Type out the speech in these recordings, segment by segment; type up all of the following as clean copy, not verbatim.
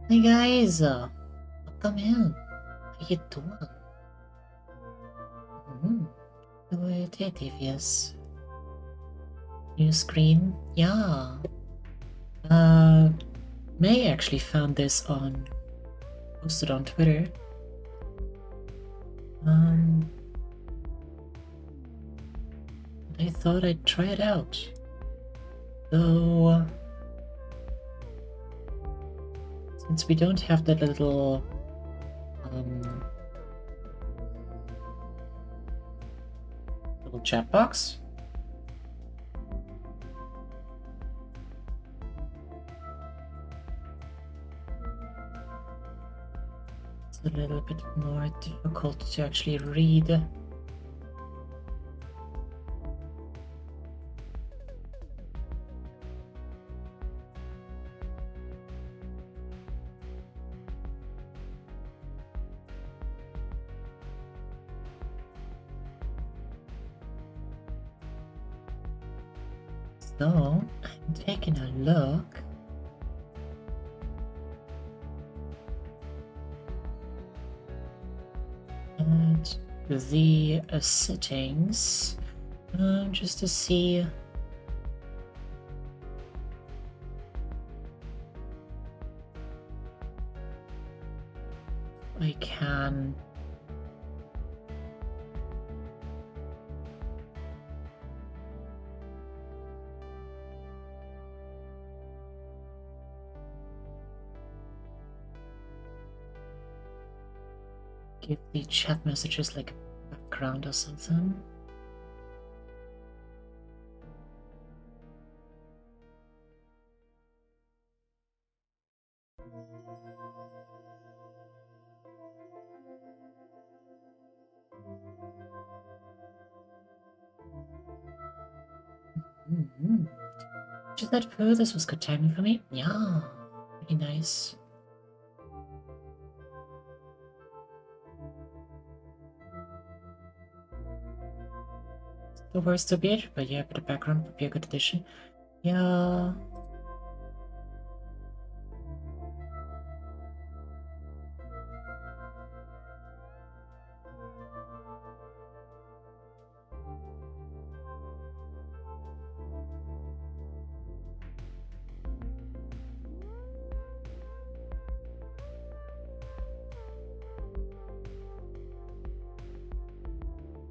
Hey guys, welcome in. How you doing? Good, hey Devious. New screen? Yeah. May actually found this posted on Twitter. I thought I'd try it out. Though, since we don't have that little, little chat box, it's a little bit more difficult to actually read. So, I'm taking a look at the settings just to see if I can give the chat messages like a background or something. Just that food, this was good timing for me. Yeah, pretty nice. The worst a bit, but yeah, but the background would be a good addition. Yeah.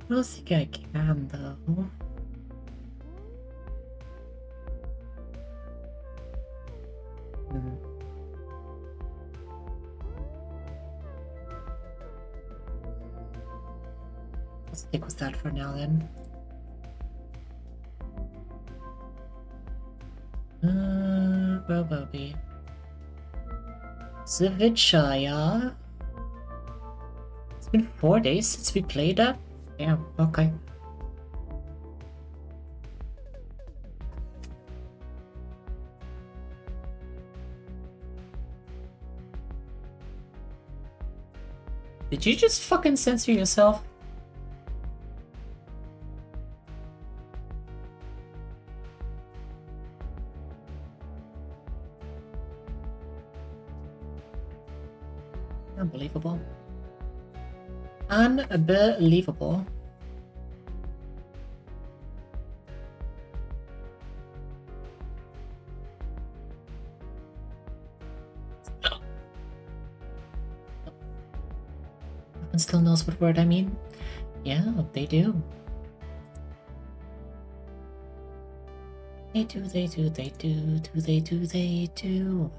I don't think I can though. Let's stick with that for now then. Where will be? Zavitchaya. It's been 4 days since we played that? Yeah, okay. Did you just fucking censor yourself? Unbelievable. Unbelievable. And still knows what word I mean? Yeah, they do. They do, they do, they do, they do, they do.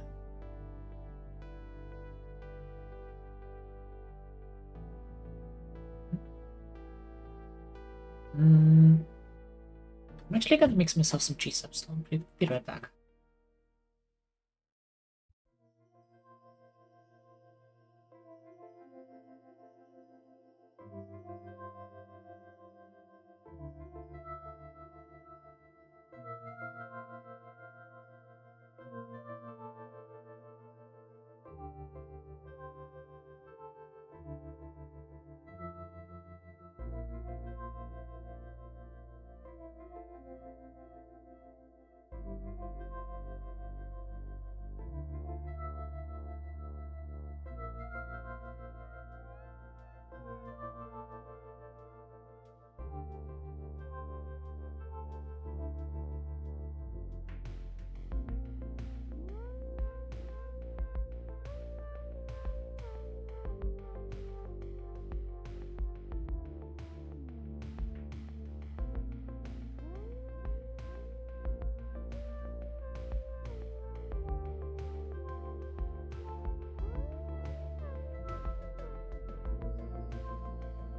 I'm actually gonna mix myself some cheese ups. I'll be right back.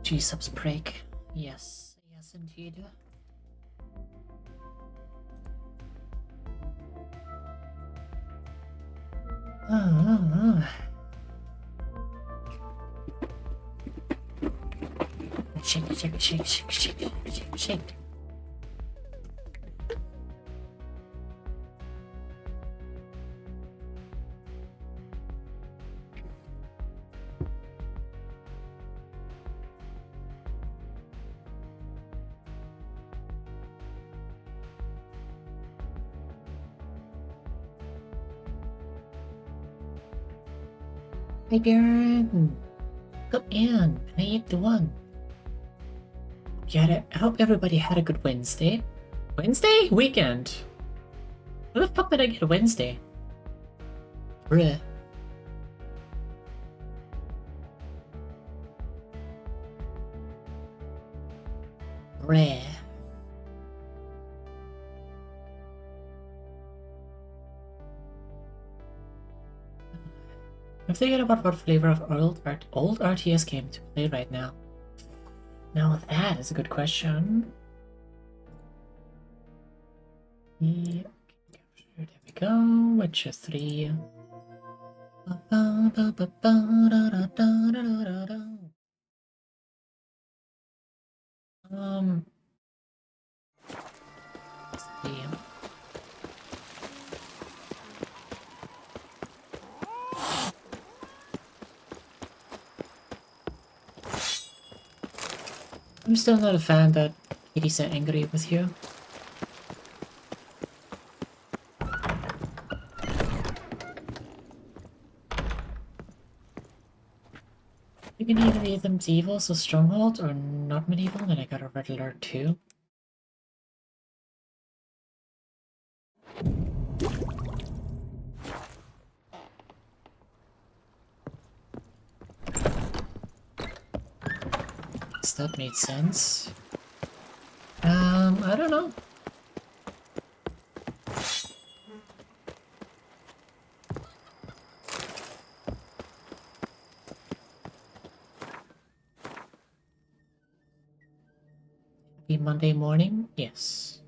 G-subs break. Yes. Yes, indeed. Shake, shake, shake, shake, shake, shake, shake. Hey Darren, come in. How you doing? I hope everybody had a good Wednesday. Wednesday? Weekend. Where the fuck did I get a Wednesday? Bruh. Bruh. I'm thinking about what flavor of old RTS game to play right now. Now that is a good question. Yeah, there we go. Witcher 3. Let's see. I'm still not a fan that Katie's so angry with you. You can either read them medieval, so stronghold, or not medieval, and I got a red alert too. That made sense. I don't know. Happy Monday morning? Yes.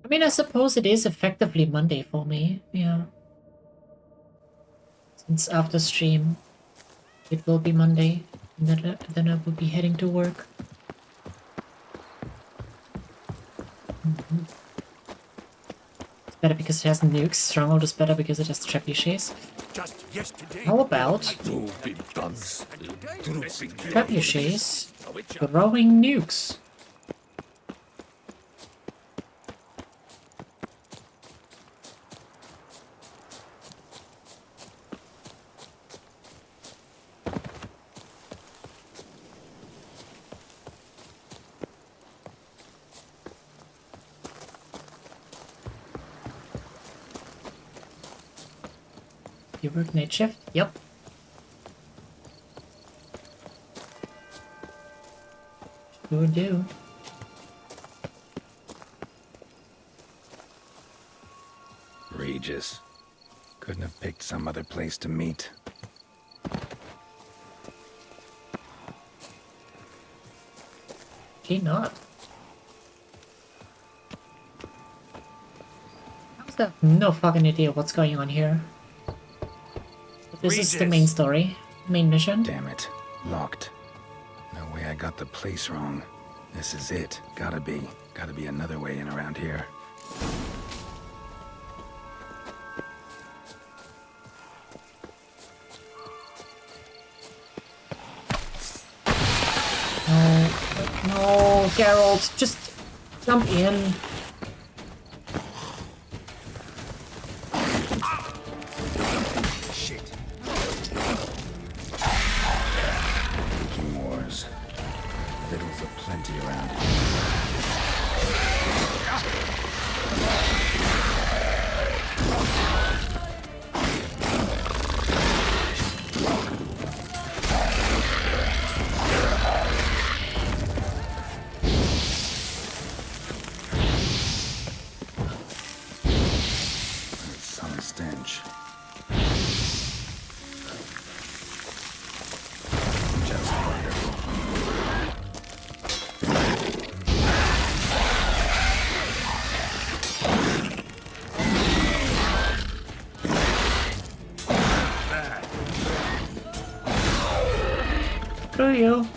I mean, I suppose it is effectively Monday for me, yeah. Since after stream, it will be Monday, and then I will be heading to work. It's better because it has nukes. Stronghold is better because it has trebuchets. How about trebuchets throwing nukes? You work night shift? Yep. Sure do. Regis. Couldn't have picked some other place to meet. She not. How's that? No fucking idea what's going on here. This is the main story, main mission. Damn it. Locked. No way I got the place wrong. This is it. Gotta be another way in around here. No, Geralt, just jump in. Screw you.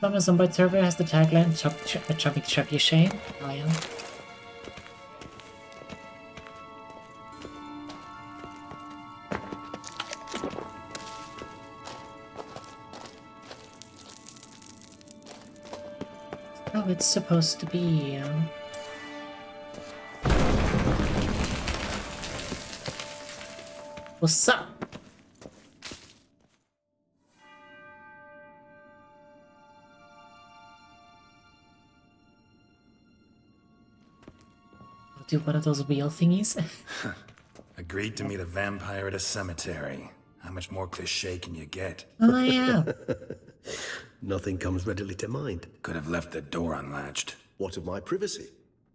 Mama Zombo Turbo has the tagline Chubby Chubby Shane. Oh yeah. Oh, it's supposed to be. What's up? I'll do one of those wheel thingies. Agreed to meet a vampire at a cemetery. How much more cliché can you get? Oh yeah. Nothing comes readily to mind. Could have left the door unlatched. What of my privacy?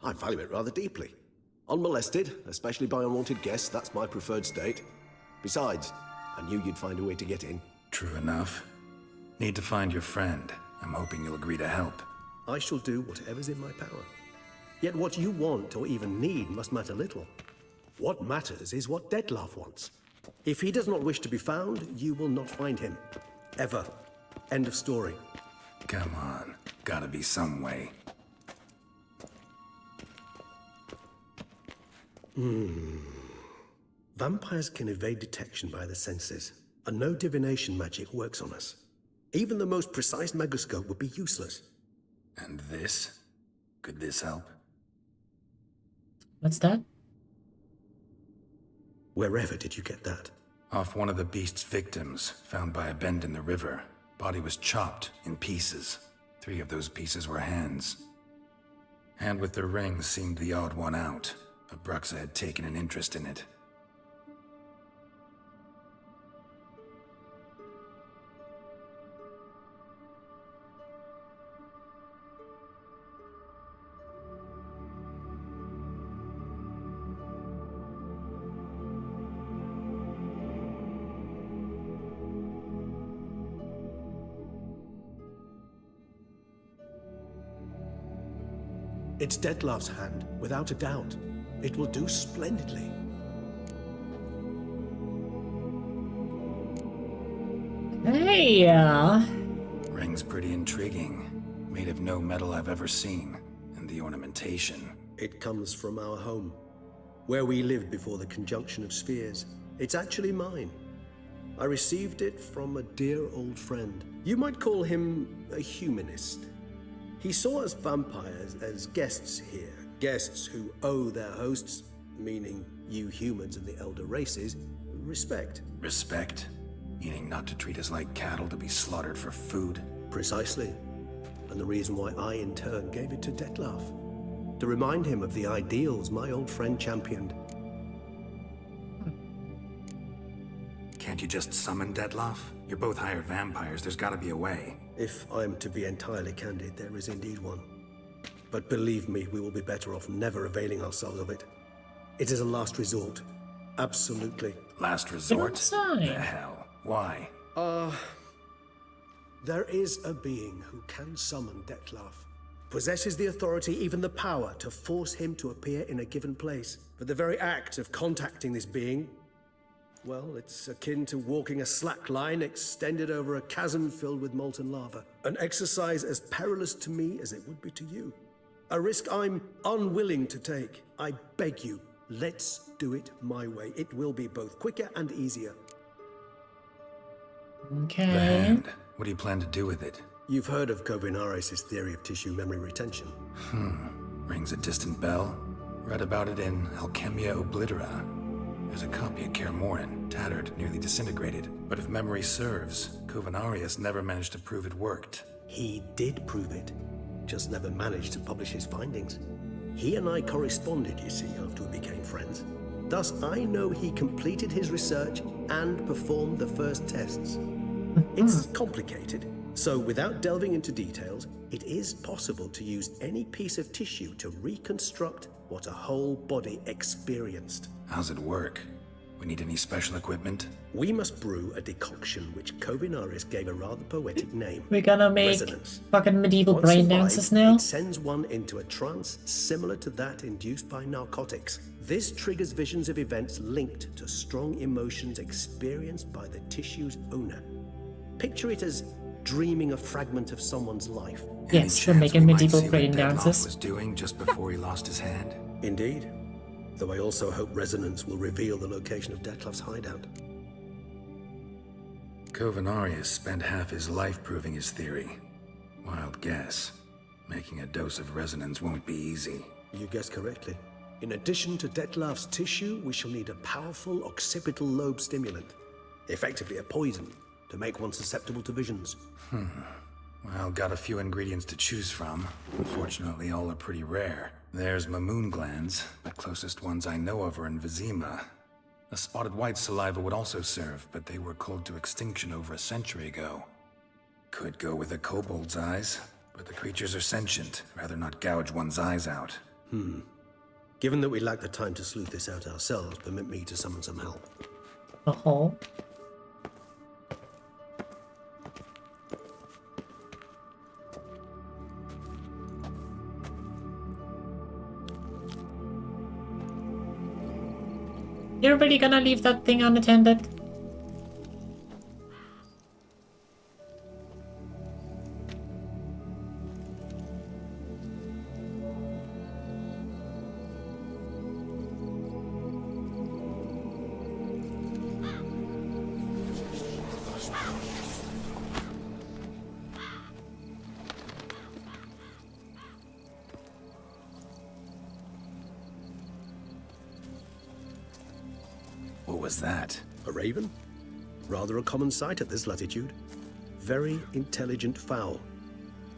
I value it rather deeply. Unmolested, especially by unwanted guests, that's my preferred state. Besides, I knew you'd find a way to get in. True enough. Need to find your friend. I'm hoping you'll agree to help. I shall do whatever's in my power. Yet what you want or even need must matter little. What matters is what Dettlaff wants. If he does not wish to be found, you will not find him. Ever. End of story. Come on. Gotta be some way. Vampires can evade detection by the senses, and no divination magic works on us. Even the most precise megascope would be useless. And this? Could this help? What's that? Wherever did you get that? Off one of the beast's victims, found by a bend in the river. Body was chopped in pieces. 3 of those pieces were hands. Hand with the ring seemed the odd one out. Abruxa had taken an interest in it. It's Dettlaff's hand, without a doubt. It will do splendidly. Hey, Ring's pretty intriguing. Made of no metal I've ever seen. And the ornamentation. It comes from our home, where we lived before the conjunction of spheres. It's actually mine. I received it from a dear old friend. You might call him a humanist. He saw us vampires as guests here, guests who owe their hosts, meaning you humans and the elder races, respect. Respect? Meaning not to treat us like cattle to be slaughtered for food? Precisely. And the reason why I, in turn, gave it to Dettlaff. To remind him of the ideals my old friend championed. Can't you just summon Dettlaff? You're both hired vampires, there's gotta be a way. If I'm to be entirely candid, there is indeed one. But believe me, we will be better off never availing ourselves of it. It is a last resort. Absolutely. Last resort? inside. The hell? Why? There is a being who can summon Dettlaff. Possesses the authority, even the power, to force him to appear in a given place. But the very act of contacting this being, well, it's akin to walking a slack line extended over a chasm filled with molten lava. An exercise as perilous to me as it would be to you. A risk I'm unwilling to take. I beg you, let's do it my way. It will be both quicker and easier. Okay. The hand. What do you plan to do with it? You've heard of Kovinaris' theory of tissue memory retention. Rings a distant bell. Read about it in Alchemia Oblitera. There's a copy of Kermoran, tattered, nearly disintegrated. But if memory serves, Kovinaris never managed to prove it worked. He did prove it, just never managed to publish his findings. He and I corresponded, you see, after we became friends. Thus, I know he completed his research and performed the first tests. It's complicated, so without delving into details, it is possible to use any piece of tissue to reconstruct what a whole body experienced. How's it work? We need any special equipment? We must brew a decoction which Kovinaris gave a rather poetic name. We're gonna make Resonance. fucking medieval Once brain imbibed, dances now? It sends one into a trance similar to that induced by narcotics. This triggers visions of events linked to strong emotions experienced by the tissue's owner. Picture it as dreaming a fragment of someone's life. Any Yes, we're chance making we might medieval see what brain Dettloff dances. was doing just before he lost his hand? Indeed. Though I also hope Resonance will reveal the location of Detloff's hideout. Kovinaris spent half his life proving his theory. Wild guess. Making a dose of resonance won't be easy. You guessed correctly. In addition to Detloff's tissue, we shall need a powerful occipital lobe stimulant. Effectively a poison, to make one susceptible to visions. Well, got a few ingredients to choose from. Unfortunately, all are pretty rare. There's Mamoon glands, but closest ones I know of are in Vizima. A spotted white saliva would also serve, but they were cold to extinction over a century ago. Could go with a kobold's eyes, but the creatures are sentient. Rather not gouge one's eyes out. Given that we lack the time to sleuth this out ourselves, permit me to summon some help. Oh. You're really gonna leave that thing unattended? What was that? A raven? Rather a common sight at this latitude. Very intelligent fowl.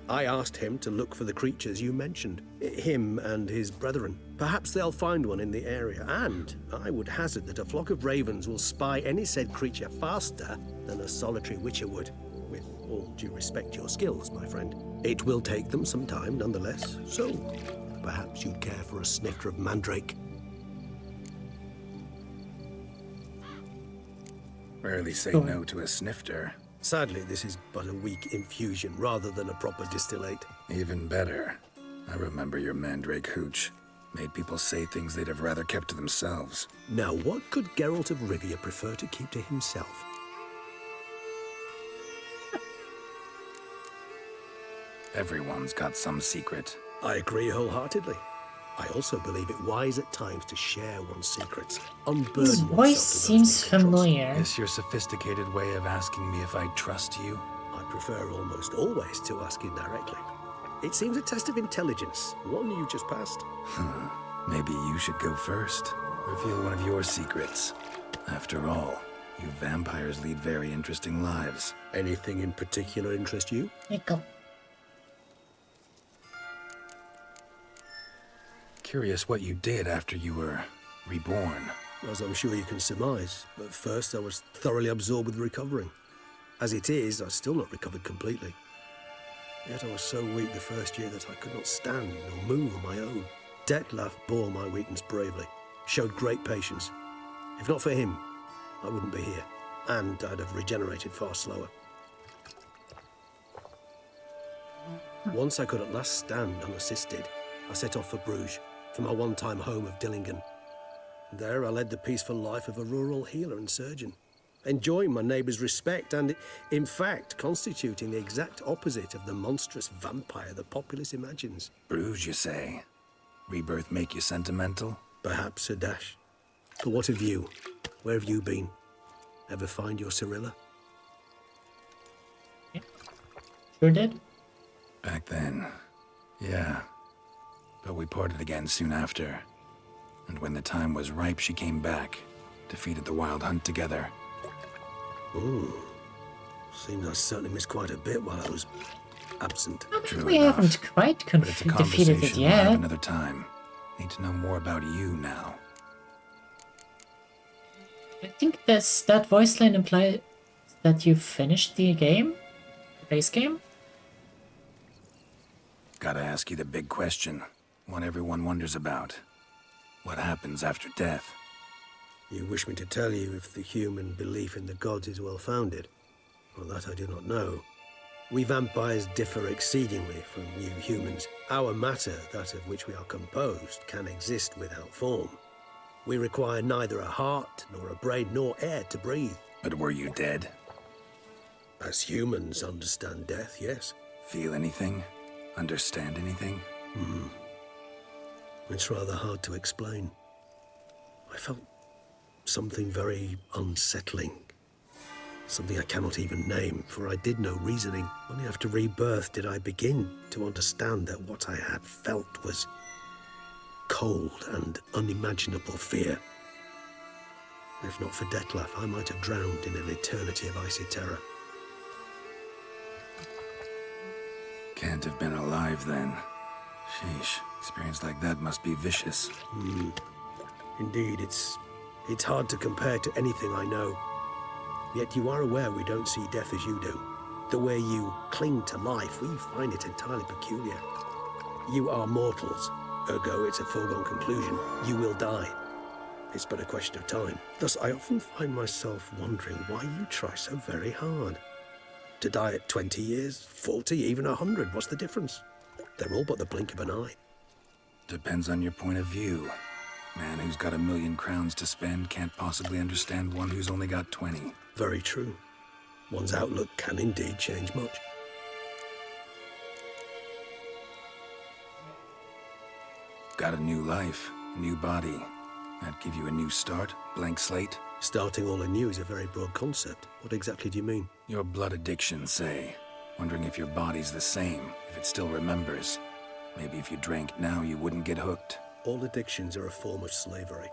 I asked him to look for the creatures you mentioned. Him and his brethren. Perhaps they'll find one in the area, and I would hazard that a flock of ravens will spy any said creature faster than a solitary witcher would. With all due respect to your skills, my friend. It will take them some time, nonetheless, so perhaps you'd care for a snifter of mandrake. Rarely say no to a snifter. Sadly, this is but a weak infusion rather than a proper distillate. Even better. I remember your mandrake hooch. Made people say things they'd have rather kept to themselves. Now, what could Geralt of Rivia prefer to keep to himself? Everyone's got some secret. I agree wholeheartedly. I also believe it wise at times to share one's secrets. Unburden His oneself voice to those seems they can trust. familiar. Is your sophisticated way of asking me if I trust you? I prefer almost always to ask indirectly. It seems a test of intelligence, one you just passed. Maybe you should go first. Reveal one of your secrets. After all, you vampires lead very interesting lives. Anything in particular interest you? Nico. Curious what you did after you were reborn. As I'm sure you can surmise, but first I was thoroughly absorbed with recovering. As it is, I've still not recovered completely. Yet I was so weak the first year that I could not stand or move on my own. Detloff bore my weakness bravely, showed great patience. If not for him, I wouldn't be here, and I'd have regenerated far slower. Once I could at last stand unassisted, I set off for Bruges, for my one-time home of Dillingen. There I led the peaceful life of a rural healer and surgeon, enjoying my neighbours' respect and, in fact, constituting the exact opposite of the monstrous vampire the populace imagines. Bruges, you say? Rebirth make you sentimental? Perhaps a dash. But what of you? Where have you been? Ever find your Cyrilla? Sure did. Back then, yeah. But we parted again soon after. And when the time was ripe, she came back. Defeated the Wild Hunt together. Ooh. Seems I certainly missed quite a bit while I was absent. I think True we enough. haven't quite But it's a defeated it conversation we'll have yet. another time. Need to know more about you now. I think that voice line implies that you finished the game? The base game? Gotta ask you the big question. One everyone wonders about. What happens after death? You wish me to tell you if the human belief in the gods is well founded? Well, that I do not know. We vampires differ exceedingly from you humans. Our matter, that of which we are composed, can exist without form. We require neither a heart, nor a brain, nor air to breathe. But were you dead? As humans understand death, yes. Feel anything? Understand anything? It's rather hard to explain. I felt something very unsettling. Something I cannot even name, for I did no reasoning. Only after rebirth did I begin to understand that what I had felt was cold and unimaginable fear. If not for Detlef, I might have drowned in an eternity of icy terror. Can't have been alive then. Sheesh, experience like that must be vicious. Indeed, it's hard to compare to anything I know. Yet you are aware we don't see death as you do. The way you cling to life, we find it entirely peculiar. You are mortals, ergo it's a foregone conclusion. You will die. It's but a question of time. Thus, I often find myself wondering why you try so very hard. To die at 20 years, 40, even 100, what's the difference? They're all but the blink of an eye. Depends on your point of view. Man who's got 1,000,000 crowns to spend can't possibly understand one who's only got 20. Very true. One's outlook can indeed change much. Got a new life, a new body. That give you a new start, blank slate? Starting all anew is a very broad concept. What exactly do you mean? Your blood addiction, say. Wondering if your body's the same, if it still remembers. Maybe if you drank now, you wouldn't get hooked. All addictions are a form of slavery.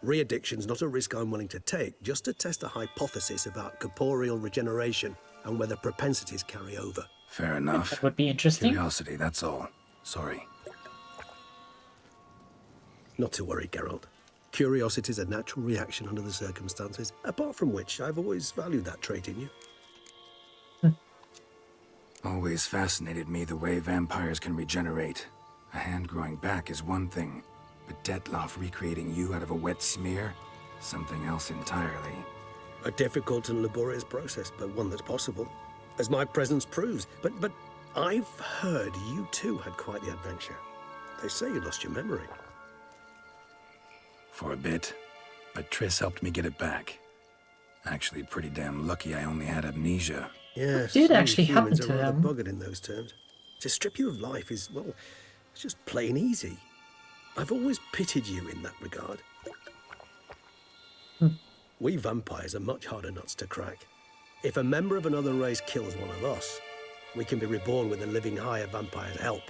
Re-addiction's not a risk I'm willing to take, just to test a hypothesis about corporeal regeneration and whether propensities carry over. Fair enough. That would be interesting. Curiosity, that's all. Sorry. Not to worry, Geralt. Curiosity is a natural reaction under the circumstances, apart from which I've always valued that trait in you. Always fascinated me the way vampires can regenerate. A hand growing back is one thing, but Detlef recreating you out of a wet smear? Something else entirely. A difficult and laborious process, but one that's possible, as my presence proves. But I've heard you too had quite the adventure. They say you lost your memory. For a bit, but Triss helped me get it back. Actually, pretty damn lucky I only had amnesia. Yes, did actually happen humans to are rather him? buggered in those terms. To strip you of life is, well, it's just plain easy. I've always pitied you in that regard. We vampires are much harder nuts to crack. If a member of another race kills one of us, we can be reborn with a living higher vampire's help.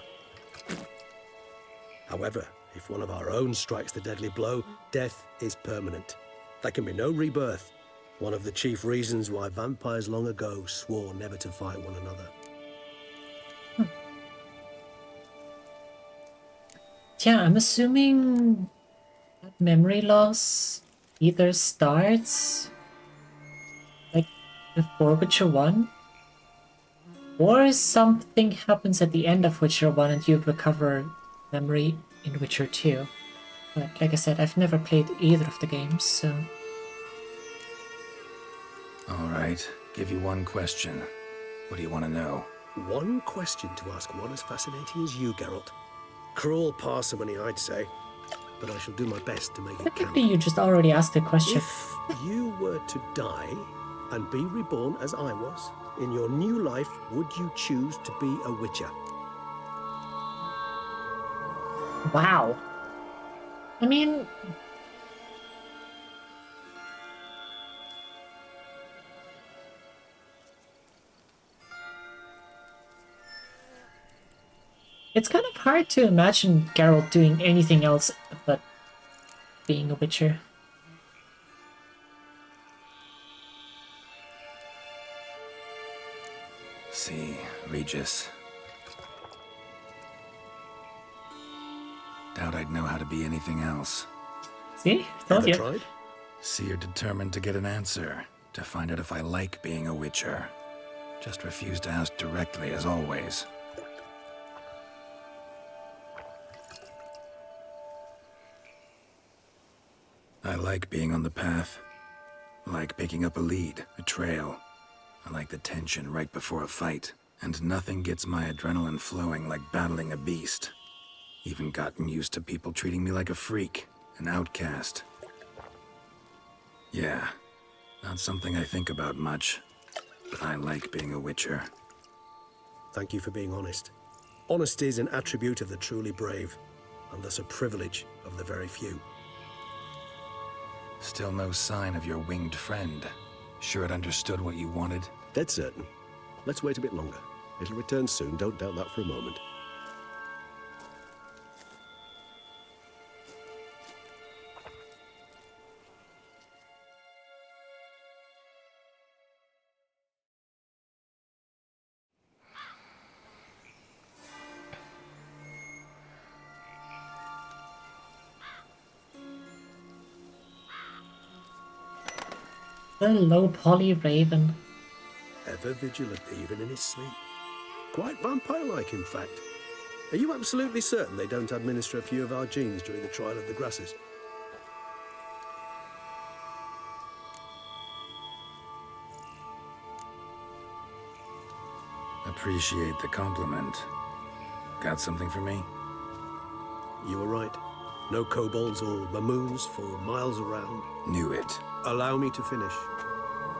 However, if one of our own strikes the deadly blow, death is permanent. There can be no rebirth. One of the chief reasons why vampires long ago swore never to fight one another. Yeah, I'm assuming that memory loss either starts like before Witcher 1, or something happens at the end of Witcher 1 and you recover memory in Witcher 2. But like I said, I've never played either of the games, so... Alright, give you one question. What do you want to know? One question to ask one as fascinating as you, Geralt. Cruel parsimony, I'd say, but I shall do my best to make it count. Technically, you just already asked the question. If you were to die and be reborn as I was, in your new life, would you choose to be a Witcher? Wow. I mean... It's kind of hard to imagine Geralt doing anything else but being a Witcher. See, Regis. Doubt I'd know how to be anything else. See? Told Ever you. tried? See, you're determined to get an answer, to find out if I like being a Witcher. Just refuse to ask directly, as always. I like being on the path. I like picking up a lead, a trail. I like the tension right before a fight. And nothing gets my adrenaline flowing like battling a beast. Even gotten used to people treating me like a freak, an outcast. Yeah, not something I think about much, but I like being a witcher. Thank you for being honest. Honesty is an attribute of the truly brave, and thus a privilege of the very few. Still no sign of your winged friend. Sure it understood what you wanted? Dead certain. Let's wait a bit longer. It'll return soon, don't doubt that for a moment. The low poly raven. Ever vigilant, even in his sleep. Quite vampire-like, in fact. Are you absolutely certain they don't administer a few of our genes during the trial of the grasses? Appreciate the compliment. Got something for me? You were right. No kobolds or mamoons for miles around. Knew it. Allow me to finish.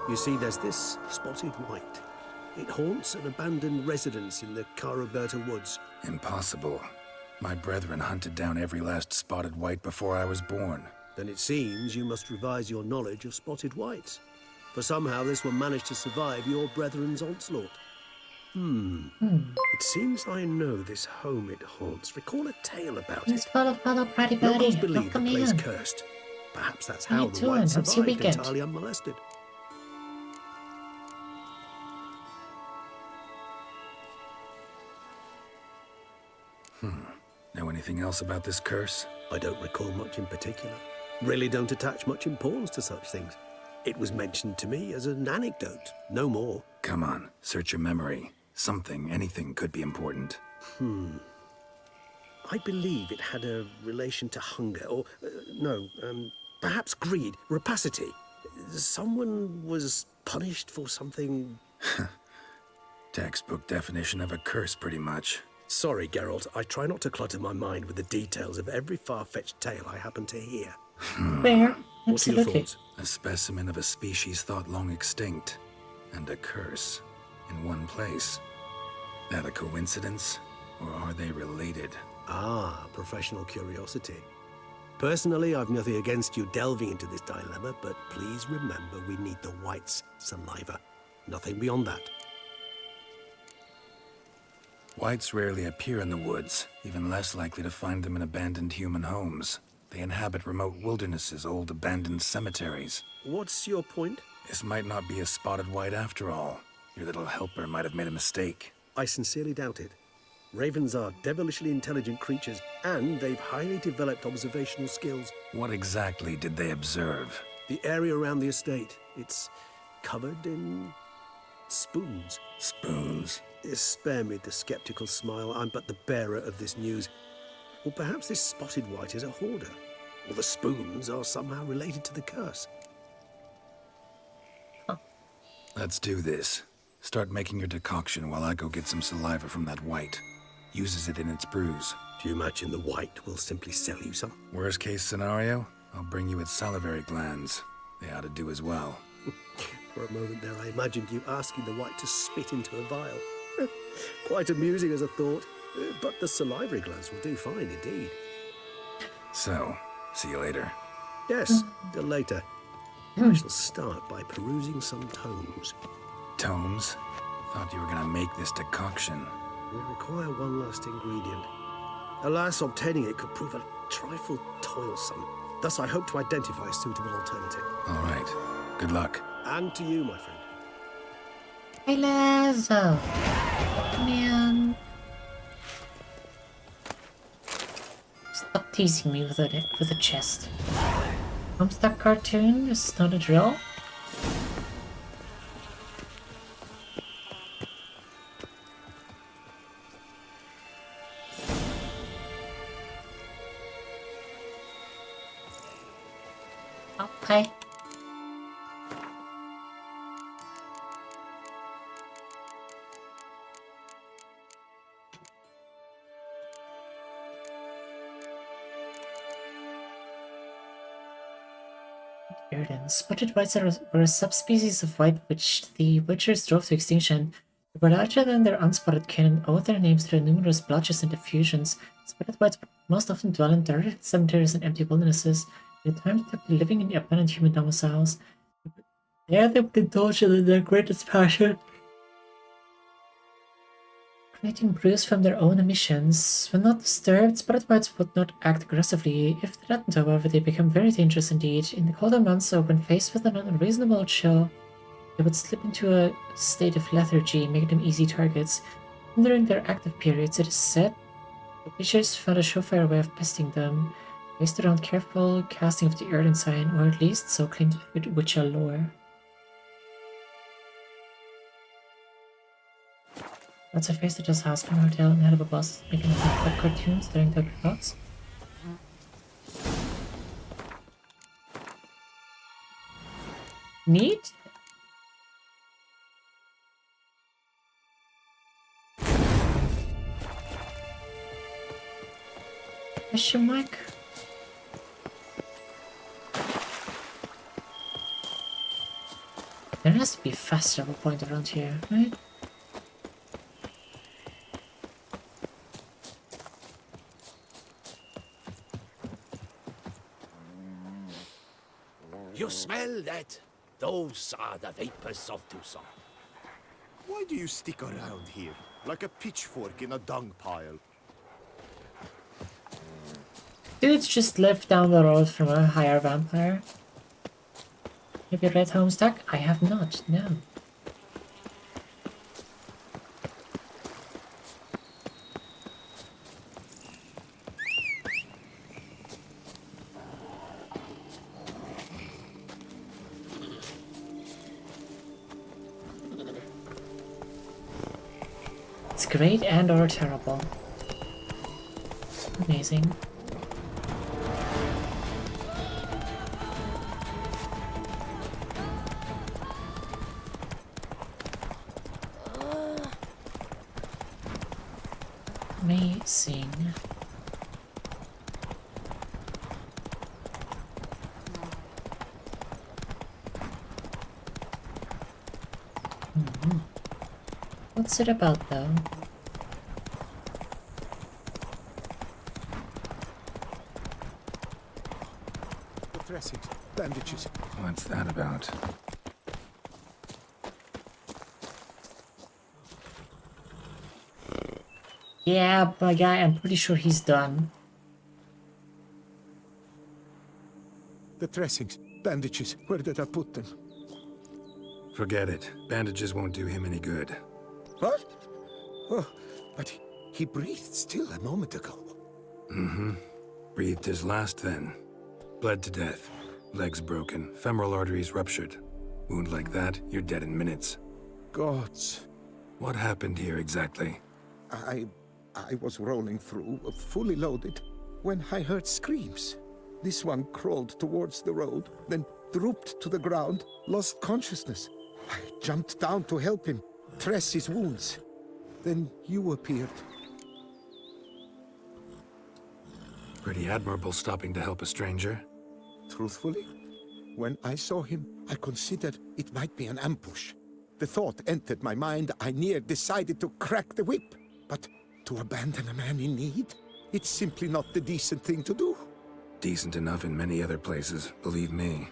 You see, there's this spotted white. It haunts an abandoned residence in the Caraberta woods. Impossible. My brethren hunted down every last spotted white before I was born. Then it seems you must revise your knowledge of spotted whites. For somehow this one managed to survive your brethren's onslaught. It seems I know this home it haunts. Recall a tale about Please it. follow, pretty birdie. Locals believe the Welcome place in. cursed. Perhaps that's How how you the doing? whites How's your survived weekend? entirely unmolested. Know anything else about this curse? I don't recall much in particular. Really don't attach much importance to such things. It was mentioned to me as an anecdote, no more. Come on, search your memory. Something, anything could be important. I believe it had a relation to hunger, or perhaps greed, rapacity. Someone was punished for something. Textbook definition of a curse, pretty much. Sorry, Geralt, I try not to clutter my mind with the details of every far-fetched tale I happen to hear. Fair. What are your Absolutely. thoughts? A specimen of a species thought long extinct. And a curse. In one place. That a coincidence? Or are they related? Ah, professional curiosity. Personally, I've nothing against you delving into this dilemma, but please remember we need the whites' saliva. Nothing beyond that. Whites rarely appear in the woods, even less likely to find them in abandoned human homes. They inhabit remote wildernesses, old abandoned cemeteries. What's your point? This might not be a spotted white after all. Your little helper might have made a mistake. I sincerely doubt it. Ravens are devilishly intelligent creatures, and they've highly developed observational skills. What exactly did they observe? The area around the estate, it's covered in spoons. Spoons? Spare me the skeptical smile. I'm but the bearer of this news. Or perhaps this spotted white is a hoarder. Or the spoons are somehow related to the curse. Let's do this. Start making your decoction while I go get some saliva from that white. Uses it in its brews. Do you imagine the white will simply sell you some? Worst case scenario, I'll bring you its salivary glands. They ought to do as well. For a moment there, I imagined you asking the white to spit into a vial. Quite amusing as a thought, but the salivary glands will do fine indeed. So, see you later. Yes, till later. I shall start by perusing some tomes. Tomes? Thought you were gonna make this decoction. We require one last ingredient. Alas, obtaining it could prove a trifle toilsome. Thus, I hope to identify a suitable alternative. All right. Good luck. And to you, my friend. Hey, Lazo. Man. Stop teasing me with a chest. Homestuck cartoon? This is not a drill? hi. Gardens. Spotted whites were a subspecies of white which the Witchers drove to extinction. They were larger than their unspotted kin and owe their names to their numerous blotches and diffusions. Spotted whites most often dwell in deserted cemeteries and empty wildernesses. Their time took to living in the abandoned human domiciles. There they would indulge in their greatest passion, creating brews from their own emissions. When not disturbed, spotted whites would not act aggressively. If threatened, however, they become very dangerous indeed. In the colder months, or when faced with an unreasonable chill, they would slip into a state of lethargy, making them easy targets. During their active periods, it is said, the Witchers found a surefire way of pesting them, based around careful casting of the Erden sign, or at least so claimed Witcher lore. That's a face that just has from a hotel and head of a bus, making like cartoons during the plots. Neat? Question mark? There has to be a fast travel point around here, right? You smell that? Those are the vapors of Tucson. Why do you stick around here, like a pitchfork in a dung pile? Dudes just lived down the road from a higher vampire. Have you read Homestuck? I have not, no. It's great and or terrible. Amazing. Amazing. What's it about though? The dressings, bandages. What's that about? Yeah, my guy, I'm pretty sure he's done. The dressings, bandages. Where did I put them? Forget it. Bandages won't do him any good. What? Oh, but he breathed still a moment ago. Mm-hmm. Breathed his last then. Bled to death. Legs broken. Femoral arteries ruptured. Wound like that, you're dead in minutes. Gods. What happened here exactly? I was rolling through, fully loaded, when I heard screams. This one crawled towards the road, then drooped to the ground, lost consciousness. I jumped down to help him, dress his wounds. Then you appeared. Pretty admirable stopping to help a stranger. Truthfully, when I saw him, I considered it might be an ambush. The thought entered my mind, I near decided to crack the whip. But to abandon a man in need? It's simply not the decent thing to do. Decent enough in many other places, believe me.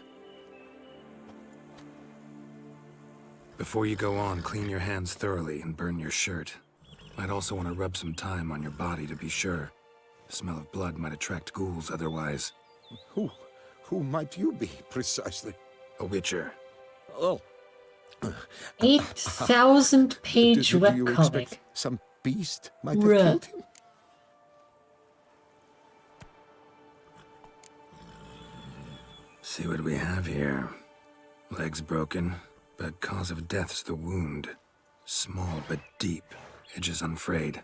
Before you go on, clean your hands thoroughly and burn your shirt. Might also want to rub some thyme on your body to be sure. The smell of blood might attract ghouls otherwise. Who might you be, precisely? A witcher. Oh. 8,000-page Do you webcomic. expect some beast might have Bruh. killed him? See what we have here. Legs broken, but cause of death's the wound. Small but deep, edges unfrayed.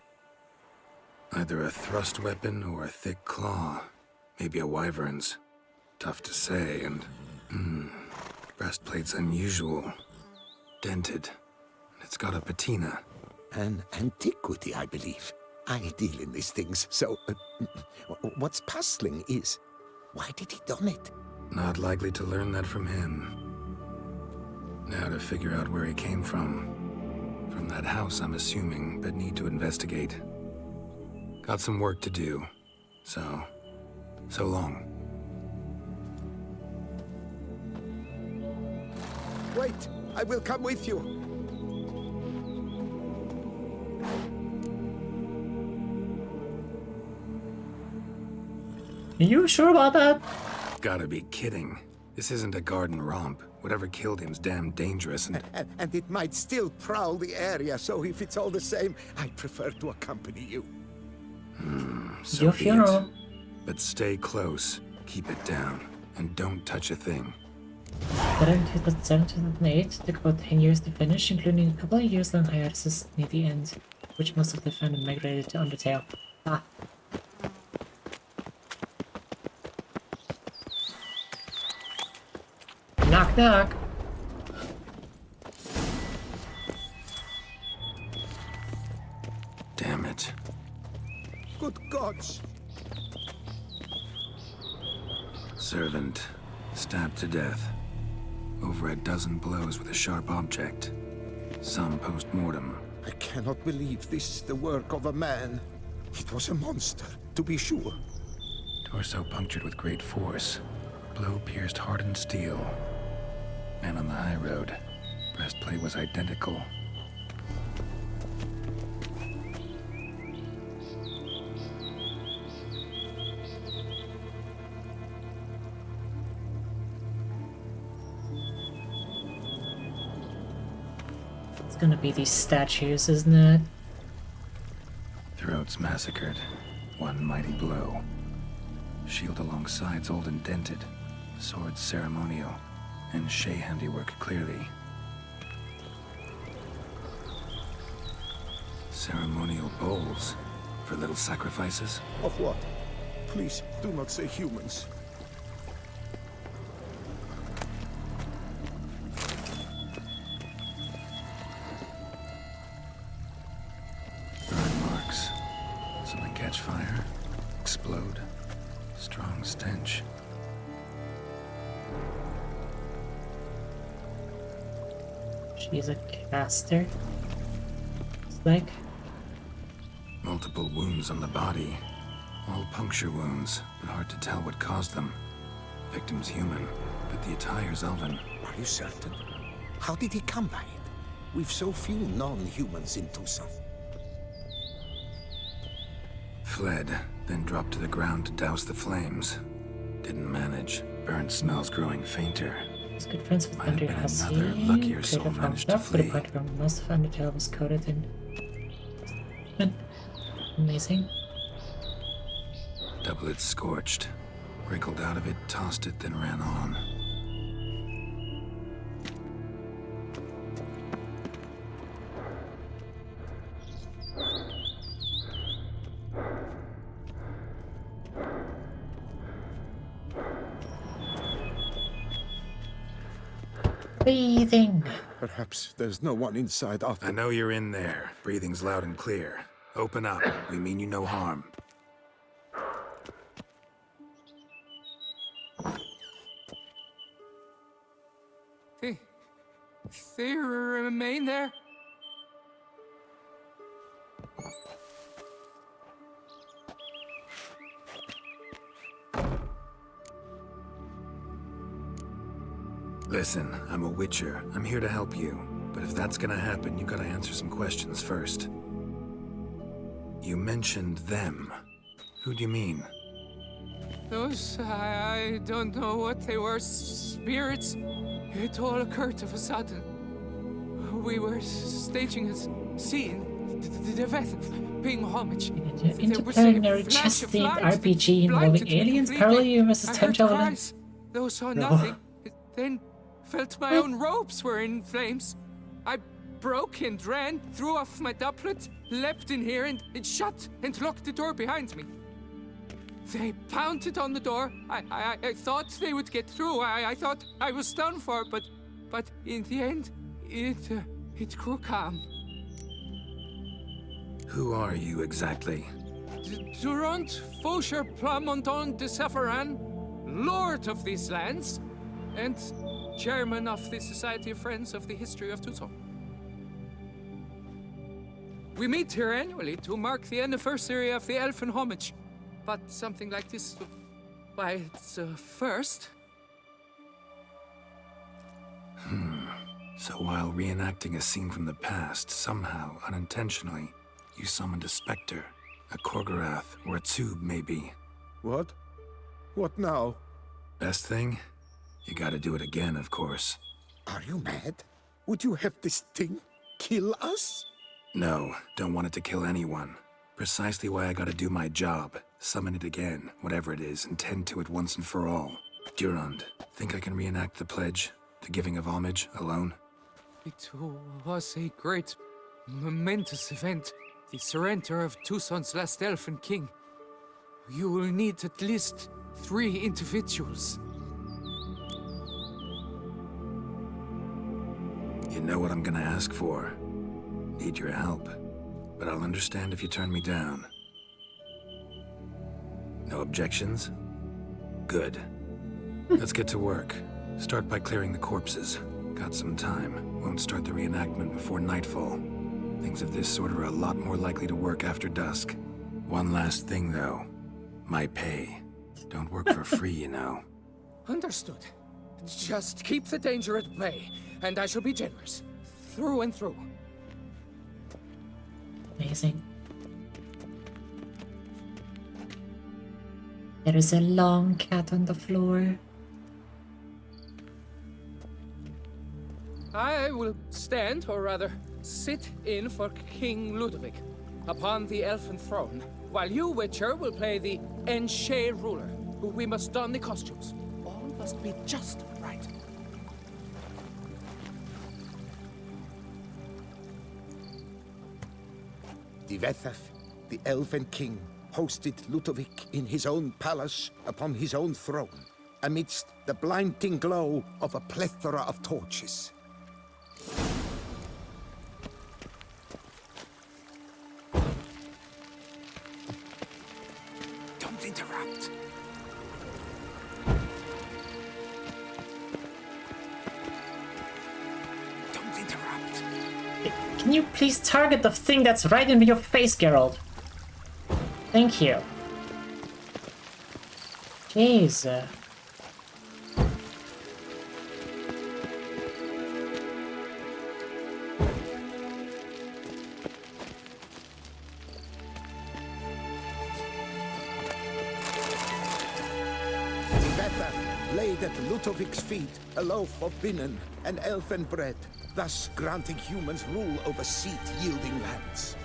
Either a thrust weapon or a thick claw. Maybe a wyvern's. Tough to say, and Breastplate's unusual. Dented. It's got a patina. An antiquity, I believe. I deal in these things, so... what's puzzling is, why did he don it? Not likely to learn that from him. Now to figure out where he came from. From that house, I'm assuming, but need to investigate. Got some work to do. So long. Wait, I will come with you. Are you sure about that? Gotta be kidding. This isn't a garden romp. Whatever killed him's damn dangerous and... And it might still prowl the area, so if it's all the same, I'd prefer to accompany you. So Your be funeral. it. But stay close, keep it down, and don't touch a thing. But in 2007, 2008, it took about 10 years to finish, including a couple of years long hiatuses near the end, which most of the fandom migrated to Undertale. Ah. Knock knock! Damn it. Good gods! Servant, stabbed to death. Over a dozen blows with a sharp object. Some post-mortem. I cannot believe this is the work of a man. It was a monster, to be sure. Torso punctured with great force. Blow pierced hardened steel. Man on the high road. Breastplate was identical. It's gonna be these statues, isn't it? Throats massacred. One mighty blow. Shield along sides old and dented. Swords ceremonial. And Shay handiwork clearly. Ceremonial bowls. For little sacrifices? Of what? Please, do not say humans. Burn marks. Something catch fire. Explode. Strong stench. She's a caster. It's like... Multiple wounds on the body. All puncture wounds, but hard to tell what caused them. Victim's human, but the attire's elven. Are you certain? How did he come by it? We've so few non-humans in Tucson. Fled, then dropped to the ground to douse the flames. Didn't manage. Burnt smells growing fainter. He's good friends with Might have been Undertale. another luckier soul Creator managed found to stuff, but a flee. point where most of Undertale was coded in. Amazing. Doublet scorched. Wriggled out of it, tossed it, then ran on. Breathing. Perhaps there's no one inside after... I know you're in there. Breathing's loud and clear. Open up. We mean you no harm. They remain there? Listen, I'm a witcher. I'm here to help you. But if that's gonna happen, you gotta answer some questions first. You mentioned them. Who do you mean? Those, I don't know what they were. Spirits. It all occurred of a sudden. We were staging a scene. The event of paying homage. Interplanetary chess-themed RPG involving aliens, parallel universes, time travel, and... Though saw nothing. Then felt my own robes were in flames. I broke and ran, threw off my doublet, leapt in here and it shut and locked the door behind me. They pounded on the door. I thought they would get through. I thought I was done for, but in the end, it grew calm. Who are you exactly? Durant Faucher Plamondon de Safaran, Lord of these lands, and Chairman of the Society of Friends of the History of Tucson. We meet here annually to mark the anniversary of the Elfin homage. But something like this, why, it's a first. So while reenacting a scene from the past, somehow, unintentionally, you summoned a specter, a Korgorath, or a tube, maybe. What? What now? Best thing? You gotta do it again, of course. Are you mad? Would you have this thing kill us? No, don't want it to kill anyone. Precisely why I gotta do my job. Summon it again, whatever it is, and tend to it once and for all. Durand, think I can reenact the pledge, the giving of homage, alone? It was a great, momentous event. The surrender of Tucson's last elfin king. You will need at least 3 individuals. You know what I'm gonna ask for. Need your help. But I'll understand if you turn me down. No objections? Good. Let's get to work. Start by clearing the corpses. Got some time. Won't start the reenactment before nightfall. Things of this sort are a lot more likely to work after dusk. One last thing, though. My pay. Don't work for free, you know. Understood. Just keep the danger at bay, and I shall be generous. Through and through. Amazing. There is a long cat on the floor. I will stand, or rather, sit in for King Ludovic upon the elfin throne, while you, Witcher, will play the Enche ruler, who we must don the costumes. All must be just right. Divethaf, the Elven King, hosted Ludovic in his own palace upon his own throne, amidst the blinding glow of a plethora of torches. Don't interrupt. Don't interrupt. Can you please target the thing that's right in your face, Geralt? Thank you. Jeez. Divethaf laid at Ludovic's feet a loaf of binnen and elfen bread, thus granting humans rule over seed-yielding lands.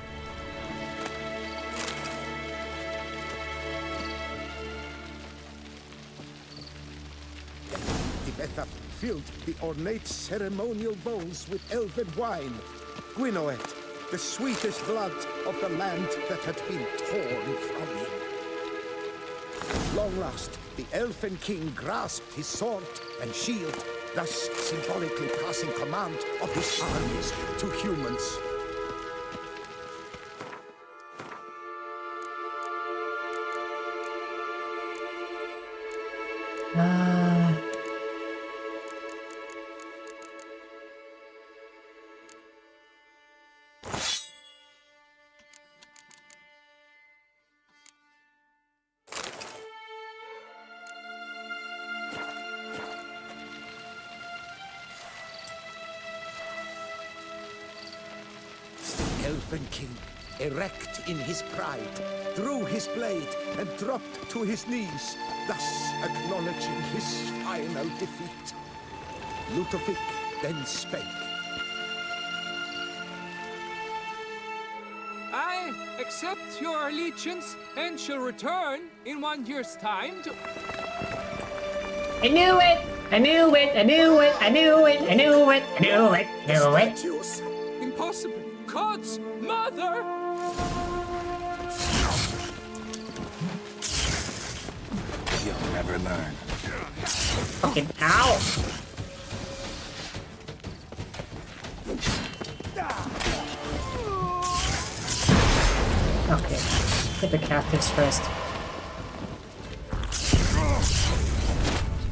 Divethaf filled the ornate ceremonial bowls with elven wine, Gwinoet, the sweetest blood of the land that had been torn from him. Long last, the Elfin King grasped his sword and shield, thus symbolically passing command of his armies to humans. Elfin King, erect in his pride, drew his blade and dropped to his knees, thus acknowledging his final defeat. Ludovic then spake. I accept your allegiance and shall return in 1 year's time to... I knew it! I knew it! I knew it! I knew it! I knew it! I knew it! I knew it! Statues. Impossible! God's mother! never learn. Fucking ow! Okay, get the captives first.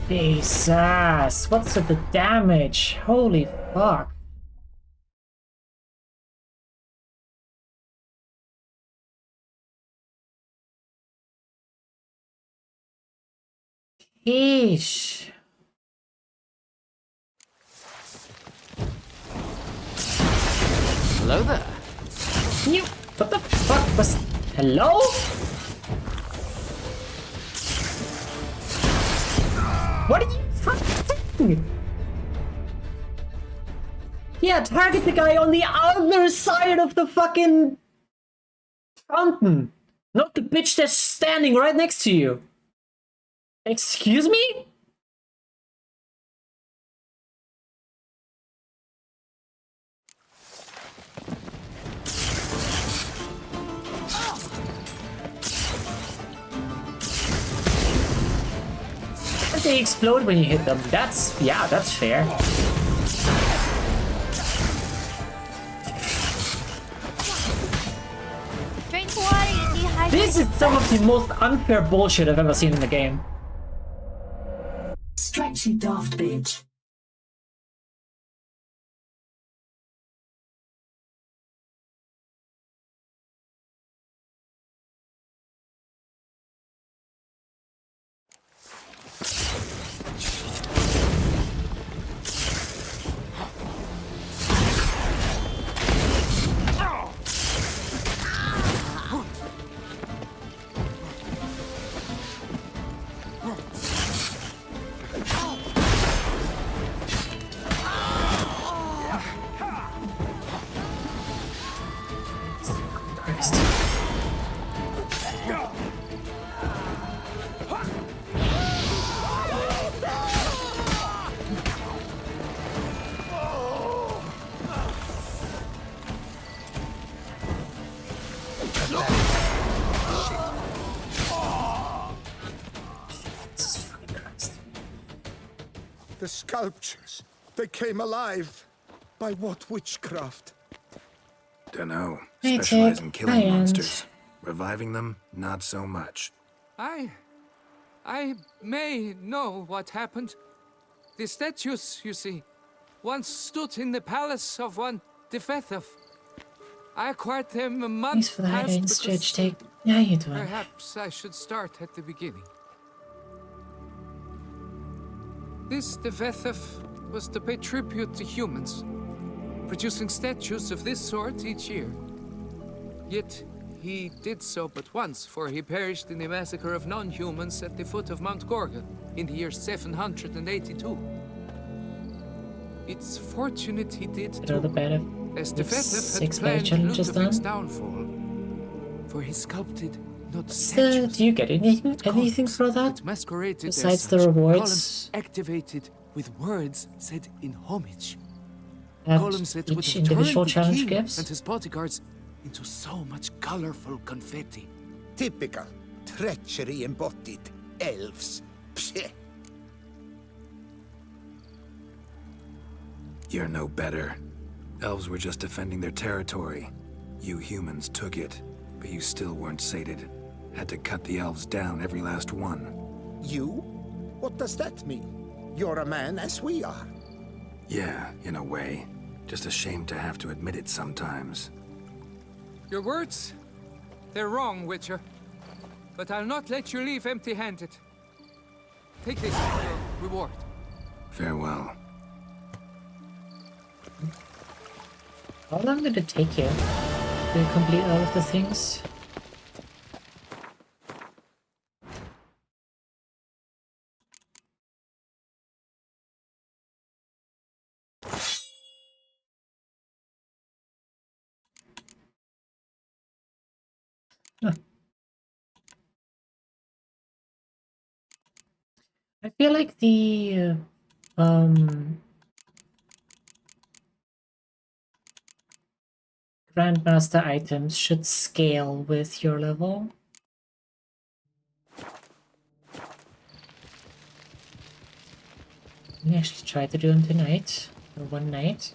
Jesus, what's with the damage? Holy fuck. Yeesh. Hello there. You, what the fuck was... Hello? What are you fucking... Yeah, target the guy on the other side of the fucking fountain. Not the bitch that's standing right next to you. Excuse me? They explode when you hit them. That's, yeah, that's fair. Drink water, you dehydrated. This is some of the most unfair bullshit I've ever seen in the game. Stretch, you daft bitch. The sculptures, they came alive. By what witchcraft? Dunno. Hey, Specialize Tick. in killing Hi, End. monsters. Reviving them, not so much. I may know what happened. The statues, you see, once stood in the palace of one Defethov. I acquired them a month Thanks for the past hiding because stretch take. How you doing? perhaps I should start at the beginning. This Defethov was to pay tribute to humans, producing statues of this sort each year. Yet he did so but once, for he perished in the massacre of non-humans at the foot of Mount Gorgon in the year 782. It's fortunate he did Get all the too, better. as with Defethov had 6 planned challenges Ludovic's done. downfall, for he sculpted not So, statues, do you get anything columns for that? that masqueraded as Besides the such. rewards? Columns activated with words said in homage. That Columns that would each have individual turned the challenge king gives? and his bodyguards into so much colorful confetti. Typical. Treachery embodied. Elves. Psheh. You're no better. Elves were just defending their territory. You humans took it, but you still weren't sated. Had to cut the elves down, every last one. You? What does that mean? You're a man as we are. Yeah, in a way. Just ashamed to have to admit it sometimes. Your words? They're wrong, Witcher. But I'll not let you leave empty-handed. Take this as your reward. Farewell. How long did it take you to complete all of the things? Huh. I feel like the Grandmaster items should scale with your level. Let me actually try to do them tonight, or one night.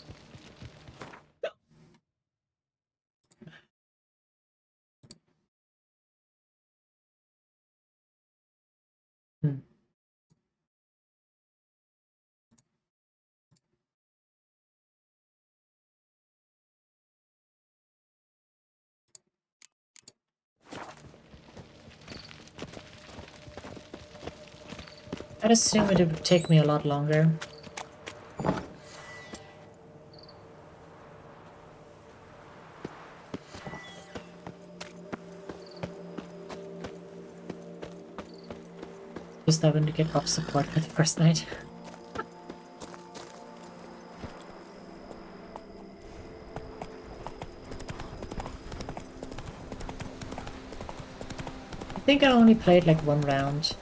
Hmm. I'd assume it would take me a lot longer. Just having to get off support for the first night. I think I only played like one round.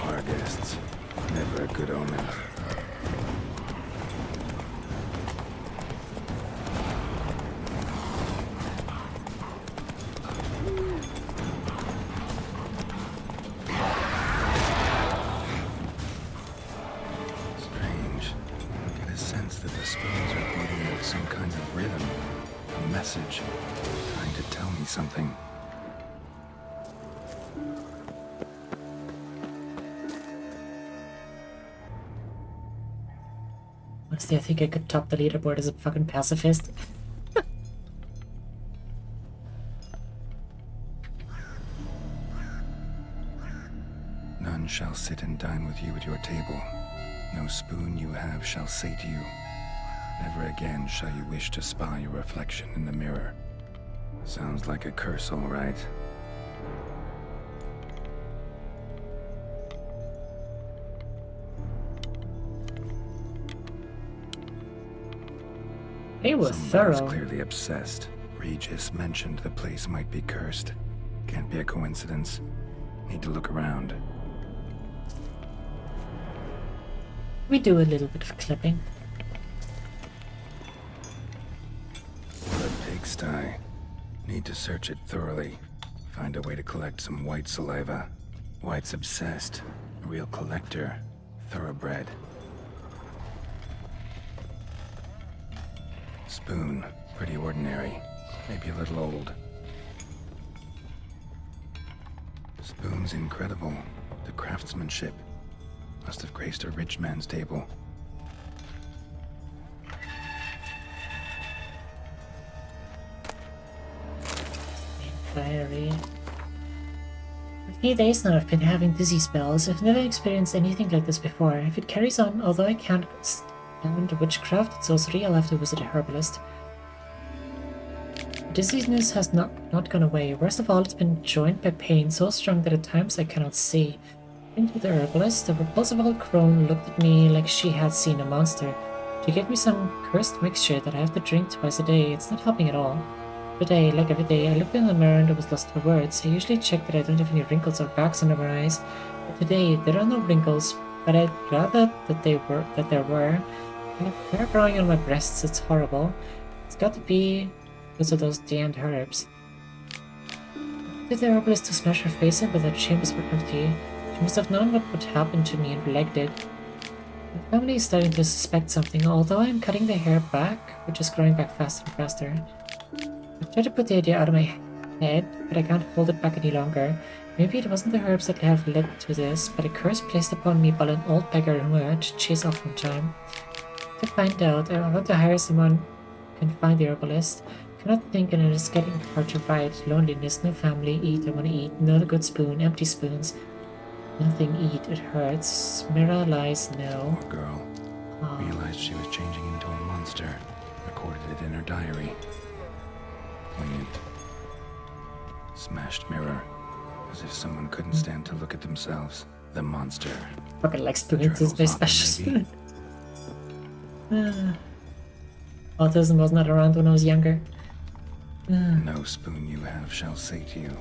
Our guests. Never a good omen. Strange. I get a sense that the spoons are beating out some kind of rhythm. A message. Trying to tell me something. Honestly, I think I could top the leaderboard as a fucking pacifist. None shall sit and dine with you at your table. No spoon you have shall say to you, never again shall you wish to spy your reflection in the mirror. Sounds like a curse, all right. They were Someone thorough. was clearly obsessed. Regis mentioned the place might be cursed. Can't be a coincidence. Need to look around. We do a little bit of clipping. The pigsty. Need to search it thoroughly. Find a way to collect some white saliva. White's obsessed. A real collector. Thoroughbred. Spoon. Pretty ordinary. Maybe a little old. Spoon's incredible. The craftsmanship. Must have graced a rich man's table. Diary. For 3 days now I've been having dizzy spells. I've never experienced anything like this before. If it carries on, although I can't stand witchcraft, it's also real. I'll have to visit a herbalist. The dizziness has not gone away. Worst of all, it's been joined by pain so strong that at times I cannot see. Into the herbalist, the repulsive old crone looked at me like she had seen a monster. She gave me some cursed mixture that I have to drink twice a day. It's not helping at all. Today, like every day, I looked in the mirror and I was lost for words. I usually check that I don't have any wrinkles or bags under my eyes. But today, there are no wrinkles, but I'd rather that there were. I have hair growing on my breasts. It's horrible. It's got to be because of those damned herbs. Did the herbalist to smash her face in, but her chambers were empty. She must have known what would happen to me and begged it. My family is starting to suspect something, although I'm cutting the hair back, which is growing back faster and faster. I've tried to put the idea out of my head, but I can't hold it back any longer. Maybe it wasn't the herbs that have led to this, but a curse placed upon me by an old beggar whom I had to chase off one time. To find out, I want to hire someone who can find the herbalist. I cannot think, and it is getting hard to write. Loneliness, no family, eat, I want to eat, not a good spoon, empty spoons. Nothing eat, it hurts. Mira lies, no. Poor girl. Realized she was changing into a monster. Recorded it in her diary. Poignant. Smashed mirror. As if someone couldn't stand to look at themselves. The monster. Fucking like spoons is my Journal's special author, spoon. Autism was not around when I was younger. No spoon you have shall say to you.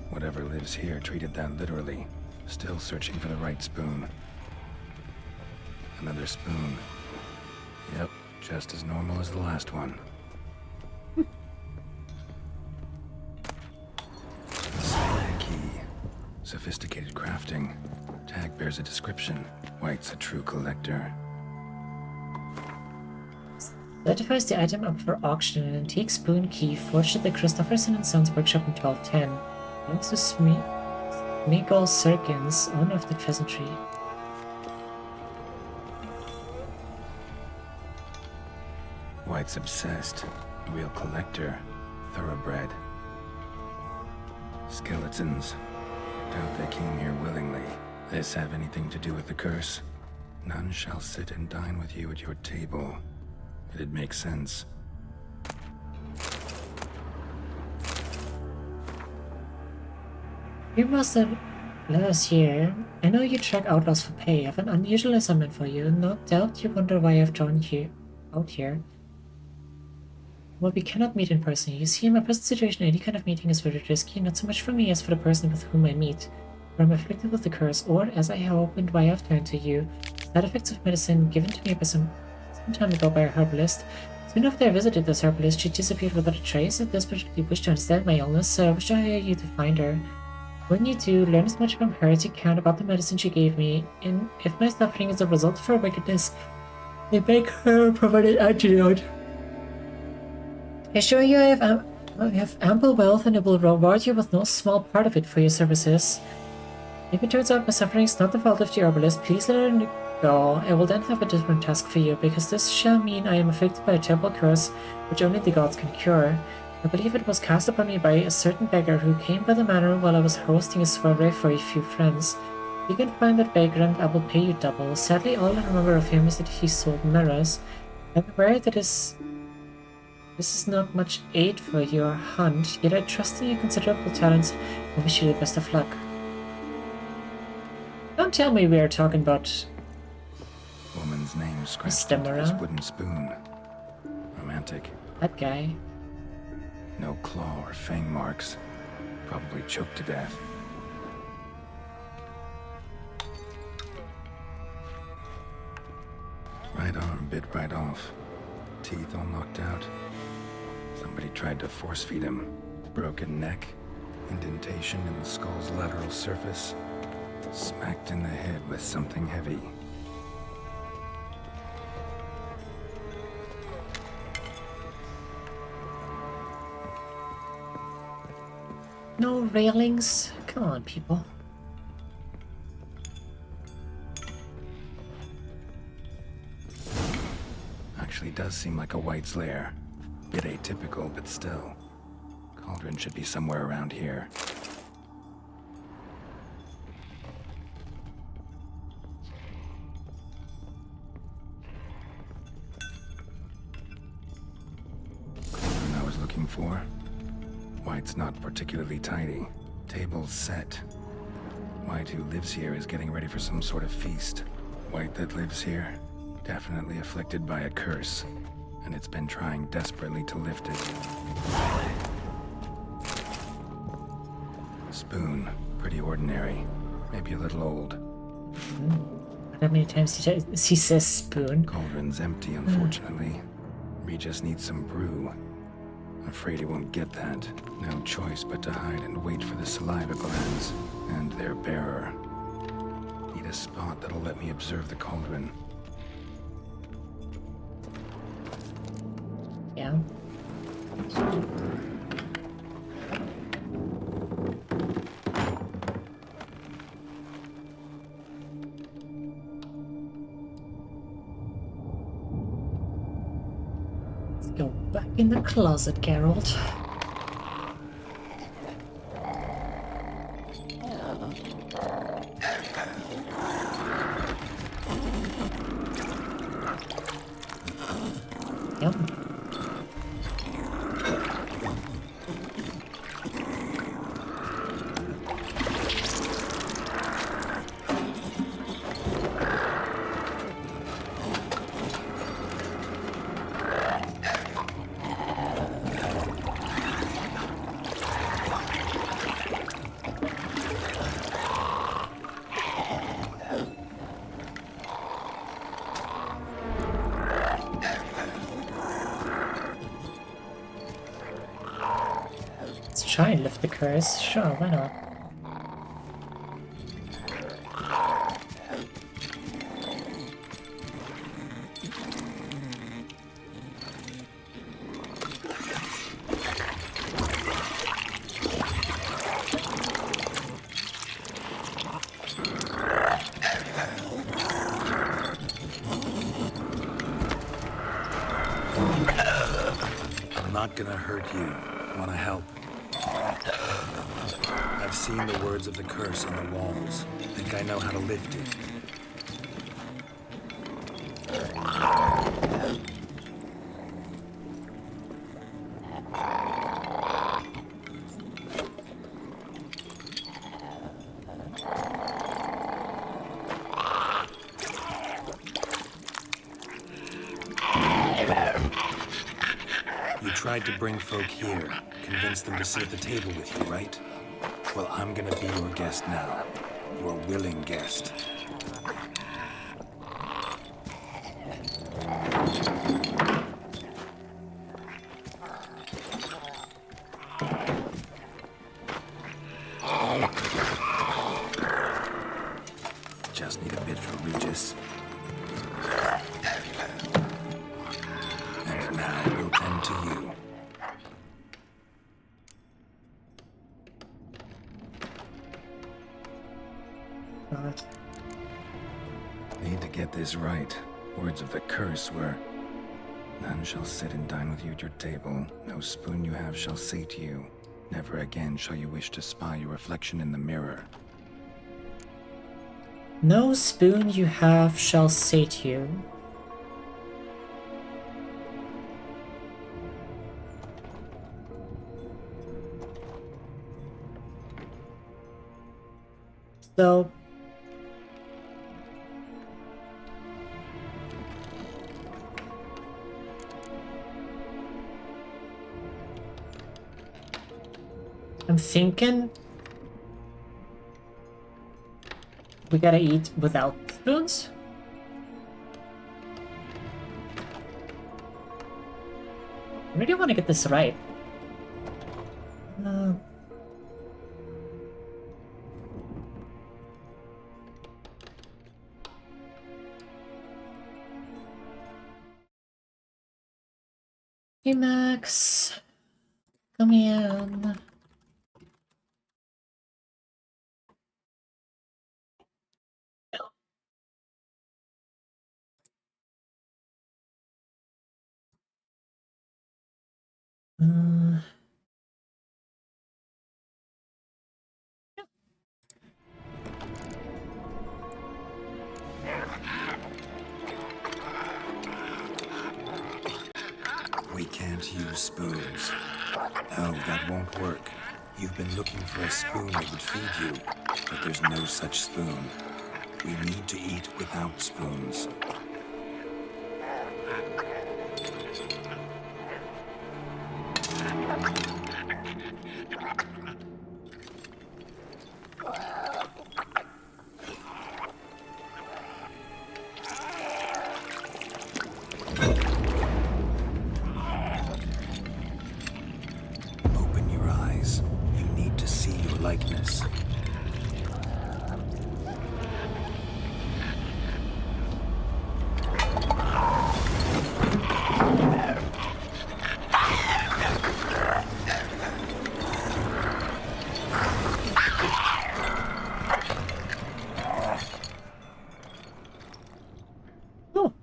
Whatever lives here treated that literally. Still searching for the right spoon. Another spoon. Yep, Just as normal as the last one. Spinning key. Sophisticated crafting. Tag bears a description. White's a true collector. Certifies the item up for auction. An antique spoon key forged at the Christopherson and Sons workshop in 1210. Belongs to Smigol Serkins, owner of the Pheasantry. White's obsessed. A real collector. Thoroughbred. Skeletons. Doubt they came here willingly. This have anything to do with the curse? None shall sit and dine with you at your table. It'd make sense. You must have let us here. I know you track outlaws for pay. I have an unusual assignment for you. No doubt you wonder why I've drawn you out here. Well, we cannot meet in person. You see, in my present situation, any kind of meeting is very risky, not so much for me as for the person with whom I meet. For I'm afflicted with the curse, or, as I hope and why I've turned to you, side effects of medicine given to me by some time ago by a herbalist. Soon after I visited this herbalist, she disappeared without a trace. I desperately wish to understand my illness, so I wish to hire you to find her. When you do, learn as much from her as you can about the medicine she gave me, and if my suffering is a result of her wickedness, they make her provide an antidote. I assure you I have ample wealth, and I will reward you with no small part of it for your services. If it turns out my suffering is not the fault of the herbalist, please let her go. I will then have a different task for you, because this shall mean I am afflicted by a terrible curse which only the gods can cure. I believe it was cast upon me by a certain beggar who came by the manor while I was hosting a soiree for a few friends. If you can find that vagrant, I will pay you double. Sadly, all I remember of him is that he sold mirrors. I'm aware that this is not much aid for your hunt, yet I trust in your considerable talents and wish you the best of luck. Don't tell me we are talking about Woman's name scratched Stammerer. into this wooden spoon. Romantic. that guy. No claw or fang marks. Probably choked to death. Right arm bit right off. Teeth all knocked out. Somebody tried to force feed him. Broken neck. Indentation in the skull's lateral surface. Smacked in the head with something heavy. No railings? Come on, people. Actually does seem like a White's lair. Bit atypical, but still. Cauldron should be somewhere around here. Cauldron I was looking for. White's not particularly tidy. Table's set. White who lives here is getting ready for some sort of feast. White that lives here, definitely afflicted by a curse, and it's been trying desperately to lift it. Spoon, pretty ordinary, maybe a little old. How many times he says spoon? Cauldron's empty, unfortunately. We just need some brew. Afraid he won't get that. No choice but to hide and wait for the saliva glands and their bearer. Need a spot that'll let me observe the cauldron. Yeah. Let's go back in the closet, Geralt. Yum. try and lift the curse. Sure, why not? I'm not gonna hurt you. Wanna help? I've seen the words of the curse on the walls. Think I know how to lift it. You tried to bring folk here, convince them to sit at the table with you, right? Well, I'm gonna be your guest now. Your willing guest. Just need a bit for Regis. And now we'll tend to you. God. Need to get this right. Words of the curse were, none shall sit and dine with you at your table. No spoon you have shall sate you. Never again shall you wish to spy your reflection in the mirror. No spoon you have shall sate you. So I'm thinking we gotta eat without spoons? I really want to get this right. Uh, hey Max, come in. Uh, We can't use spoons. No, that won't work. You've been looking for a spoon that would feed you, but there's no such spoon. We need to eat without spoons. Open your eyes. You need to see your likeness. oh.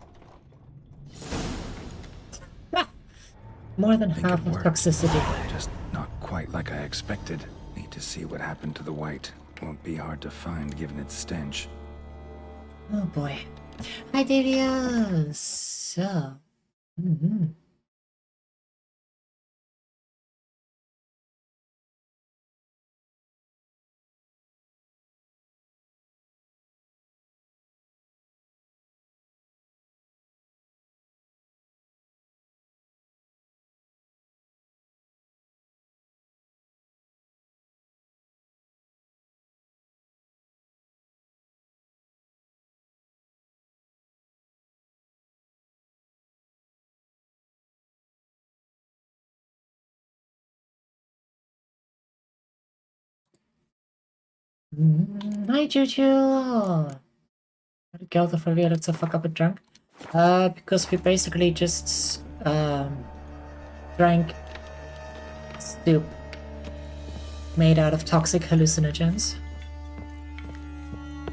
More than Think half it of worked. toxicity. Just not quite like I expected. Need to see what happened to the white. Won't be hard to find given its stench. Oh boy. Hi Darius. So. Mm-hmm. Hi, Juju. How did Gelda forget to fuck up a drunk? Because we basically just drank soup made out of toxic hallucinogens,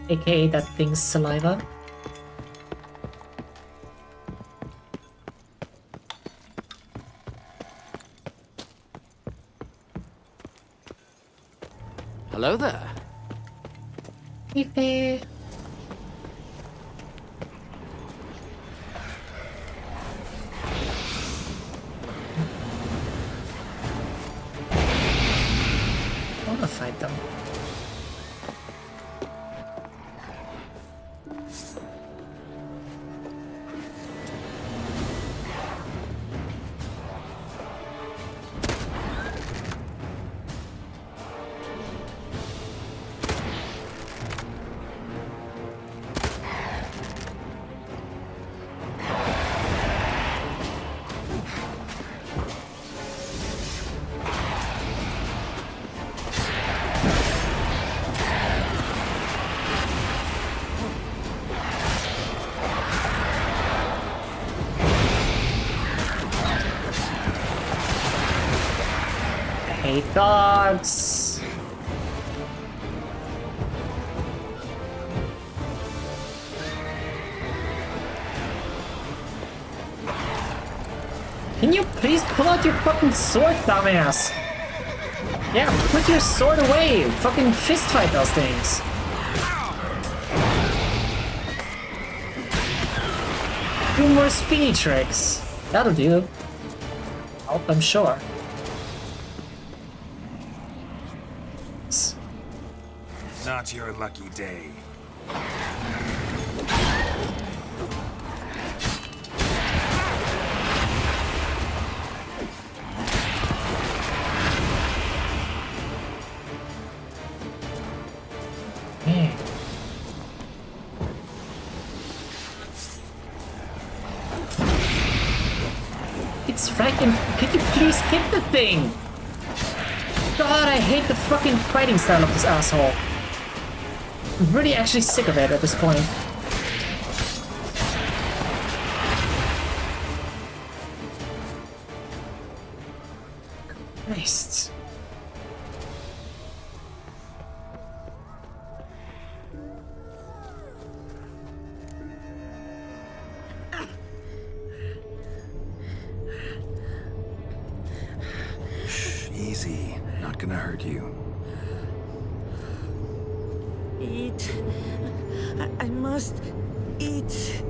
aka that thing's saliva. Hello there. Hey, I wanna fight them. Hey, dogs! Can you please pull out your fucking sword, dumbass? Yeah, put your sword away! Fucking fist fight those things! Do more speedy tricks! That'll do. Help, I'm sure. Not your lucky day. Man. It's fracking. Can you please hit the thing? God, I hate the fucking fighting style of this asshole. I'm really actually sick of it at this point. Christ. Shh, easy. Not gonna hurt you. Eat. I must eat.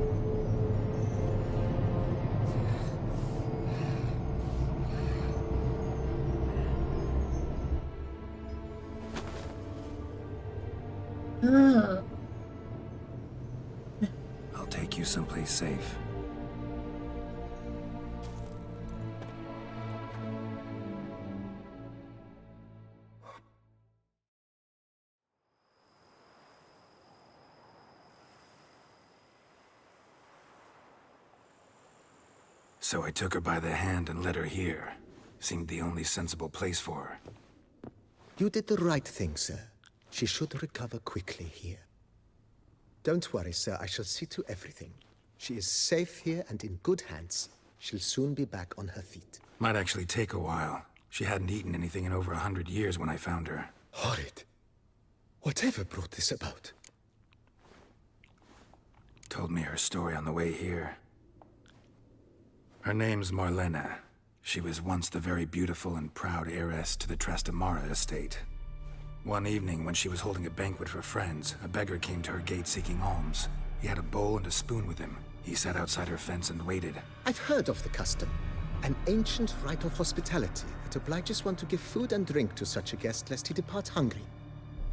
I'll take you someplace safe. So I took her by the hand and led her here. Seemed the only sensible place for her. You did the right thing, sir. She should recover quickly here. Don't worry, sir. I shall see to everything. She is safe here and in good hands. She'll soon be back on her feet. Might actually take a while. She hadn't eaten anything in over 100 years when I found her. Horrid. Whatever brought this about? Told me her story on the way here. Her name's Marlena. She was once the very beautiful and proud heiress to the Trastamara estate. One evening, when she was holding a banquet for friends, a beggar came to her gate seeking alms. He had a bowl and a spoon with him. He sat outside her fence and waited. I've heard of the custom. An ancient rite of hospitality that obliges one to give food and drink to such a guest lest he depart hungry.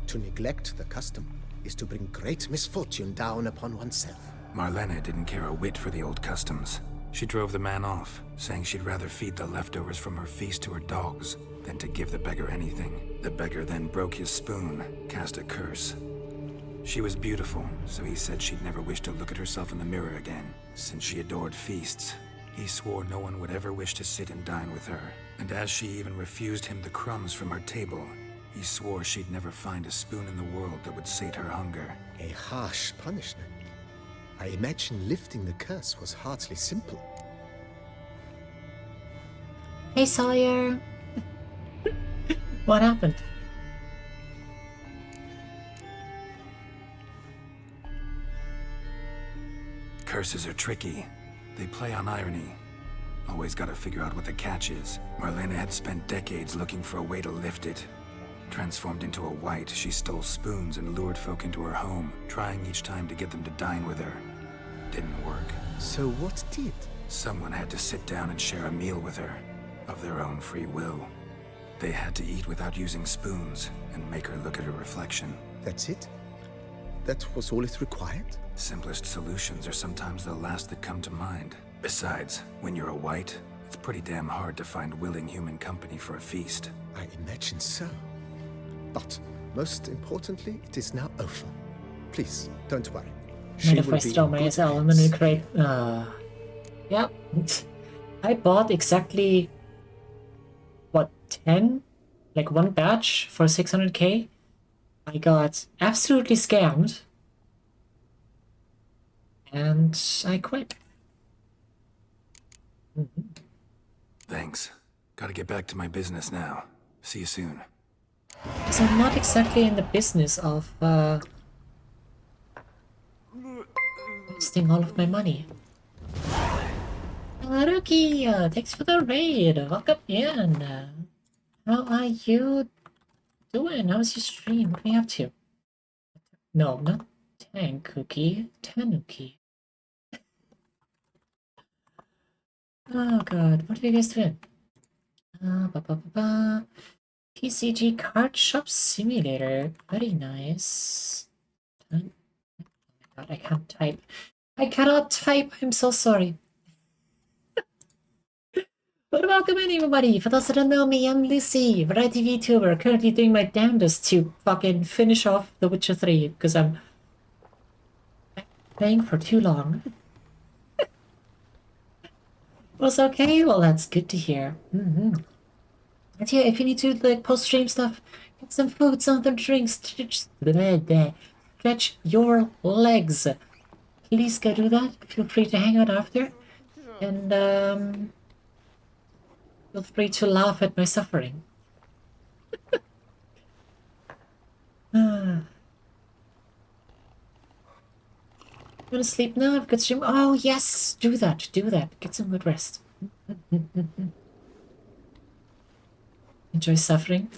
To neglect the custom is to bring great misfortune down upon oneself. Marlena didn't care a whit for the old customs. She drove the man off, saying she'd rather feed the leftovers from her feast to her dogs than to give the beggar anything. The beggar then broke his spoon, cast a curse. She was beautiful, so he said she'd never wish to look at herself in the mirror again. Since she adored feasts, he swore no one would ever wish to sit and dine with her. And as she even refused him the crumbs from her table, He swore she'd never find a spoon in the world that would sate her hunger. A harsh punishment. I imagine lifting the curse was hardly simple. Hey Sawyer! What happened? Curses are tricky. They play on irony. Always gotta figure out what the catch is. Marlena had spent decades looking for a way to lift it. Transformed into a wight, she stole spoons and lured folk into her home, trying each time to get them to dine with her. Didn't work. So what did? Someone had to sit down and share a meal with her, of their own free will. They had to eat without using spoons, and make her look at her reflection. That's it? That was all it required? Simplest solutions are sometimes the last that come to mind. Besides, when you're a wight, it's pretty damn hard to find willing human company for a feast. I imagine so. But most importantly, it is now over. Please, don't worry. She will be in good element hands. crate. Yeah. I bought exactly what, 10? Like one batch for 600k. I got absolutely scammed. And I quit. Thanks. Gotta get back to my business now. See you soon. Because I'm not exactly in the business of wasting all of my money. Haruki, thanks for the raid. Welcome in. How are you doing? How's your stream? What are you up to? No, not Tankuki. Tanuki. Oh god, what are you guys doing? PCG Card Shop Simulator. Very nice. Oh my god, I can't type. I cannot type. I'm so sorry. But welcome in, everybody. For those that don't know me, I'm Lucy, variety VTuber, currently doing my damnedest to fucking finish off The Witcher 3 because I'm playing for too long. Was okay? Well, that's good to hear. And yeah, if you need to like post-stream stuff, get some food, some other drinks, stretch your legs. Please go do that. Feel free to hang out after. And feel free to laugh at my suffering. You wanna sleep now? I've got stream. Oh yes, do that. Do that. Get some good rest. Enjoy suffering.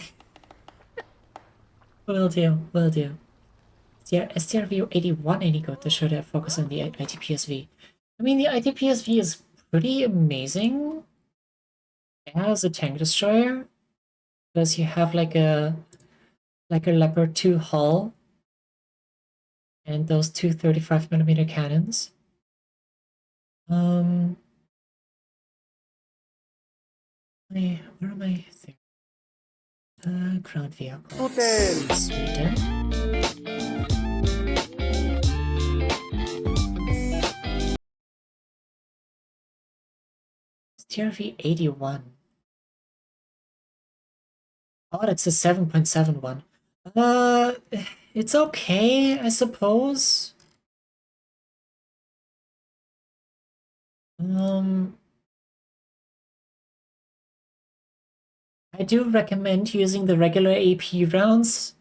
Will do. Will do. Yeah, STRV 81 any good to show that focus on the ITPSV. I mean, the ITPSV is pretty amazing as a tank destroyer because you have like a Leopard 2 hull and those two 35mm cannons. Where am I? There. Ground vehicles. Sweden. TRV 81. Oh, that's a 7.71. It's okay, I suppose. I do recommend using the regular AP rounds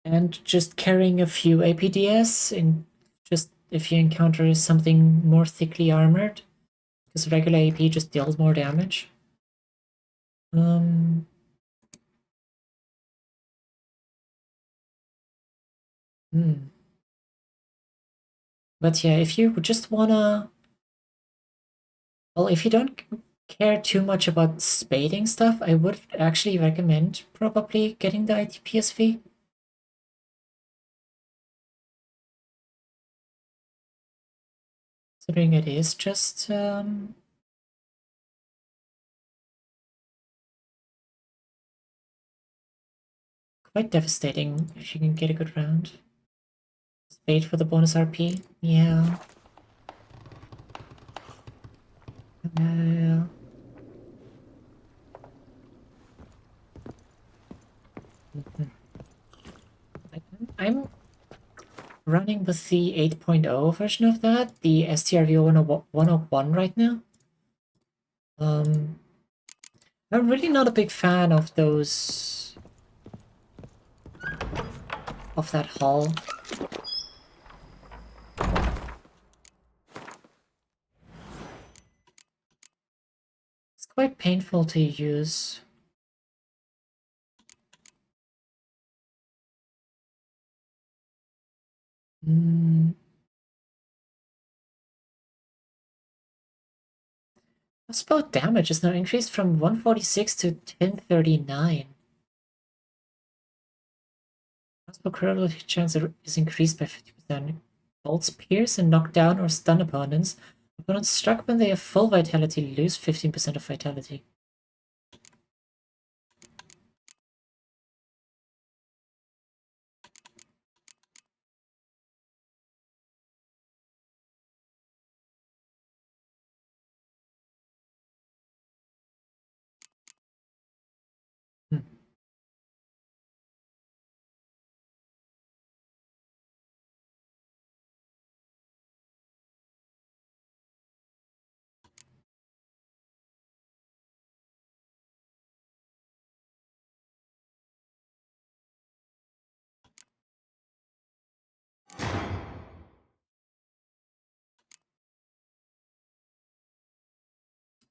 and just carrying a few APDS in just if you encounter something more thickly armored, because regular AP just deals more damage. But yeah, if you just wanna... Well, if you don't care too much about spading stuff, I would actually recommend probably getting the ITPSV. Considering it is just quite devastating if you can get a good round. Spade for the bonus RP, yeah. I'm running with the 8.0 version of that, the STRV 101 right now. I'm really not a big fan of those... of that hull. It's quite painful to use. Crossbow damage is now increased from 146 to 1039. Crossbow critical hit chance is increased by 50%. Bolts pierce and knock down or stun opponents. Opponents struck when they have full vitality lose 15% of vitality. Hmm.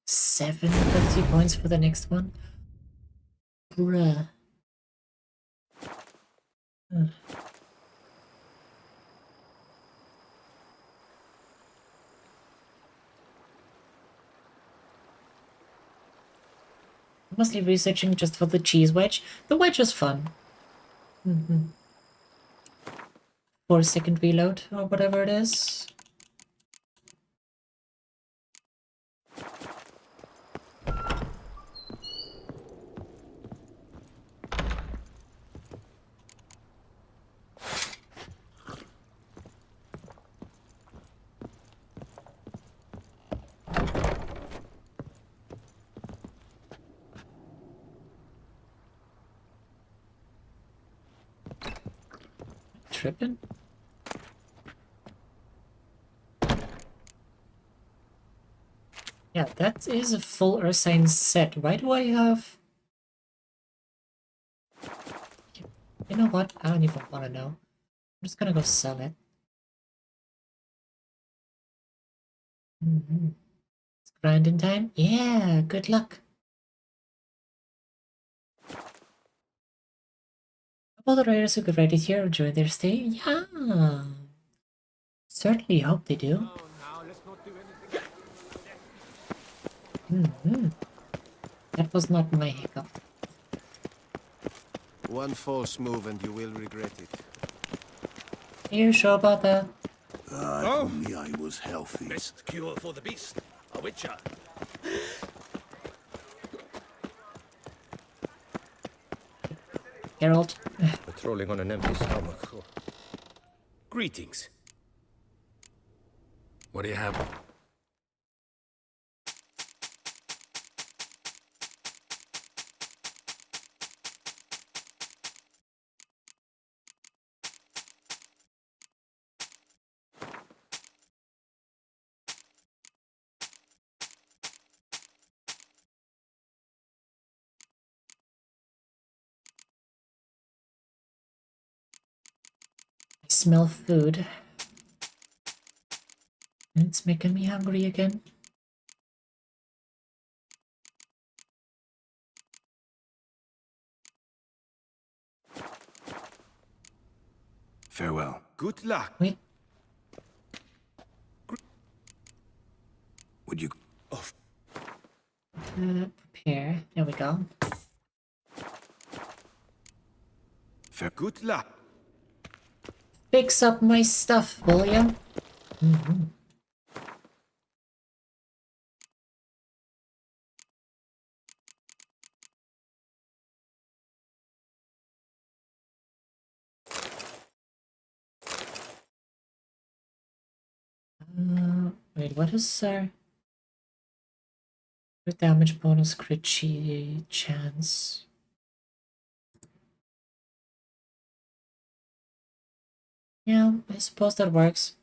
$750 points for the next one. Bruh. Mostly researching just for the cheese wedge. The wedge is fun. 4-second reload or whatever it is. Tripping? Yeah, that is a full Ursine set. Why do I have... You know what? I don't even want to know. I'm just gonna go sell it. It's grinding time? Yeah, good luck. All the riders who get ready here enjoy their stay? Yeah. Certainly hope they do. That was not my hiccup. One false move and you will regret it. Are you sure about that? If only I was healthy. Best cure for the beast. A witcher. Geralt? Patrolling on an empty stomach. Greetings. What do you have? I smell food. And it's making me hungry again. Farewell. Good luck. Wait. Would you... Prepare. There we go. Good luck. Fix up my stuff, will ya? Wait, what is crit damage bonus, crit chance? Yeah, I suppose that works.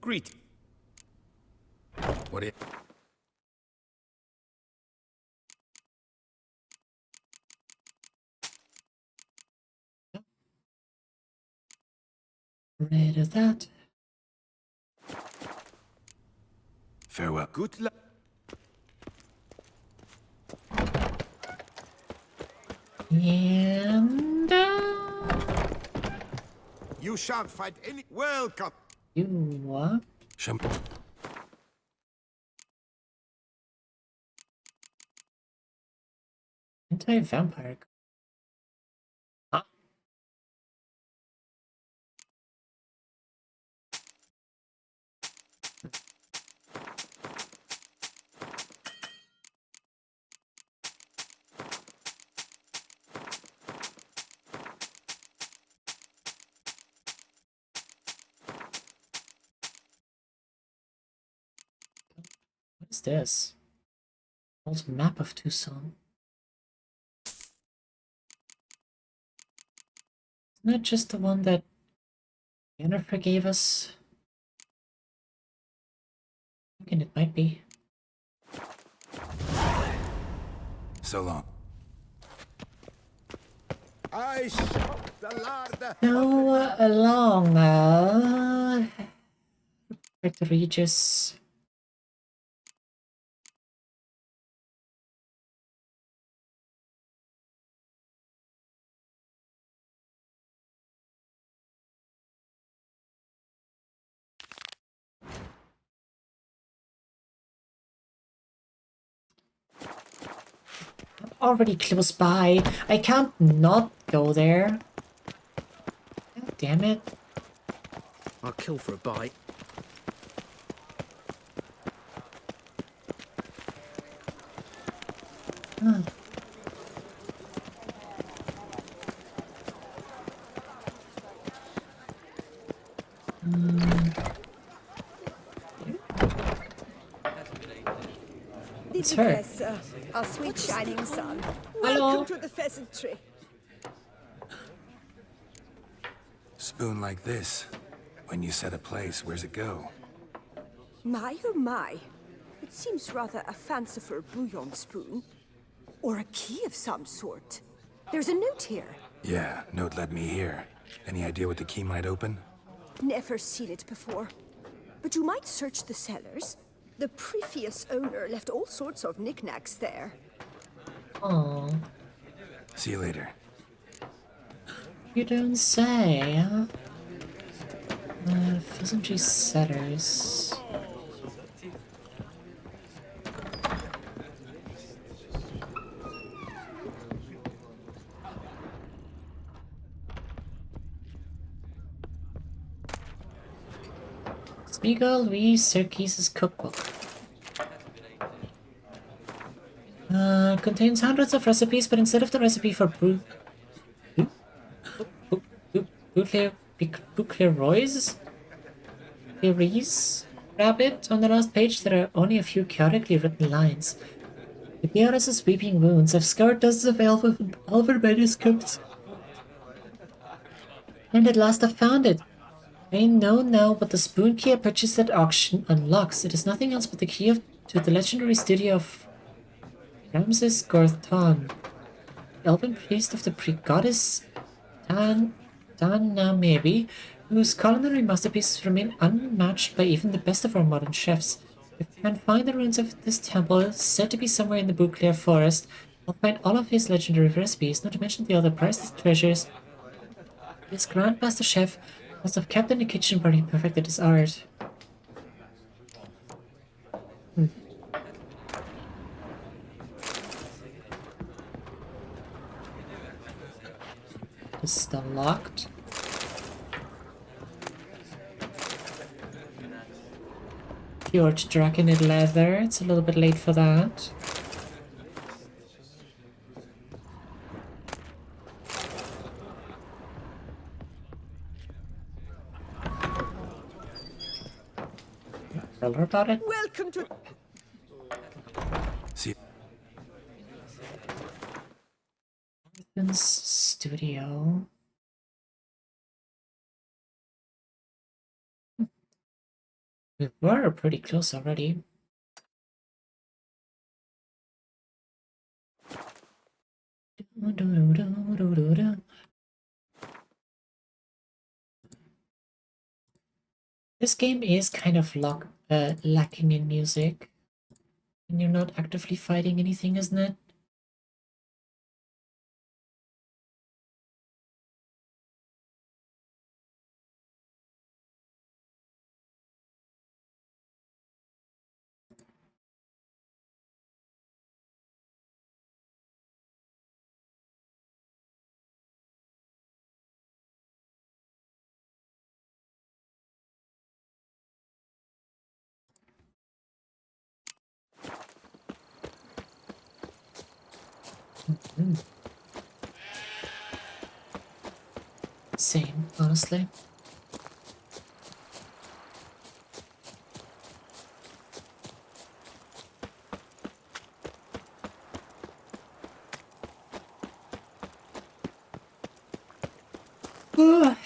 Greet. What do you... Rid of that. Farewell. Good luck. And You shan't find any. Welcome. you what? Shum... Anti-vampire. Huh? What is this? Old map of Tucson. Isn't that just the one that Jennifer gave us? Thinking it might be. So long. I shot the lard. No, along, Victor Regis. Already close by. I can't not go there. God damn it. I'll kill for a bite. It's her. Our sweet shining sun. Hello. Welcome to the pheasantry. Spoon like this. When you set a place, where's it go? My oh my. It seems rather a fanciful bouillon spoon. Or a key of some sort. There's a note here. Yeah, note led me here. Any idea what the key might open? Never seen it before. But you might search the cellars. The previous owner left all sorts of knickknacks there. Oh, See you later. you don't say, huh? Pheasantry setters. Spiegel Louis Serkis's cookbook. Contains hundreds of recipes, but instead of the recipe for Boucleroy's rabbit on the last page, there are only a few chaotically written lines. To be honest, as weeping wounds, I've scoured dozens of elven manuscripts. And at last I've found it. I know now what the spoon key I purchased at auction unlocks. It is nothing else but the key to the legendary studio of Ramses Gorthon, elven priest of the pre-goddess Tanamebi, whose culinary masterpieces remain unmatched by even the best of our modern chefs. If we can find the ruins of this temple, said to be somewhere in the Beauclair forest, I'll find all of his legendary recipes, not to mention the other priceless treasures this Grandmaster Chef must have kept in the kitchen where he perfected his art. This is still locked. Pure Draconid leather. It's a little bit late for that. Tell her about it. Welcome to... See... Studio. We were pretty close already. This game is kind of lacking in music. And you're not actively fighting anything, isn't it? Same, honestly. Come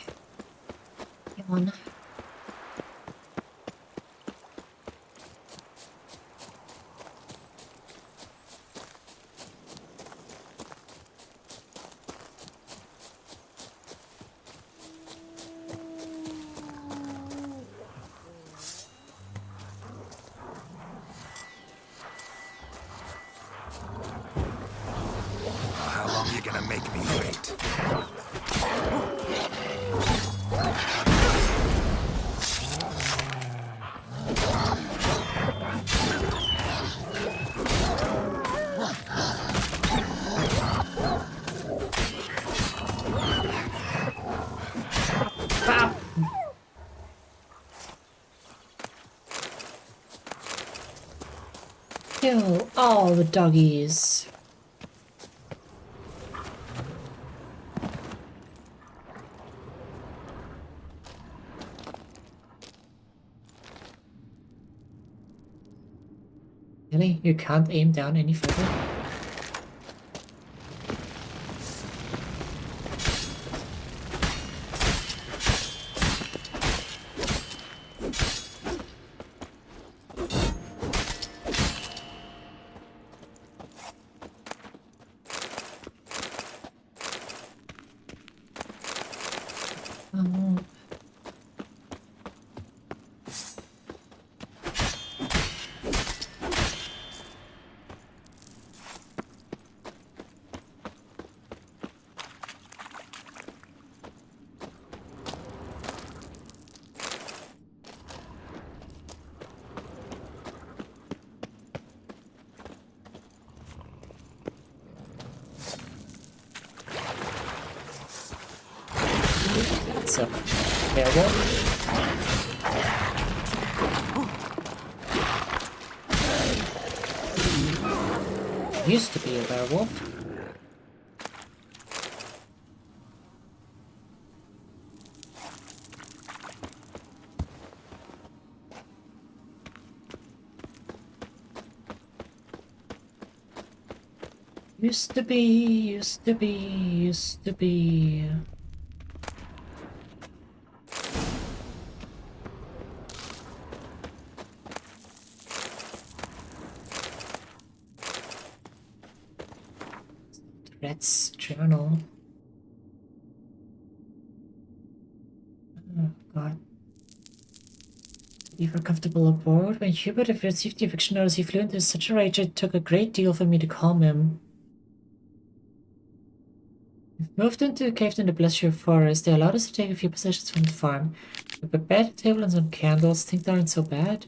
on. How long are you gonna make me wait? Kill all the doggies. Really? You can't aim down any further? Oh. That's a werewolf. Used to be a werewolf. Used to be, used to be, used to be. Red's journal. Oh god. You were comfortable aboard. When Hubert received the eviction notice, he flew into such a rage it took a great deal for me to calm him. We've moved into a cave in the Blessure Forest. They allowed us to take a few possessions from the farm. We prepared a table and some candles. Think they aren't so bad?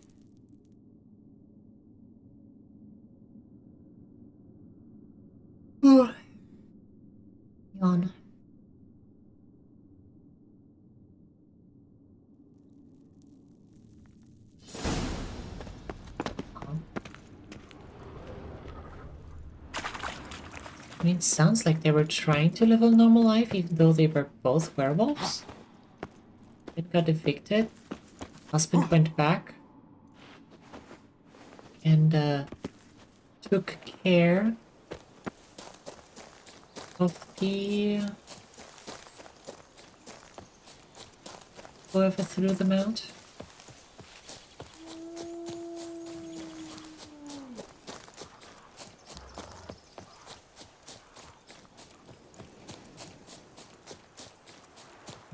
Yawn. I mean, it sounds like they were trying to live a normal life, even though they were both werewolves. It got evicted. Husband went back and took care of the whoever threw them out.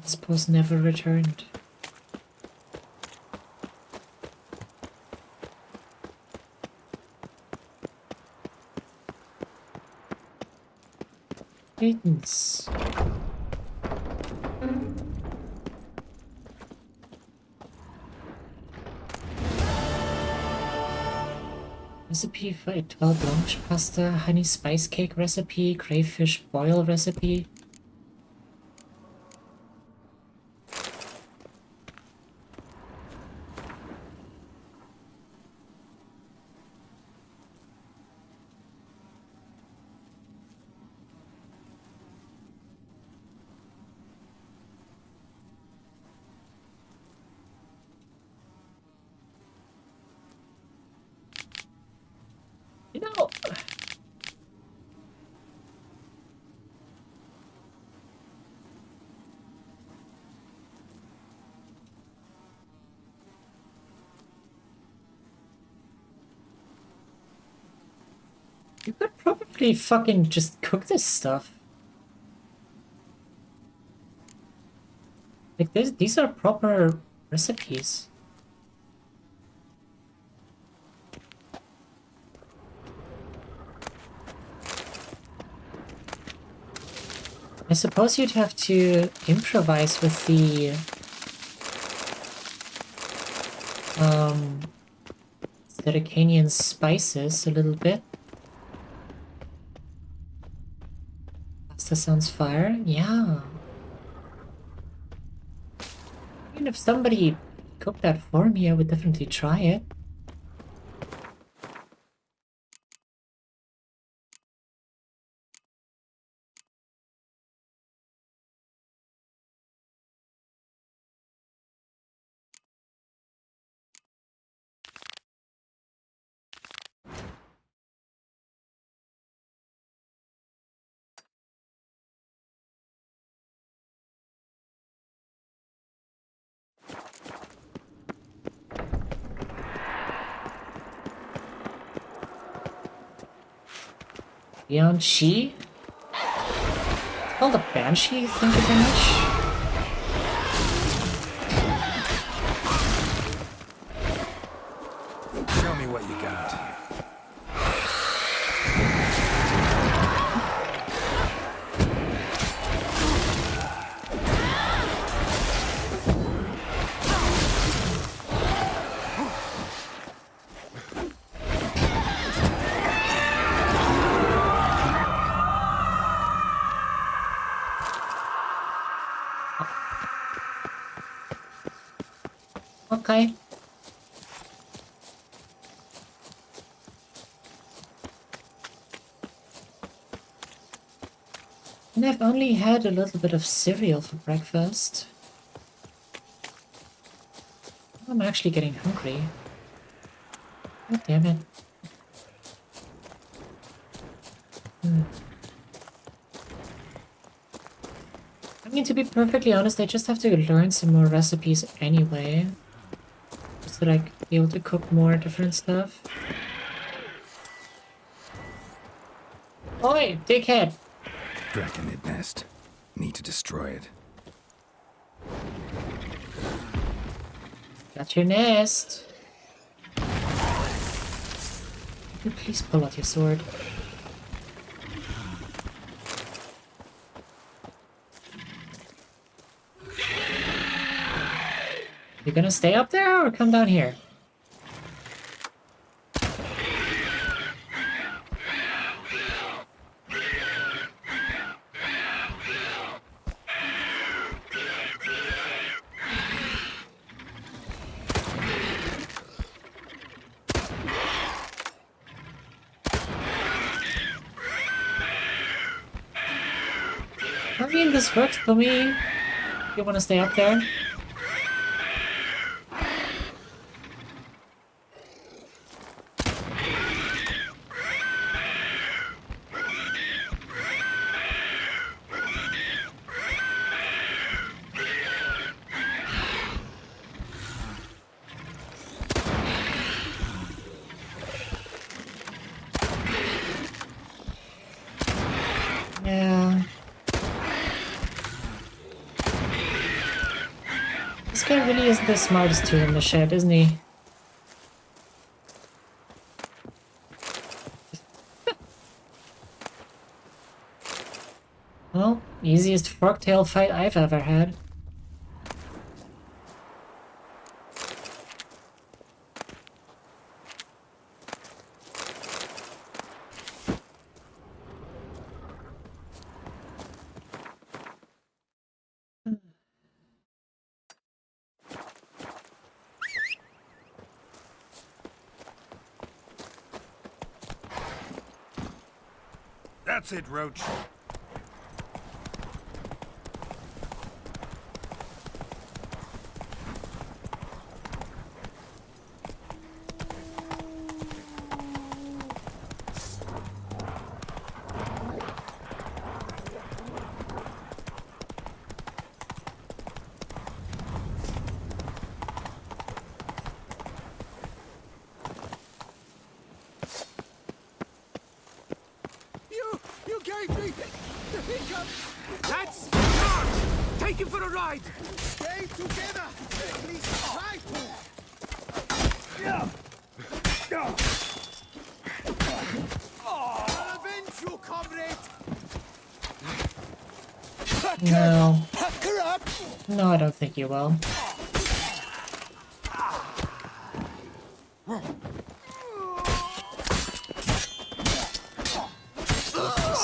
I suppose never returned. Patents. Recipe for étoile blanche pasta, honey spice cake recipe, crayfish boil recipe. You know, you could probably fucking just cook this stuff. Like these are proper recipes. I suppose you'd have to improvise with the Sedicanian spices a little bit. Pasta sounds fire, yeah. Even if somebody cooked that for me, I would definitely try it. Beyond She? It's called a Banshee, thank you very much. Show me what you got. Okay. And I've only had a little bit of cereal for breakfast. I'm actually getting hungry. God damn it. I mean, to be perfectly honest, I just have to learn some more recipes anyway. Just to, like, be able to cook more different stuff. Oi, dickhead! Draconid nest. Need to destroy it. Got your nest. Could you please pull out your sword? You gonna stay up there or come down here? I mean, this works for me. You wanna stay up there? guy really isn't the smartest tool in the shed, isn't he? Well, easiest forktail fight I've ever had. That's it, Roach. You gave me the hiccups! Lads, charge! Take him for a ride! Stay together! At least try to! I'll avenge you, comrade! No. Pack her up! No, I don't think you will.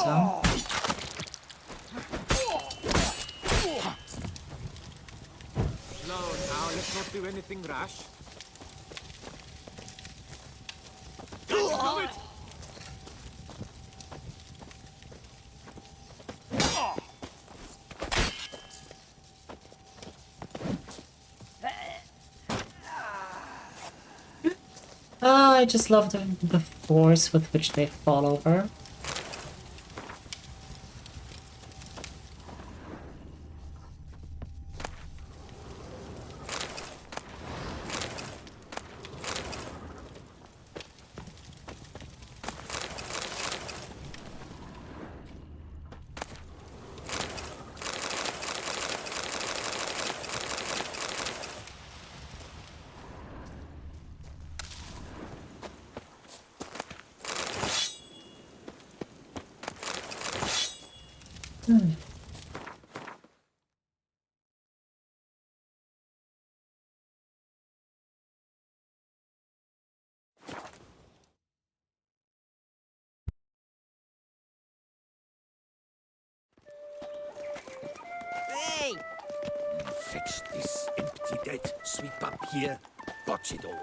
So. Slow now, let's not do anything rash. Do it! Oh, I just love the force with which they fall over. Hey! Fetch this empty dead, sweep up here, botch it all.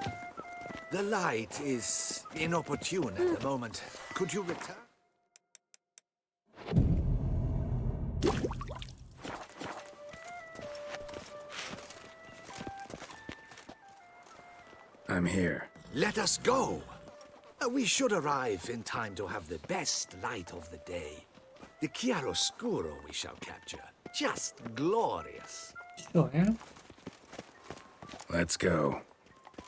The light is inopportune at the moment. Could you return? I'm here. Let us go! We should arrive in time to have the best light of the day. The chiaroscuro we shall capture. Just glorious. Sure. Let's go.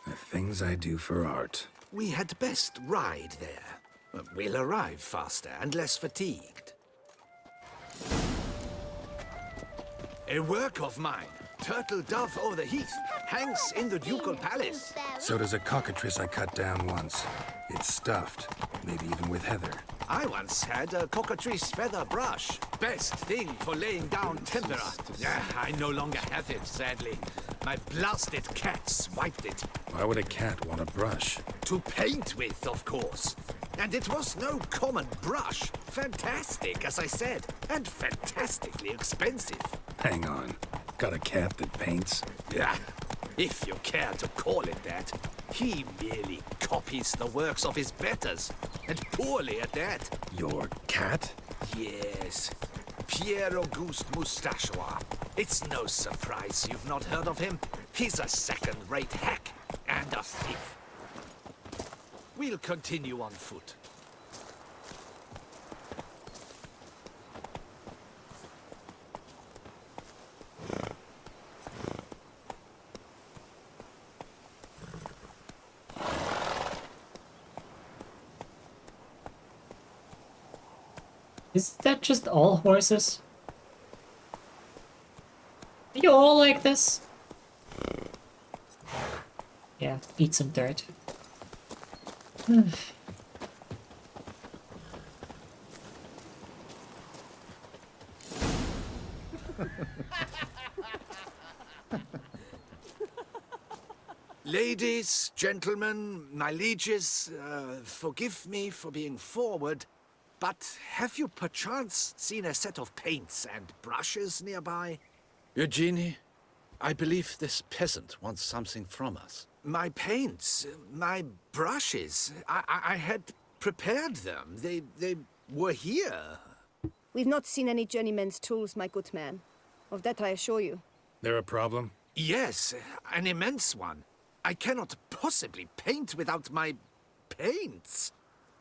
The things I do for art. We had best ride there. We'll arrive faster and less fatigued. A work of mine. Turtle dove o'er the heath hangs in the ducal palace. So does a cockatrice I cut down once. It's stuffed, maybe even with heather. I once had a cockatrice feather brush. Best thing for laying down tempera. I no longer have it, sadly. My blasted cat swiped it. Why would a cat want a brush? To paint with, of course. And it was no common brush. Fantastic, as I said. And fantastically expensive. Hang on. Got a cat that paints? Yeah, if you care to call it that. He merely copies the works of his betters. And poorly at that. Your cat? Yes. Pierre Auguste Moustachois. It's no surprise you've not heard of him. He's a second-rate hack and a thief. We'll continue on foot. Is that just all horses? Are you all like this? Yeah, eat some dirt. Ladies, gentlemen, my lieges, forgive me for being forward, but have you perchance seen a set of paints and brushes nearby? Eugenie, I believe this peasant wants something from us. My paints, my brushes, I had prepared them. They were here. We've not seen any journeyman's tools, my good man. Of that I assure you. There a problem? Yes, an immense one. I cannot possibly paint without my paints.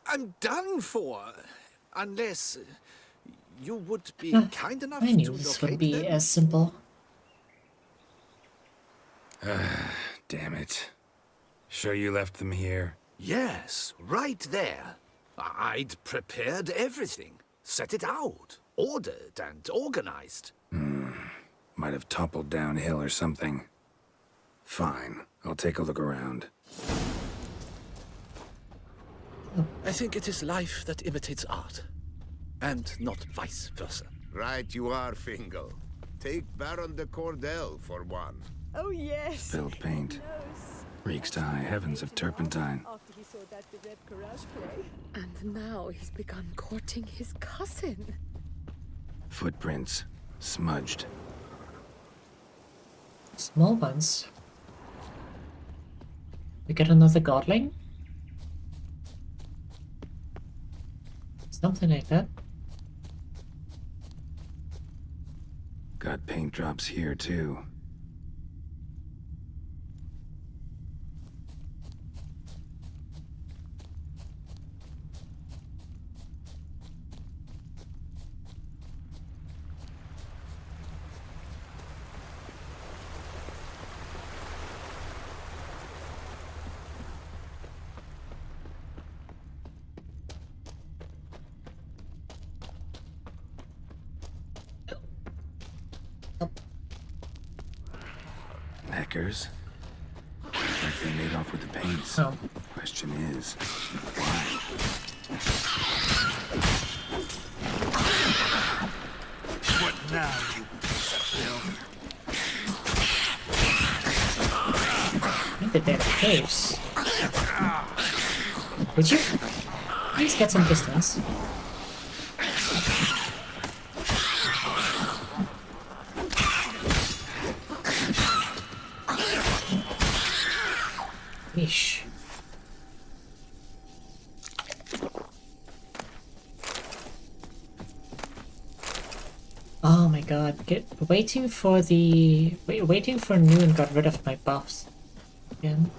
I'm done for. Unless you would be kind enough I knew to this would locate be them. as simple. Damn it. Sure you left them here? Yes, right there. I'd prepared everything. Set it out. Ordered and organized. Might have toppled downhill or something. Fine. I'll take a look around. I think it is life that imitates art, and not vice versa. Right you are, Fingal. Take Baron de Cordel for one. Oh, yes. Spilled paint. Reeks to high heavens of turpentine. After he saw that the Red Courage play. And now he's begun courting his cousin. Footprints. Smudged. Small ones. We get another godling? Something like that. Got paint drops here, too. Neckers? Like they made off with the paints. Oh. Question is, why? What now, you piece of filth? I think that they're the caves. Would you please get some distance? Yeesh. Oh my god, waiting for noon got rid of my buffs again.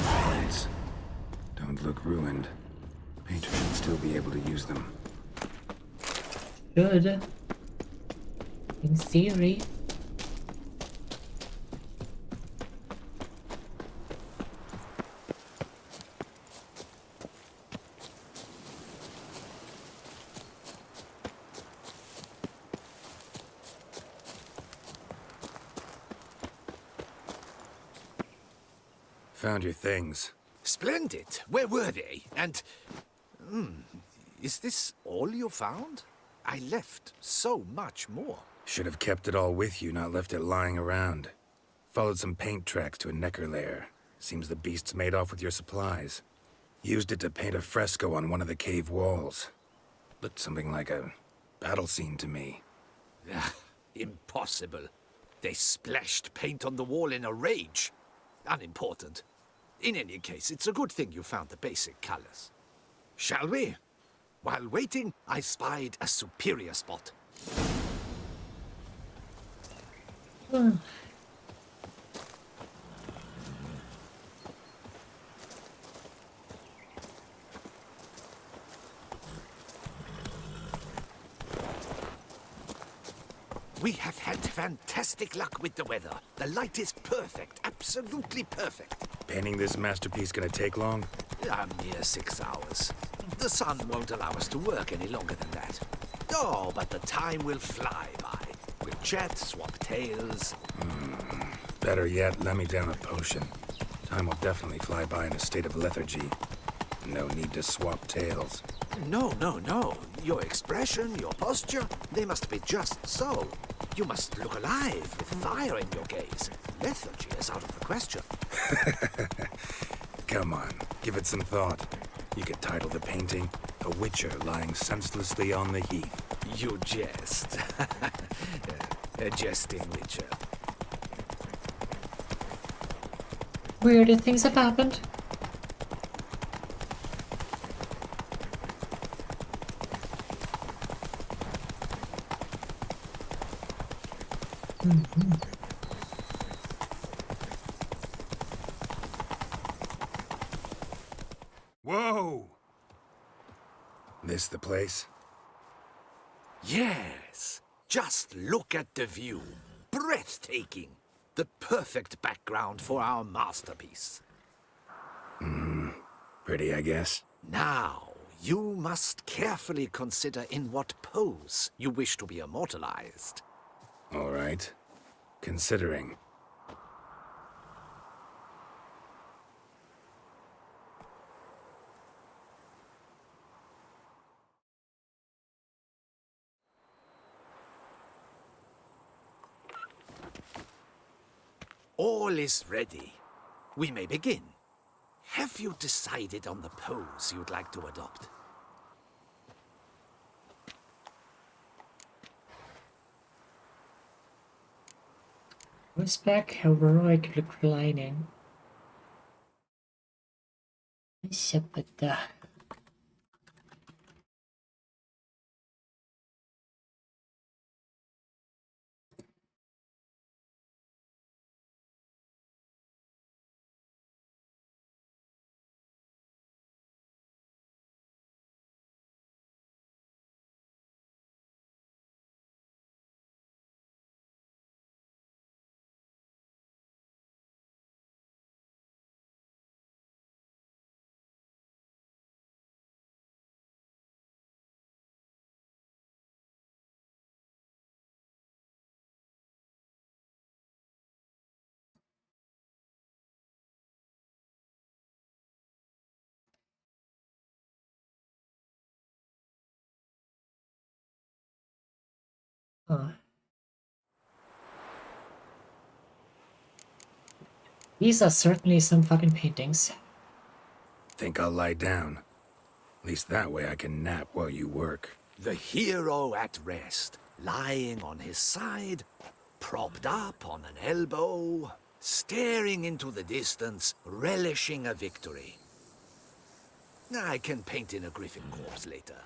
Lights. Don't look ruined. Painter should still be able to use them. Good. In theory. Found your things. Splendid. Where were they? And... is this all you found? I left so much more. Should have kept it all with you, not left it lying around. Followed some paint tracks to a necker lair. Seems the beast's made off with your supplies. Used it to paint a fresco on one of the cave walls. Looked something like a battle scene to me. Impossible. They splashed paint on the wall in a rage. Unimportant. In any case, it's a good thing you found the basic colors. Shall we? While waiting, I spied a superior spot. We have had fantastic luck with the weather. The light is perfect, absolutely perfect. Painting this masterpiece gonna take long? A mere 6 hours. The sun won't allow us to work any longer than that. Oh, but the time will fly by. We'll chat, swap tales. Better yet, let me down a potion. Time will definitely fly by in a state of lethargy. No need to swap tales. No. Your expression, your posture, they must be just so. You must look alive with fire in your gaze. Lethargy is out of the question. Come on, give it some thought. You could title the painting, A Witcher Lying Senselessly on the Heath. You jest. A jesting witcher. Weirder things have happened. Whoa! This the place? Yes. Just look at the view. Breathtaking. The perfect background for our masterpiece. Pretty, I guess. Now, you must carefully consider in what pose you wish to be immortalized. All right. Considering. All is ready. We may begin. Have you decided on the pose you'd like to adopt? Horseback, heroic reclining. Shepata. Huh. These are certainly some fucking paintings. Think I'll lie down. At least that way I can nap while you work. The hero at rest, lying on his side, propped up on an elbow, staring into the distance, relishing a victory. I can paint in a griffin corpse later.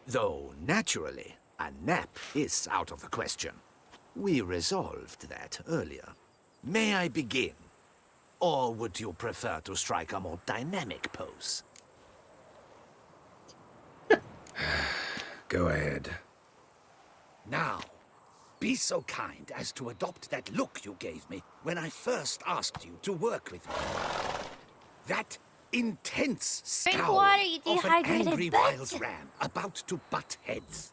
Though, naturally, a nap is out of the question. We resolved that earlier. May I begin? Or would you prefer to strike a more dynamic pose? Go ahead. Now, be so kind as to adopt that look you gave me when I first asked you to work with me. That intense Drink scowl water, you of an dehydrated angry bitch. wild ram about to butt heads.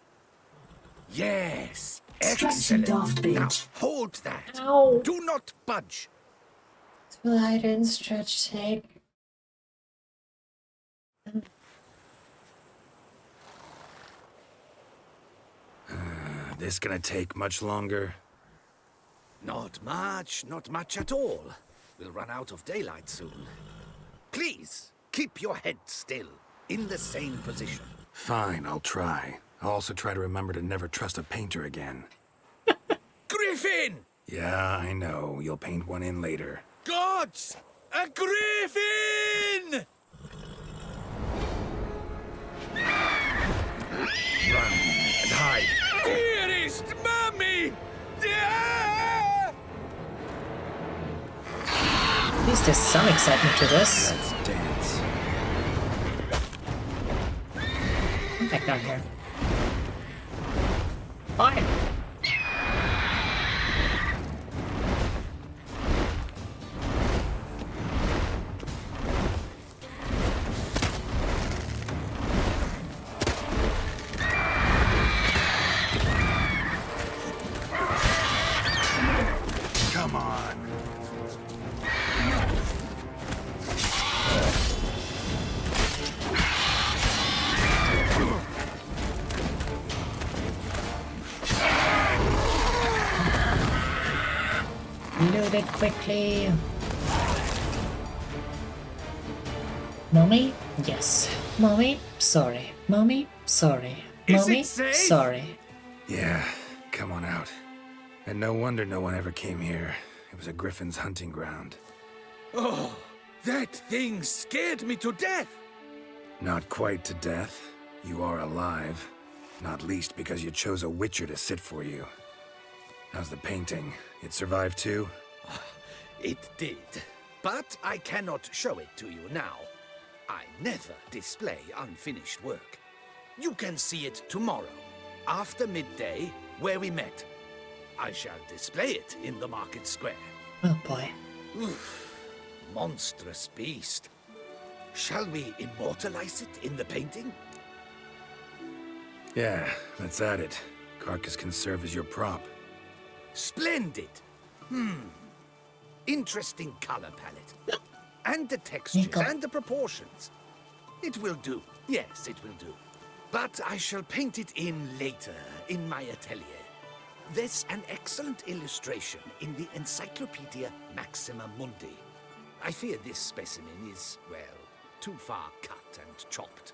Yes, Stretching off, excellent. Now, bitch. hold that. Ow. Do not budge. Will I didn't stretch take? This gonna take much longer? Not much at all. We'll run out of daylight soon. Please, keep your head still, in the same position. Fine, I'll try. I'll also try to remember to never trust a painter again. Griffin! Yeah, I know. You'll paint one in later. Gods! A griffin! Run and hide. Dearest Mummy! At least there's some excitement to this. Let's dance. Come back down here. Fire! complete it quickly. Mommy? Yes. Mommy? Sorry. Mommy? Sorry. Mommy? Sorry. Yeah, come on out. And no wonder no one ever came here. It was a griffin's hunting ground. Oh, that thing scared me to death! Not quite to death. You are alive. Not least because you chose a witcher to sit for you. How's the painting? It survived too? It did. But I cannot show it to you now. I never display unfinished work. You can see it tomorrow, after midday, where we met. I shall display it in the market square. Oh boy. Oof, monstrous beast. Shall we immortalize it in the painting? Yeah, let's add it. Carcass can serve as your prop. Splendid! Interesting color palette. And the textures and the proportions. It will do. Yes, it will do. But I shall paint it in later, in my atelier. There's an excellent illustration in the Encyclopedia Maxima Mundi. I fear this specimen is, well, too far cut and chopped.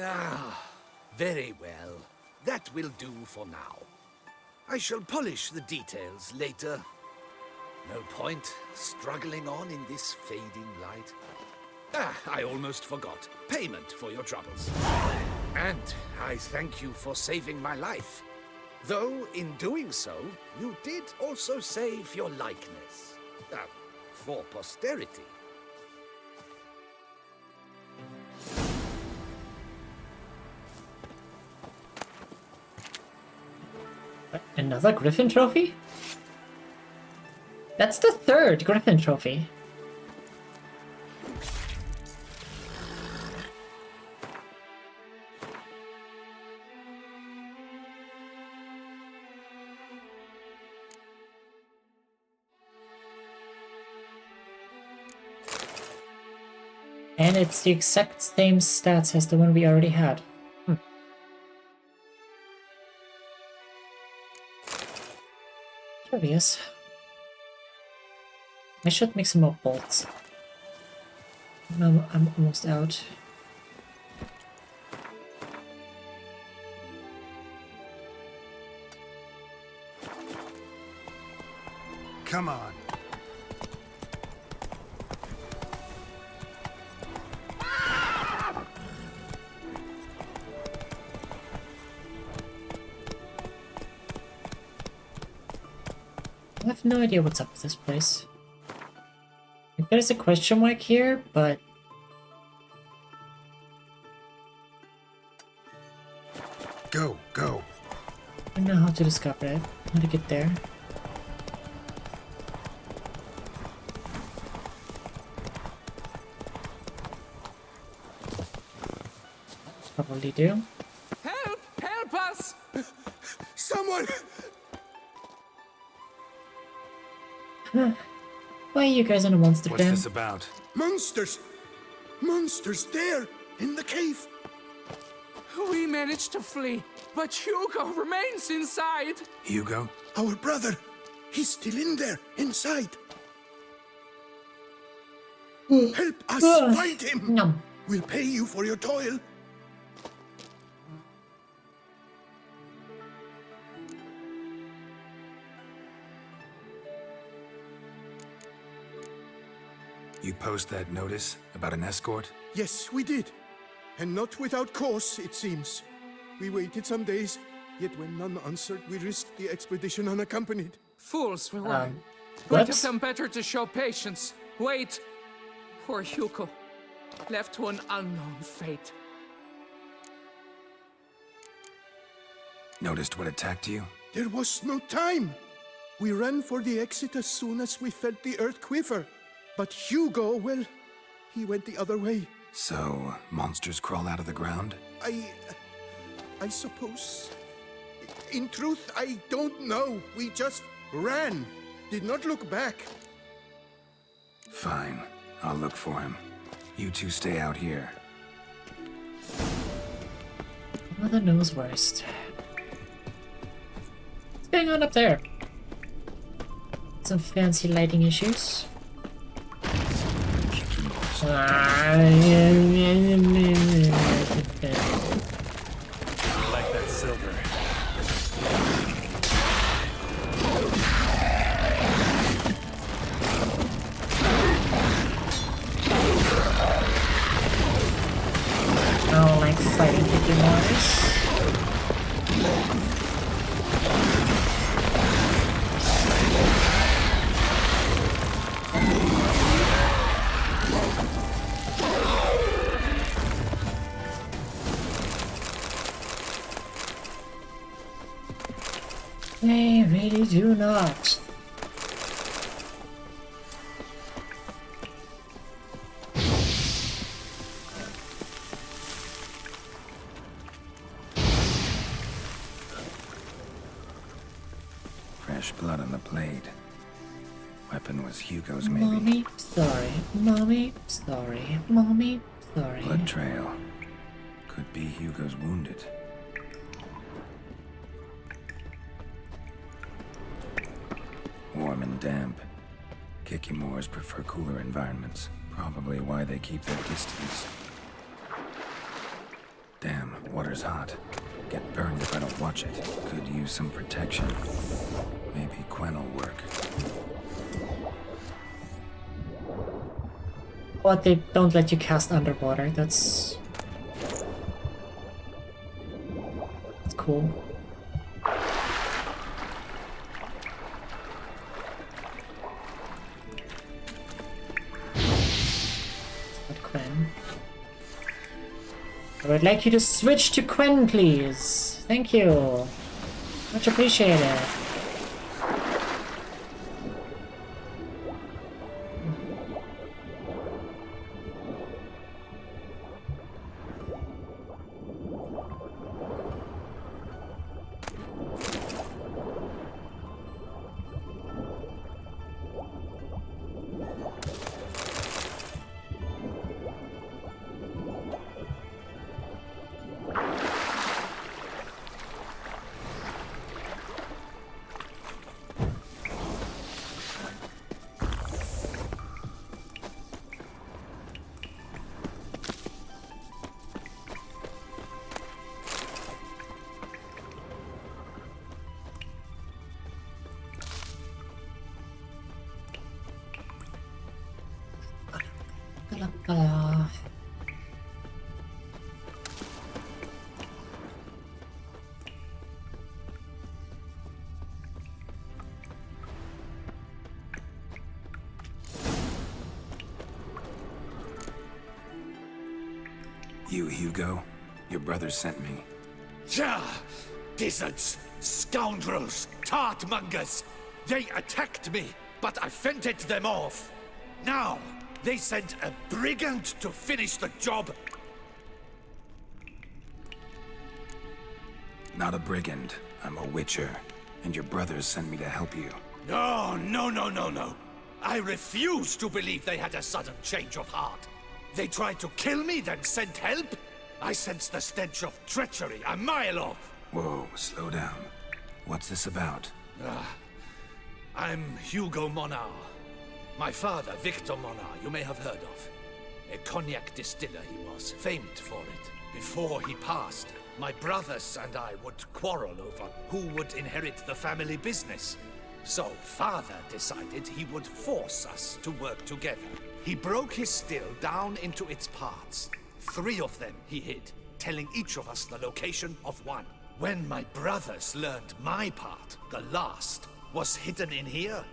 Ah, very well. That will do for now. I shall polish the details later. No point struggling on in this fading light. Ah, I almost forgot. Payment for your troubles. And I thank you for saving my life. Though, in doing so, you did also save your likeness. For posterity. Another Griffin trophy? That's the third Griffin trophy. And it's the exact same stats as the one we already had. Curious. I should make some more bolts. I'm almost out. Come on. I have no idea what's up with this place. Like, there's a question mark here, but... Go, go. I don't know how to discover it, how to get there. Probably do. Help! Help us! Someone! Why are you guys in a monster What's den? this about? Monsters! Monsters there! In the cave! We managed to flee, but Hugo remains inside. Hugo? Our brother! He's still in there, inside! Help us find him! No. We'll pay you for your toil! You post that notice about an escort? Yes, we did. And not without cause, it seems. We waited some days, yet when none answered, we risked the expedition unaccompanied. Fools we were. Would whoops. have done better to show patience. Wait. Poor Hugo. Left to an unknown fate. Noticed what attacked you? There was no time! We ran for the exit as soon as we felt the earth quiver. But Hugo, well, he went the other way. So, monsters crawl out of the ground? I suppose. In truth, I don't know. We just ran. Did not look back. Fine. I'll look for him. You two stay out here. Mother knows worst. What's going on up there? Some fancy lighting issues. You like that silver? I don't like fighting Pokemons. They really do not. Fresh blood on the blade. Weapon was Hugo's, maybe. Mommy, sorry. Mommy, sorry. Mommy, sorry. Blood trail. Could be Hugo's wounded. Warm and damp. Kikimores prefer cooler environments. Probably why they keep their distance. Damn, water's hot. Get burned if I don't watch it. Could use some protection. Maybe Quen will work. What, they don't let you cast underwater? That's cool. Not Quen. I would like you to switch to Quen, please. Thank you. Much appreciated. You, Hugo? Your brother sent me. Ja! Dizzards, scoundrels, tartmongers! They attacked me, but I fended them off. Now, they sent a brigand to finish the job. Not a brigand. I'm a witcher. And your brothers sent me to help you. No, no, no, no, no. I refuse to believe they had a sudden change of heart. They tried to kill me, then sent help? I sense the stench of treachery a mile off. Whoa, slow down. What's this about? I'm Hugo Monar. My father, Victor Monar, you may have heard of. A cognac distiller he was, famed for it. Before he passed, my brothers and I would quarrel over who would inherit the family business. So father decided he would force us to work together. He broke his still down into its parts. 3 of them he hid, telling each of us the location of one. When my brothers learned my part, the last, was hidden in here,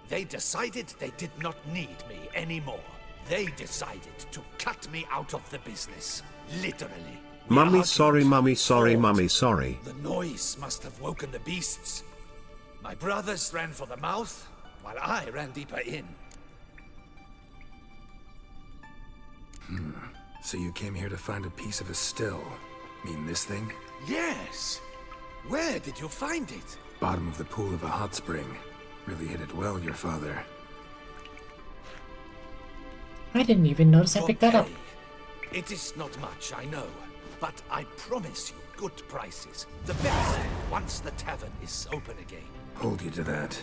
they decided they did not need me anymore. They decided to cut me out of the business. Literally. Mummy sorry, mummy sorry, mummy sorry. The noise must have woken the beasts. My brothers ran for the mouth, while I ran deeper in. So you came here to find a piece of a still. Mean this thing? Yes! Where did you find it? Bottom of the pool of a hot spring. Really hit it well, your father. I didn't even notice I picked that up. It is not much, I know. But I promise you good prices. The best, once the tavern is open again. Hold you to that.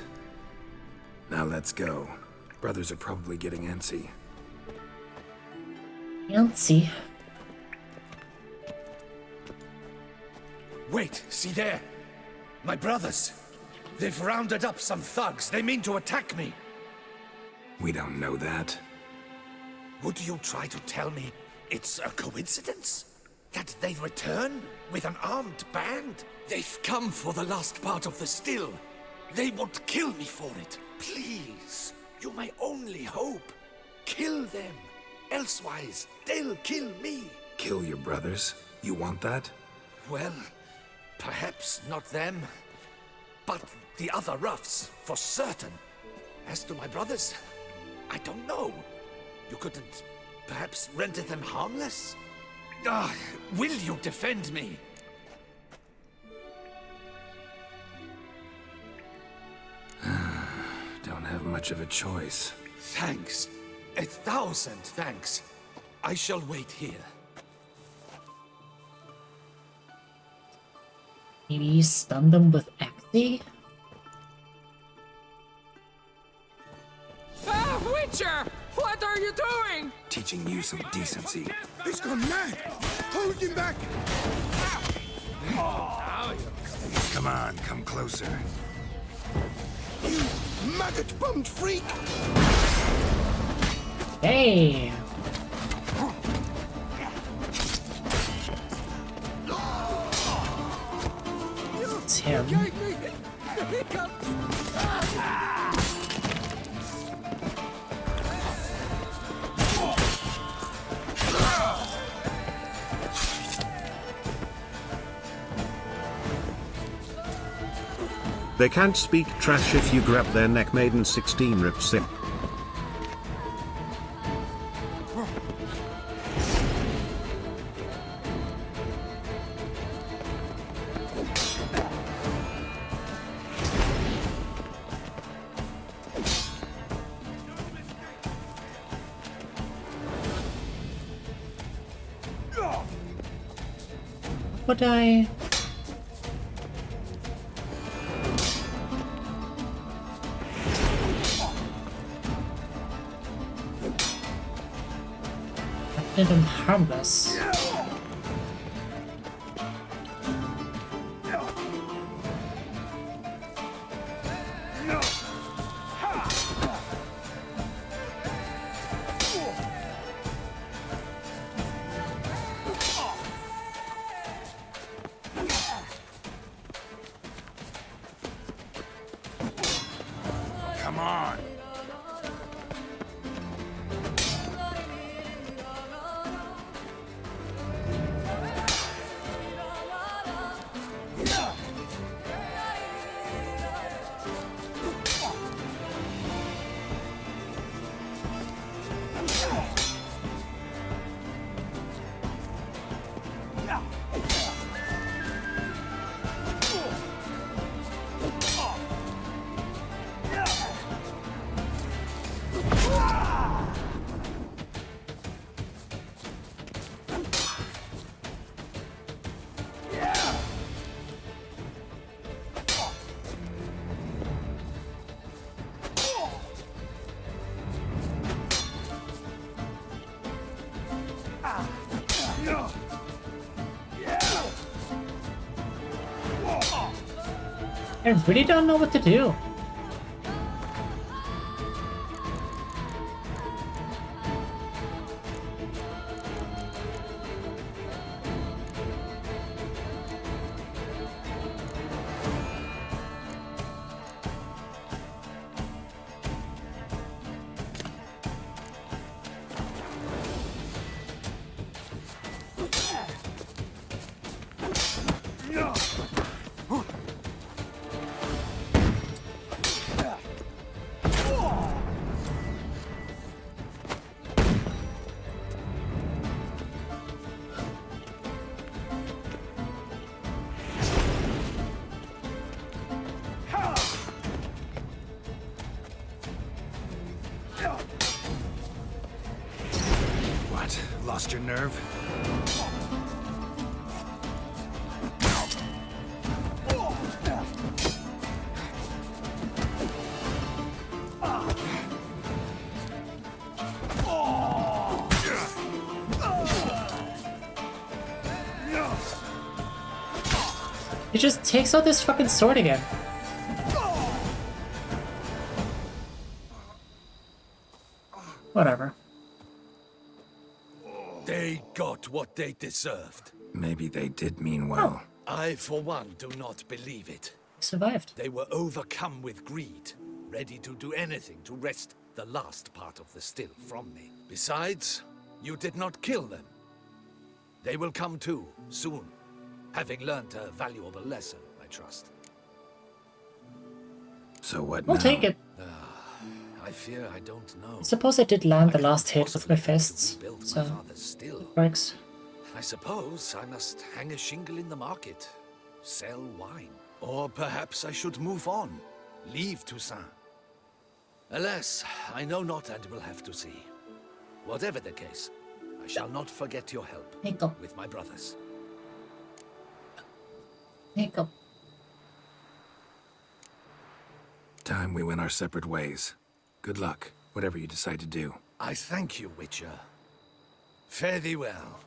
Now let's go. Brothers are probably getting antsy. Antsy. Wait, see there? My brothers. They've rounded up some thugs. They mean to attack me. We don't know that. Would you try to tell me it's a coincidence? That they return with an armed band? They've come for the last part of the still. They would kill me for it. Please, you're my only hope. Kill them. Elsewise, they'll kill me. Kill your brothers? You want that? Well, perhaps not them, but the other roughs, for certain. As to my brothers, I don't know. You couldn't perhaps render them harmless? Will you defend me? Don't have much of a choice. Thanks. 1,000 thanks. I shall wait here. Maybe stun them with Axie? Witcher! What are you doing? Teaching you some decency. He's gone mad! Hold him back! Come on, come closer. You maggot-bummed freak! Hey! It's him. They can't speak trash if you grab their neck. Maiden 16 rips him. Would I? Did him harmless. Come on. I really don't know what to do. What? Lost your nerve? He just takes out this fucking sword again. Whatever. They got what they deserved. Maybe they did mean well. I, for one, do not believe it. He survived. They were overcome with greed, ready to do anything to wrest the last part of the still from me. Besides, you did not kill them. They will come too, soon, having learned a valuable lesson, I trust. So what We'll now? take it. I fear I don't know. I suppose I did land the last hit with my fists, so Still. it works. I suppose I must hang a shingle in the market, sell wine. Or perhaps I should move on, leave Toussaint. Alas, I know not and will have to see. Whatever the case, I shall not forget your help Hiccup. with my brothers. Hiccup. Time we went our separate ways. Good luck, whatever you decide to do. I thank you, Witcher. Fare thee well.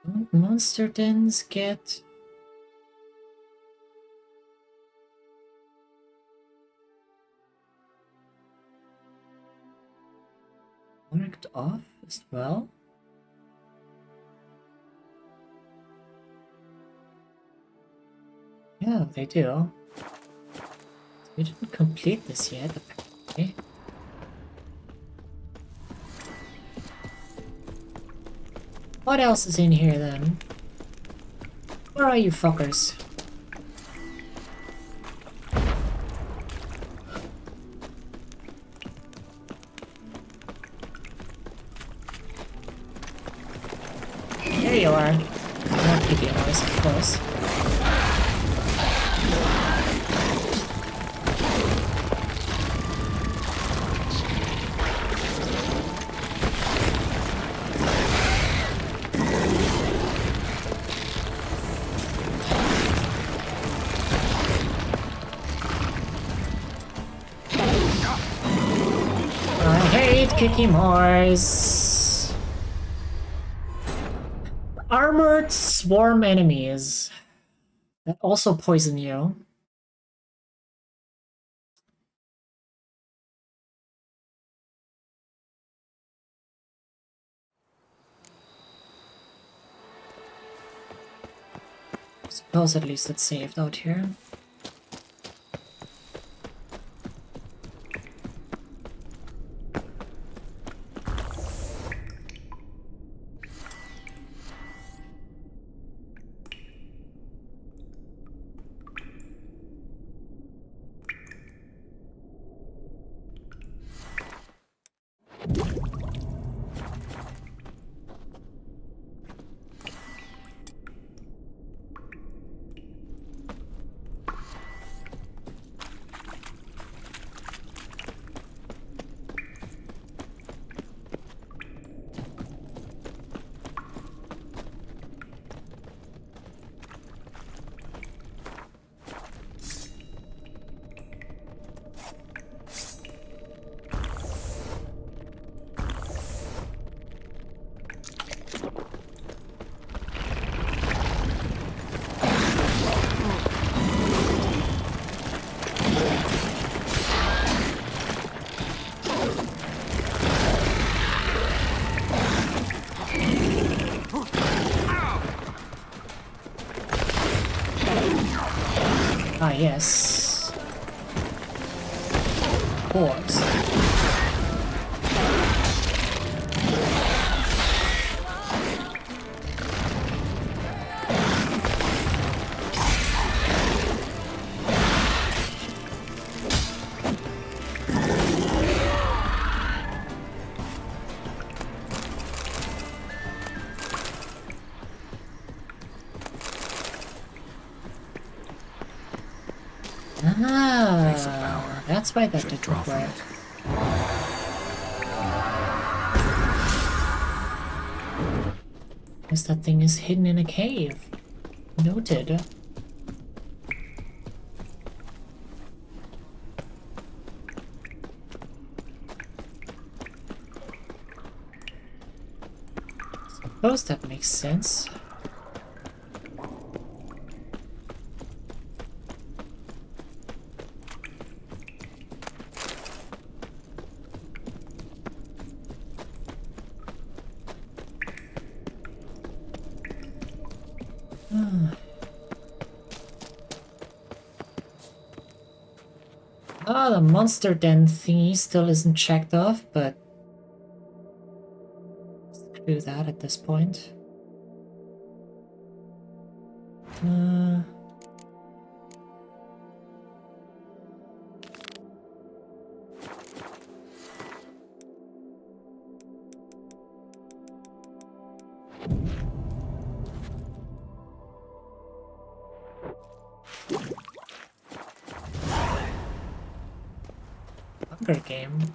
Don't monster dens get marked off as well? Yeah, they do. We didn't complete this yet, apparently. What else is in here then? Where are you fuckers? There you are. Not keep your noise, of course. I hate Kiki Mores. Armored swarm enemies that also poison you. Suppose at least it's saved out here. Ah, yes. Of course. that's why that Should didn't draw from work. it. Because that thing is hidden in a cave. Noted. Suppose that makes sense. Ah, the monster den thingy still isn't checked off, but screw that at this point. Hunger game.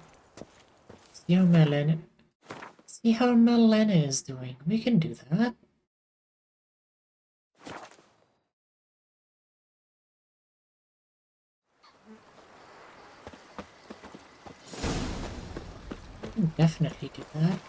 See how Melena is doing. We can do that. We can definitely do that.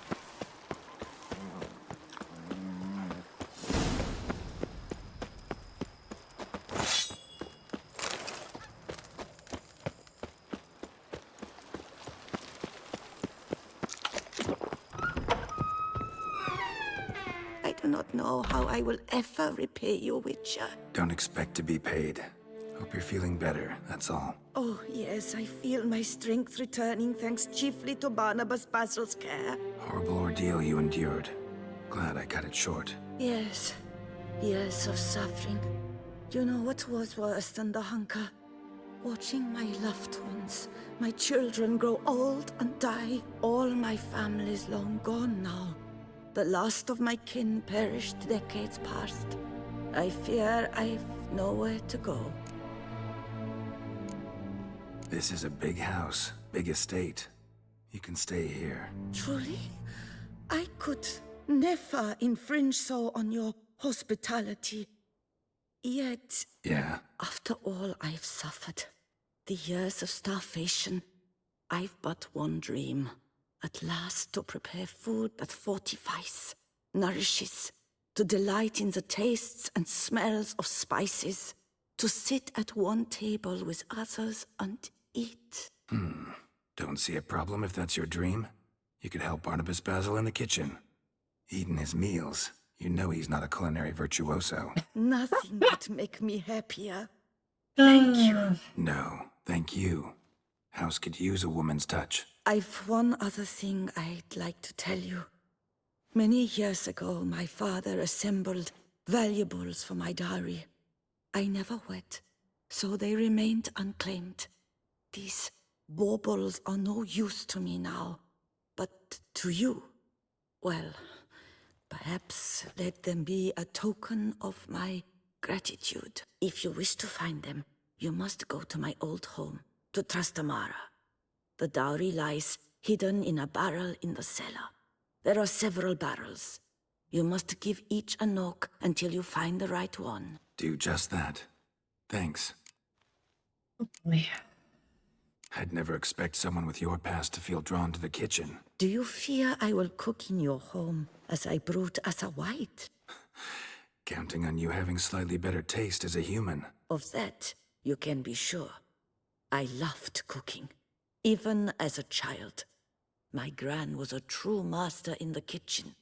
I do not know how I will ever repay you, Witcher. Don't expect to be paid. Hope you're feeling better, that's all. Oh, yes, I feel my strength returning thanks chiefly to Barnabas Basil's care. Horrible ordeal you endured. Glad I cut it short. Yes, years of suffering. You know what was worse than the hunger? Watching my loved ones, my children grow old and die. All my family's long gone now. The last of my kin perished decades past. I fear I've nowhere to go. This is a big house, big estate. You can stay here. Truly? I could never infringe so on your hospitality. Yet, Yeah, after all I've suffered, the years of starvation, I've but one dream. At last to prepare food that fortifies, nourishes, to delight in the tastes and smells of spices, to sit at one table with others and eat. Don't see a problem if that's your dream. You could help Barnabas Basil in the kitchen. Eating his meals. You know he's not a culinary virtuoso. Nothing would make me happier. Thank you. No, thank you. House could use a woman's touch. I've one other thing I'd like to tell you. Many years ago, my father assembled valuables for my dowry. I never wed, so they remained unclaimed. These baubles are no use to me now, but to you, well, perhaps let them be a token of my gratitude. If you wish to find them, you must go to my old home, to Trastamara. The dowry lies hidden in a barrel in the cellar. There are several barrels. You must give each a knock until you find the right one. Do just that. Thanks. I'd never expect someone with your past to feel drawn to the kitchen. Do you fear I will cook in your home as I brewed as a white? Counting on you having slightly better taste as a human. Of that, you can be sure. I loved cooking, even as a child. My gran was a true master in the kitchen.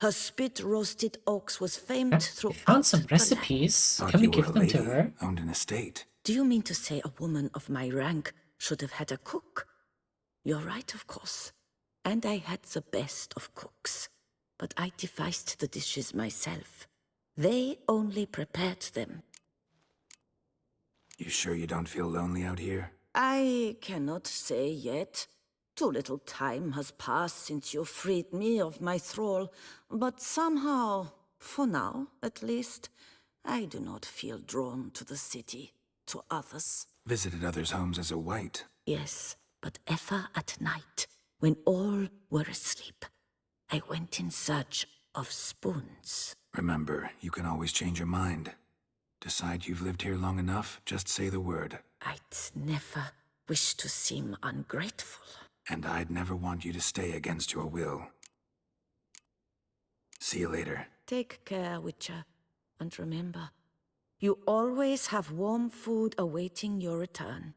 Her spit-roasted ox was famed throughout We found some the land. recipes. Thought Can we you were give a them to lady, her? owned an estate. Do you mean to say a woman of my rank should have had a cook? You're right, of course. And I had the best of cooks. But I devised the dishes myself. They only prepared them. You sure you don't feel lonely out here? I cannot say yet. Too little time has passed since you freed me of my thrall, but somehow, for now at least, I do not feel drawn to the city, to others. Visited others' homes as a white. Yes, but ever at night, when all were asleep, I went in search of spoons. Remember, you can always change your mind. Decide you've lived here long enough, just say the word. I'd never wish to seem ungrateful. And I'd never want you to stay against your will. See you later. Take care, Witcher. And remember, you always have warm food awaiting your return.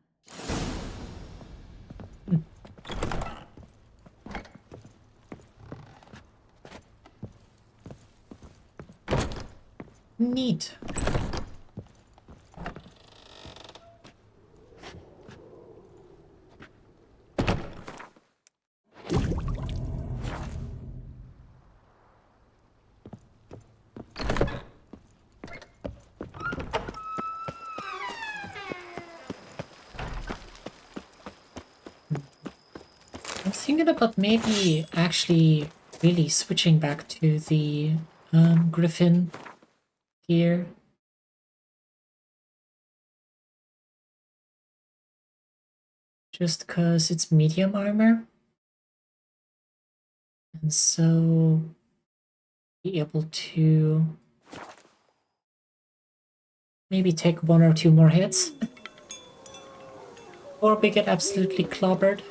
Neat. I'm thinking about maybe actually really switching back to the Griffin gear. Just because it's medium armor. And so be able to maybe take 1 or 2 more hits. Or we get absolutely clobbered.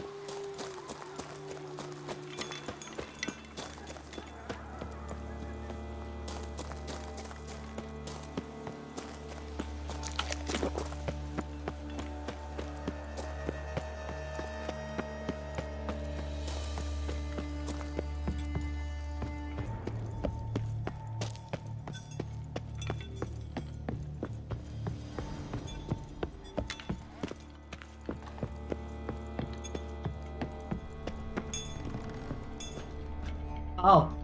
Oh.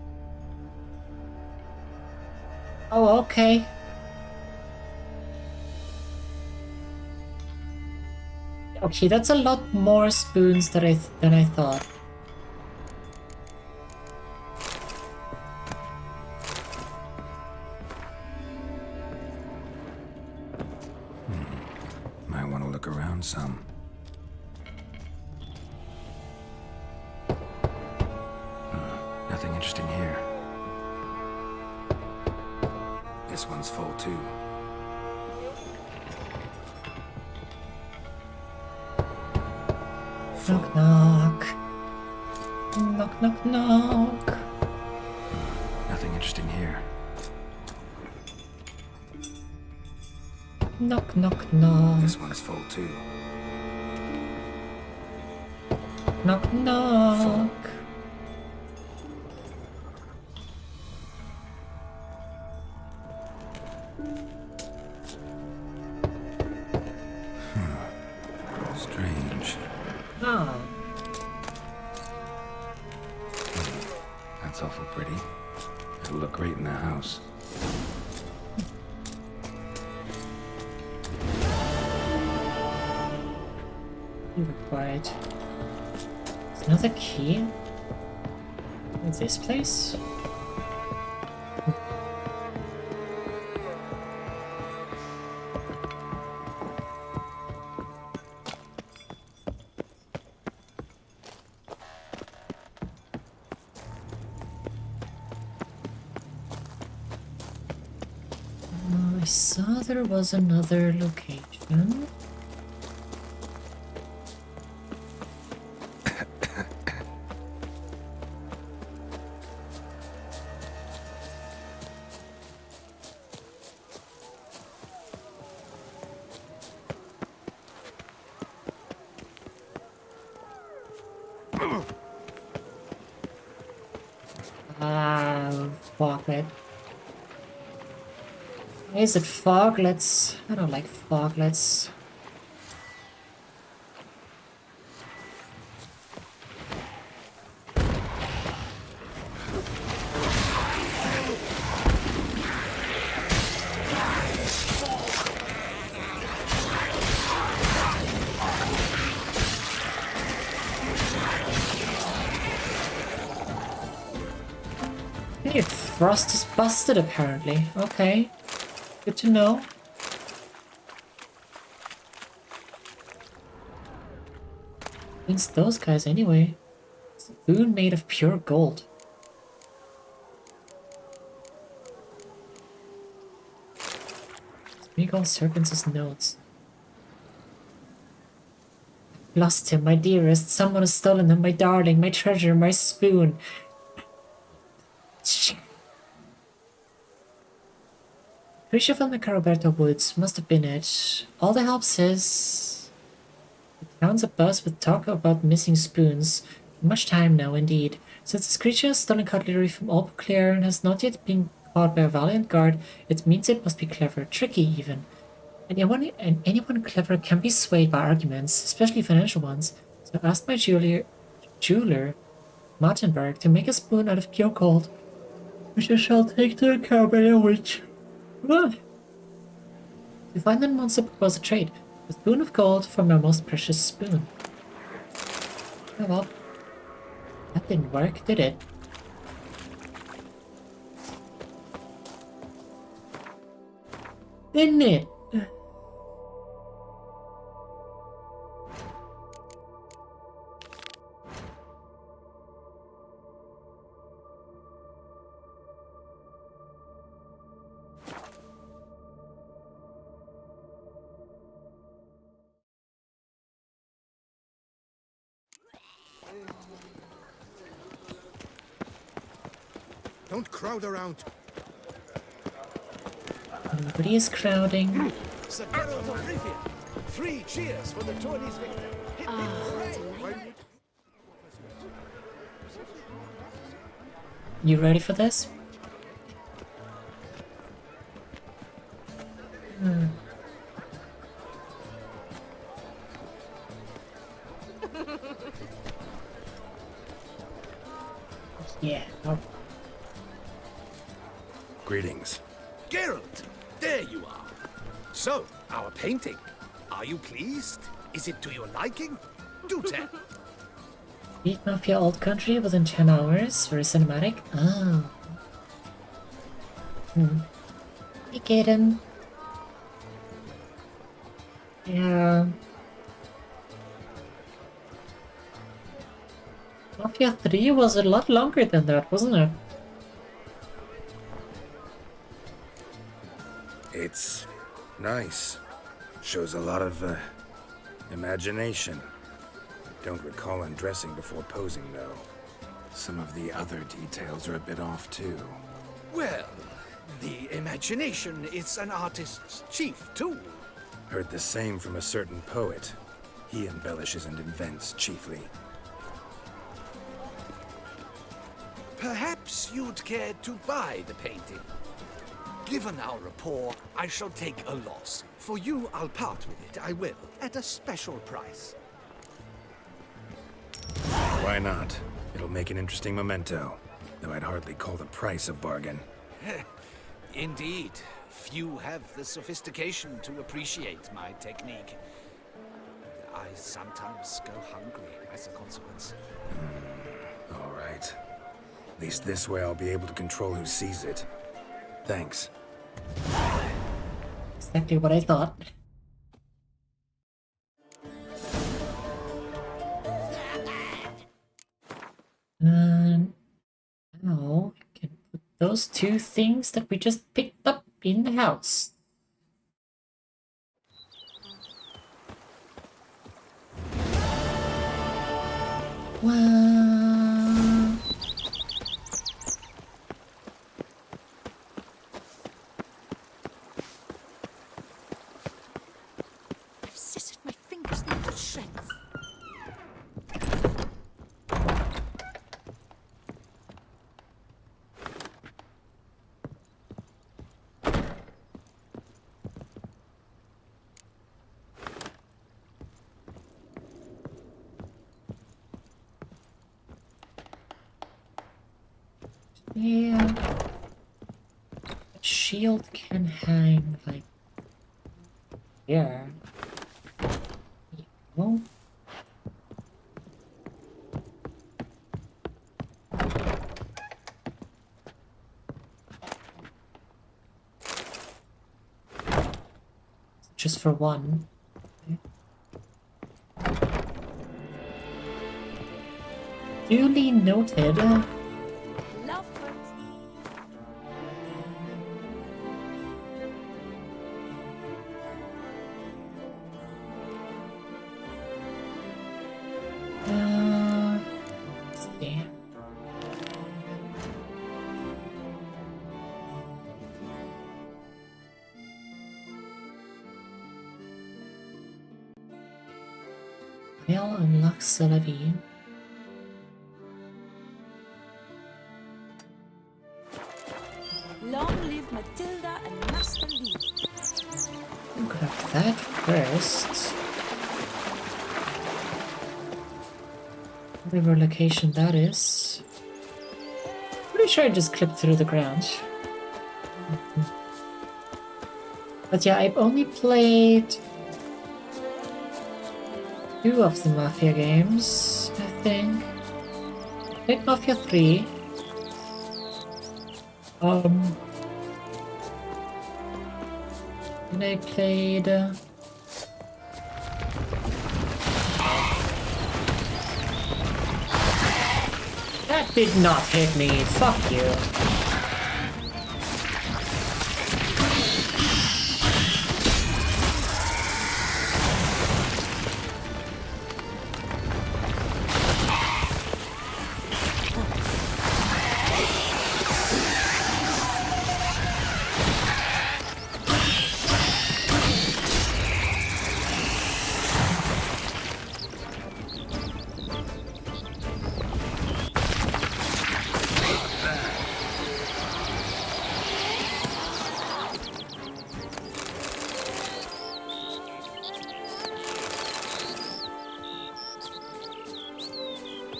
Oh, okay. Okay, that's a lot more spoons than I thought. Might want to look around some. Nothing interesting here. This one's full too. Knock knock. Knock knock knock. Nothing interesting here. Knock knock knock. This one's full too. Knock knock. Full. Strange. Ah. That's awful pretty. It'll look great in the house. You were quiet. There's another key? In this place? I saw there was another location. Foglet. Is it foglets? I don't like foglets. Hey, frost is busted apparently. Okay. Good to know. Against those guys anyway. Spoon made of pure gold. Regal Serpents' notes. Lost him, my dearest. Someone has stolen him, my darling, my treasure, my spoon. Creature from the Caraberto Woods must have been it. All the help says the town's abuzz with talk about missing spoons. Much time now, indeed. Since this creature has stolen cutlery from Claire and has not yet been caught by a valiant guard, it means it must be clever, tricky even. Anyone clever can be swayed by arguments, especially financial ones. So I asked my jeweler, Martinberg, to make a spoon out of pure gold, which I shall take to the Caraberto Witch. To find the monster propose a trade. A spoon of gold for my most precious spoon. Oh well. That didn't work, did it? Didn't it? Don't crowd around. Nobody is crowding. 3 cheers for the tourney's victor. Hip, hip, hooray! You ready for this? Yeah. Greetings. Geralt, there you are. So, our painting. Are you pleased? Is it to your liking? Do tell. Beat Mafia Old Country within 10 hours. Very cinematic. Oh. Hey, Gaiden. Yeah. Mafia 3 was a lot longer than that, wasn't it? It's nice. Shows a lot of, imagination. Don't recall undressing before posing, though. Some of the other details are a bit off, too. Well, the imagination is an artist's chief tool. Heard the same from a certain poet. He embellishes and invents, chiefly. Perhaps you'd care to buy the painting. Given our rapport, I shall take a loss. For you, I'll part with it, I will, at a special price. Why not? It'll make an interesting memento, though I'd hardly call the price a bargain. Indeed. Few have the sophistication to appreciate my technique. I sometimes go hungry as a consequence. All right. At least this way I'll be able to control who sees it. Thanks. Exactly what I thought. And now I can put those 2 things that we just picked up in the house. Wow. I've scissored my fingers into shreds. Yeah. That shield can hang like here. There you go. Just for one. Okay. Duly noted. Love Let's see. Mail unlocks Celavine. Long live Matilda and Master Lee. Grab that first. Whatever location that is. Pretty sure I just clipped through the ground. But yeah, I've only played 2 of the Mafia games, I think. I played Mafia 3. And I played... That did not hit me, fuck you.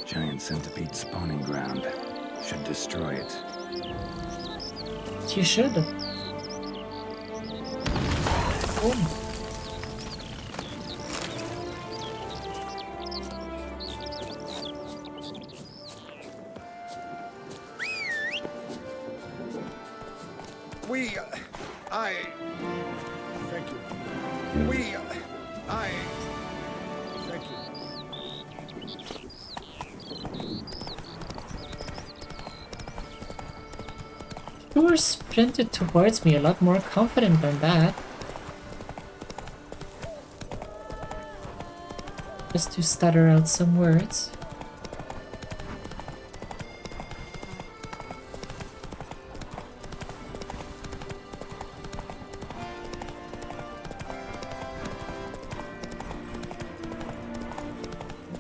Giant centipede spawning ground. Should destroy it. You should. Oh. Thank you. Thank you. You were sprinted towards me a lot more confident than that. Just to stutter out some words.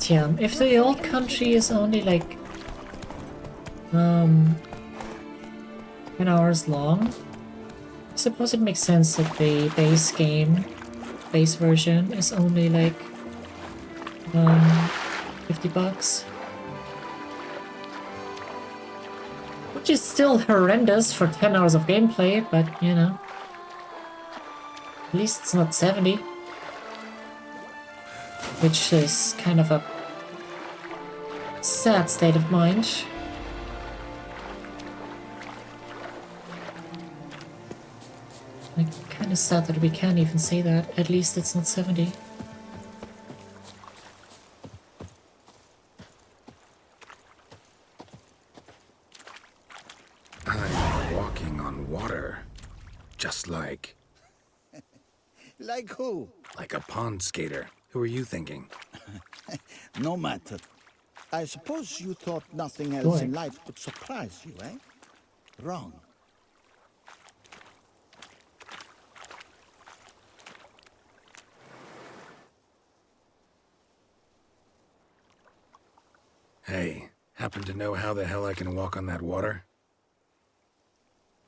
Yeah, if the old country is only like 10 hours long, I suppose it makes sense that the base version is only like $50. Which is still horrendous for 10 hours of gameplay, but you know. At least it's not 70. Which is kind of a sad state of mind. Like, kind of sad that we can't even say that. At least it's not 70. I'm walking on water. Just like... Like who? Like a pond skater. Who are you thinking? No matter. I suppose you thought nothing else in life would surprise you, eh? Wrong. Hey, happen to know how the hell I can walk on that water?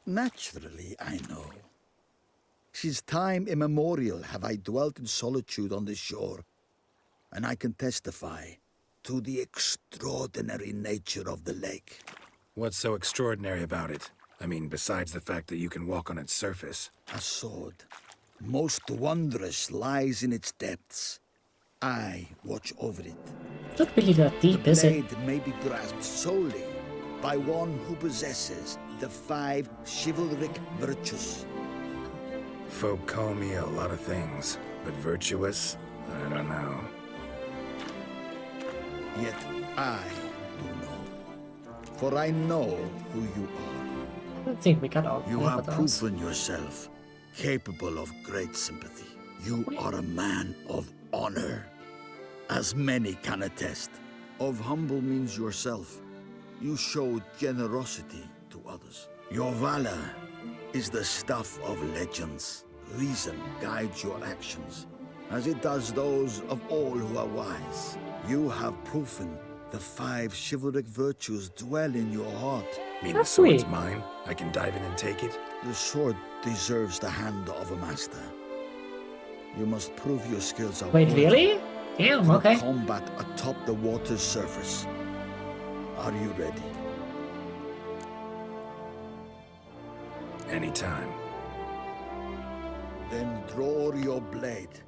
Naturally, I know. Since time immemorial have I dwelt in solitude on this shore, and I can testify to the extraordinary nature of the lake. What's so extraordinary about it? I mean, besides the fact that you can walk on its surface. A sword, most wondrous, lies in its depths. I watch over it. It's not really that deep, is it? The blade may be grasped solely by one who possesses the 5 chivalric virtues. Folk call me a lot of things, but virtuous? I don't know. Yet I do for I know who you are. I don't think we got all You three of have those. proven yourself capable of great sympathy. You are a man of honor, as many can attest. Of humble means yourself. You show generosity to others. Your valor is the stuff of legends. Reason guides your actions, as it does those of all who are wise. You have proven the 5 chivalric virtues dwell in your heart. Mean the sword's mine? I can dive in and take it? The sword deserves the hand of a master. You must prove your skills are Wait, worthy really? Damn, through okay. combat atop the water's surface. Are you ready? Anytime. Then draw your blade.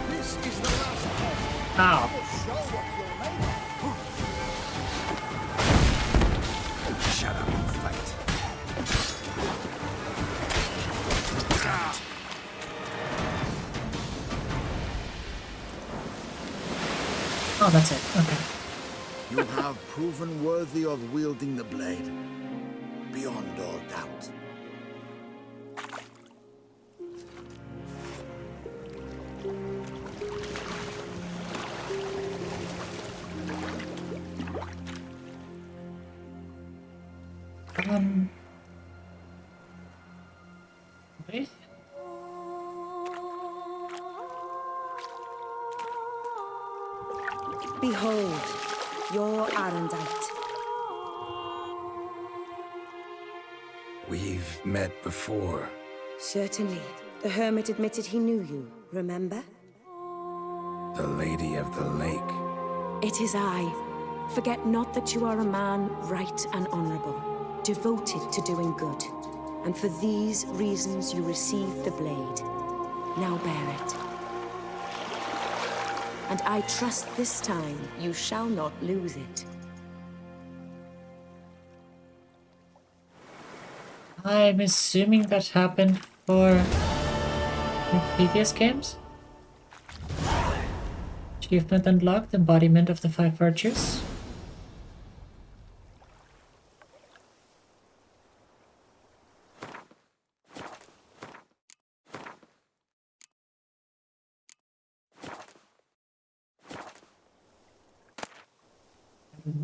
This is the last test. Ow. Show what you're made of. Shut up and fight. Oh, that's it. Okay. You have proven worthy of wielding the blade, beyond all doubt. Okay. Behold, your Arendite. We've met before. Certainly. The hermit admitted he knew you, remember? The Lady of the Lake. It is I. Forget not that you are a man right and honorable, devoted to doing good. And for these reasons you received the blade. Now bear it. And I trust this time you shall not lose it. I'm assuming that happened for in previous games. Achievement unlocked, embodiment of the 5 virtues.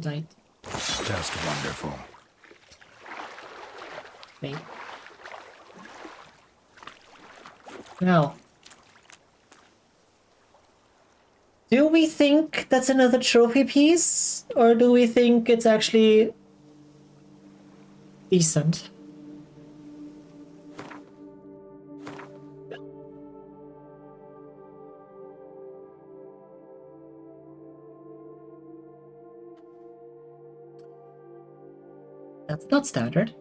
Right. Just wonderful. Wait. Now, do we think that's another trophy piece, or do we think it's actually decent? That's not standard.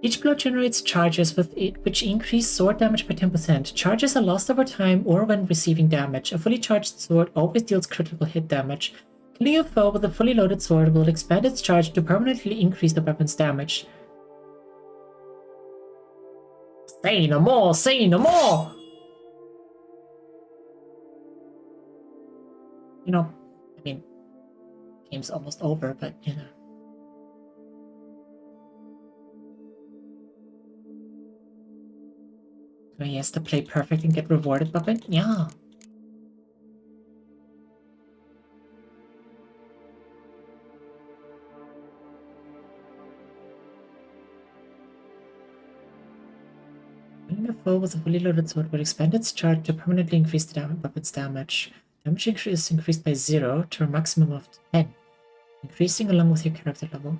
Each blow generates charges with it, which increase sword damage by 10%. Charges are lost over time or when receiving damage. A fully charged sword always deals critical hit damage. Killing a foe with a fully loaded sword will expand its charge to permanently increase the weapon's damage. Say no more! Say no more! You know, I mean, game's almost over, but you know. So he has to play perfect and get rewarded, Puppet? Yeah. Killing a foe with a fully loaded sword will expand its charge to permanently increase the weapon's damage. Damage increase is increased by 0 to a maximum of 10, increasing along with your character level.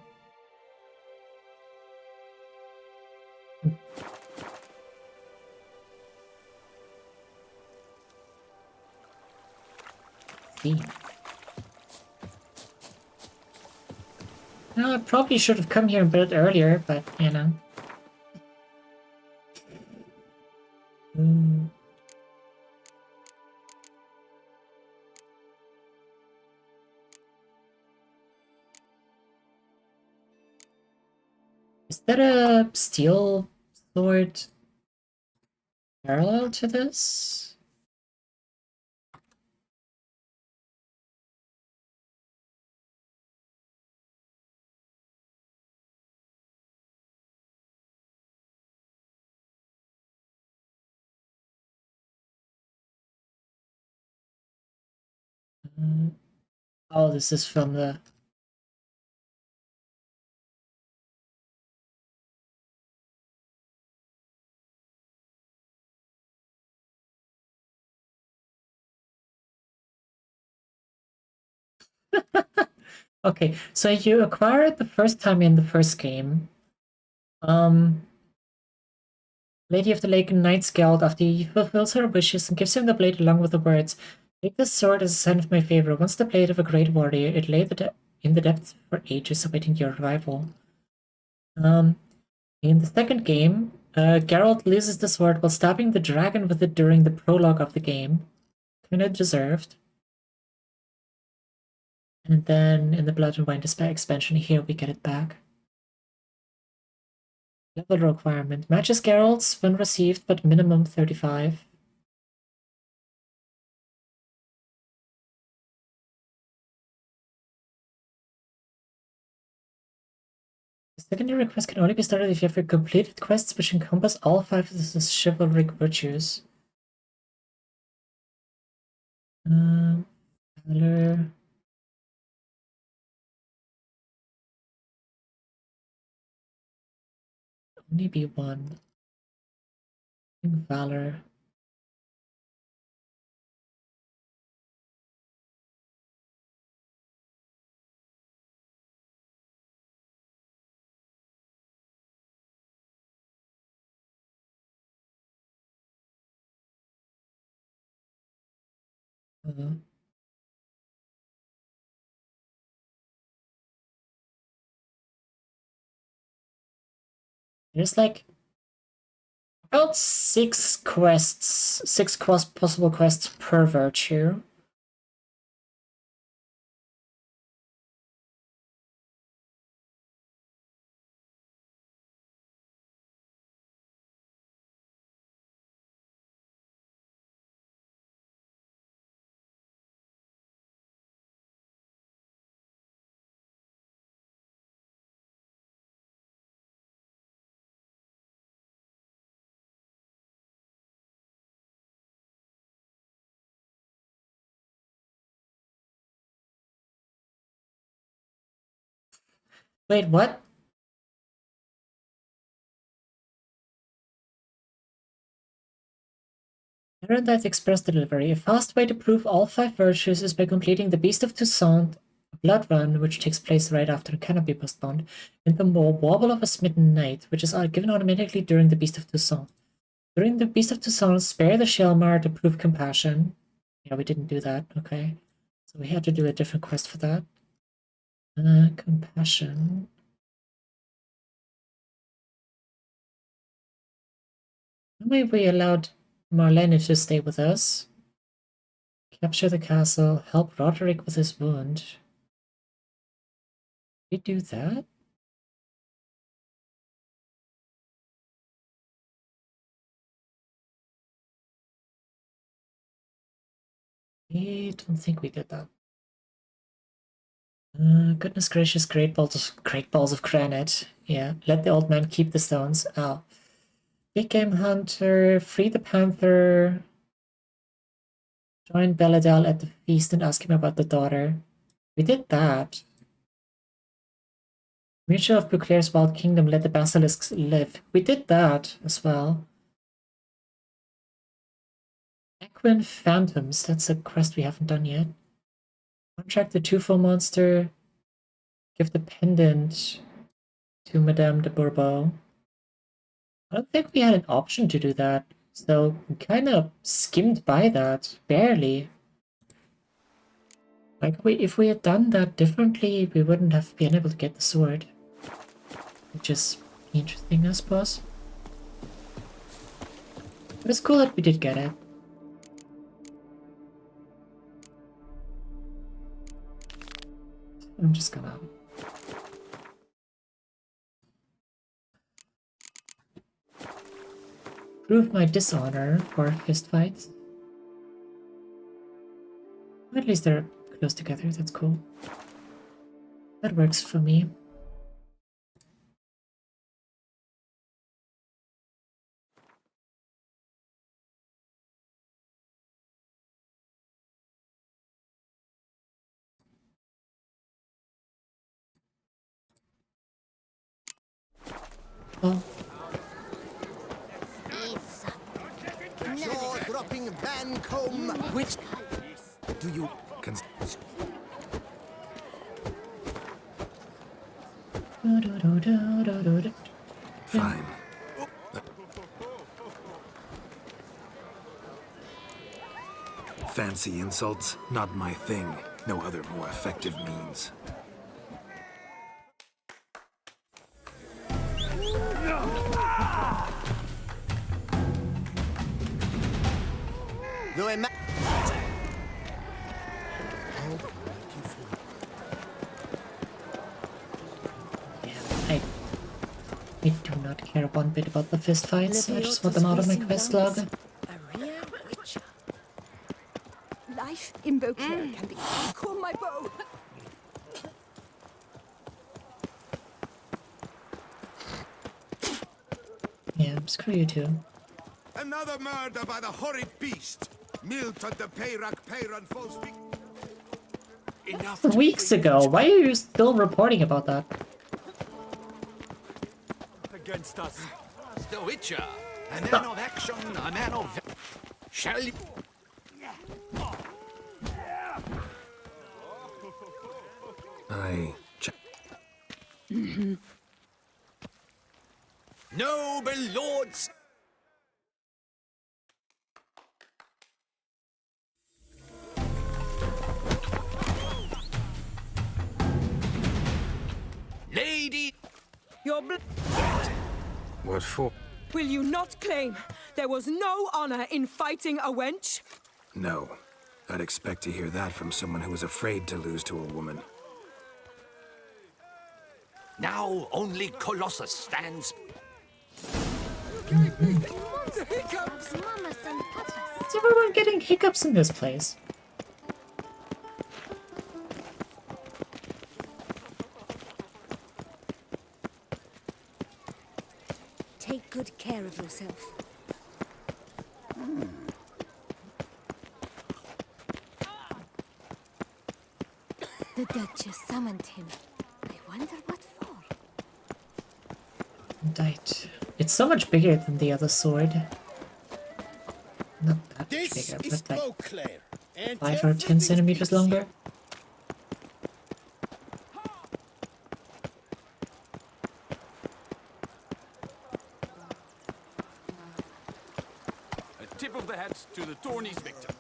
See. Now, I probably should have come here a bit earlier, but you know. Is there a steel sword parallel to this? Oh, this is from the... Okay, so you acquire it the first time in the first game. Lady of the Lake Knight's Guild, after he fulfills her wishes and gives him the blade along with the words, "Take this sword as a sign of my favor. Once the blade of a great warrior, it lay in the depths for ages awaiting your arrival." In the second game, Geralt loses the sword while stabbing the dragon with it during the prologue of the game. Kinda deserved. And then in the Blood and Wine expansion, here we get it back. Level requirement. Matches Geralt's when received, but minimum 35. The secondary quest can only be started if you have completed quests which encompass all 5 of the chivalric virtues. Valor. Only be one. Valor. There's like about 6 quests, 6 possible quests per virtue. Wait, what? Erendite Express Delivery. A fast way to prove all 5 virtues is by completing the Beast of Toussaint, a blood run, which takes place right after the Canopy postponed, in the Wobble of a Smitten Knight, which is given automatically during the Beast of Toussaint. During the Beast of Toussaint, spare the Shelmar to prove compassion. Yeah, we didn't do that, okay. So we had to do a different quest for that. Compassion. Maybe we allowed Marlene to stay with us. Capture the castle, help Roderick with his wound. Did we do that? I don't think we did that. Goodness gracious, great balls of granite. Yeah, let the old man keep the stones. Oh. Big game hunter, free the panther, join Beladel at the feast and ask him about the daughter. We did that. Mutual of Buclair's Wild Kingdom, let the basilisks live. We did that as well. Equine Phantoms, that's a quest we haven't done yet. Contract the two-foe monster. Give the pendant to Madame de Bourbeau. I don't think we had an option to do that, so we kind of skimmed by that, barely. Like, if we had done that differently, we wouldn't have been able to get the sword. Which is interesting, I suppose. But it's cool that we did get it. I'm just gonna... prove my dishonor for fistfights. At least they're close together, that's cool. That works for me. Oh. Jaw-dropping Bancombe. Which do you Fine. Fancy insults, not my thing. No other more effective means. Though a I do not care one bit about the fist fights. I just want them out of my quest log. A real witcher. Life invoker can be. Call my bow. Yeah, screw you too. Another murder by the horrid beast. Milton the Peyrak Peyran falls victim. Weeks ago. Why are you still reporting about that? Against us. The Witcher. A man of action, a man of... Shall you... Noble lords... Lady... Your What for? Will you not claim there was no honor in fighting a wench? No. I'd expect to hear that from someone who was afraid to lose to a woman. Now only Colossus stands... Is everyone getting hiccups in this place? Take good care of yourself. The Duchess summoned him. I wonder what for. Right. It's so much bigger than the other sword. Not that much bigger, but like 5 or 10 centimeters longer. A tip of the hat to the Tourney's victim.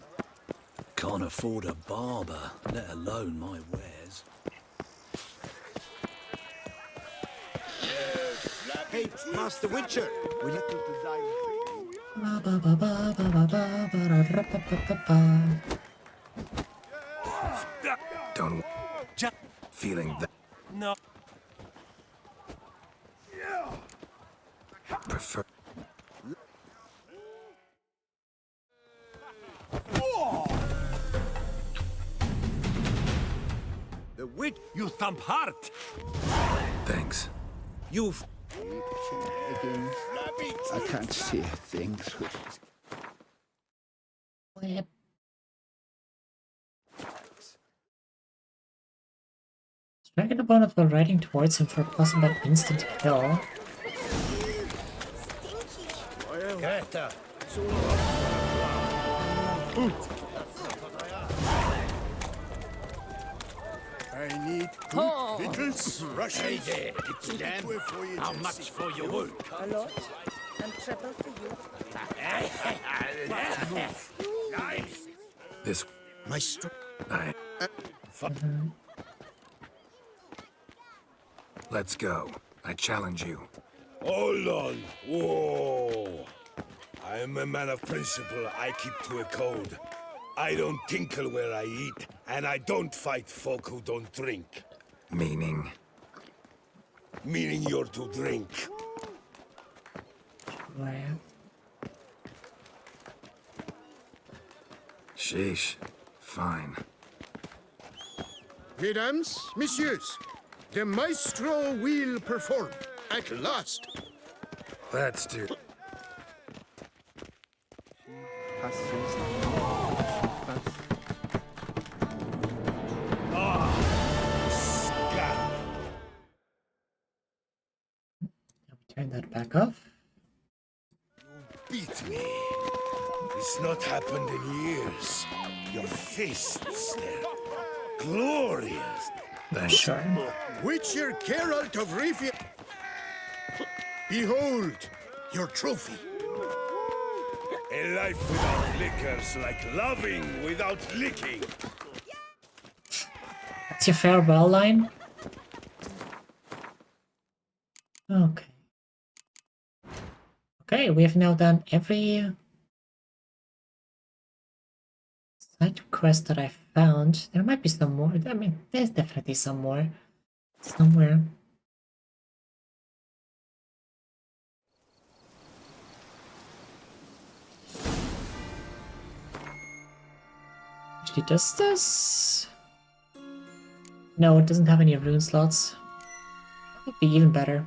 can't afford a barber, let alone my wares. Hey, Master Witcher, we let you design. Don't feeling that. No. Prefer. The witch. You thump hard. Thanks. You've again. I can't see a thing through it. Dragon opponent while riding towards him for a possible instant kill. Greta. I need good victuals. Rush Hey there, it's Dan. How much for your work? A lot. And treble for you. This. My strength. Let's go. I challenge you. Hold on. Whoa. I am a man of principle. I keep to a code. I don't tinkle where I eat, and I don't fight folk who don't drink. Meaning? Meaning you're to drink. Where? Sheesh. Fine. Mesdames, messieurs, the maestro will perform at last. Let's do. Turn that back off. Beat me. It's not happened in years. Your fists, they're glorious. Sure. Witcher Geralt of Rivia. Behold, your trophy. A life without liquor's like loving without licking. That's your farewell line? Okay. Okay, we have now done every side quest that I found. There might be some more. I mean, there's definitely some more. Somewhere. Actually, does this? No, it doesn't have any rune slots. That would be even better.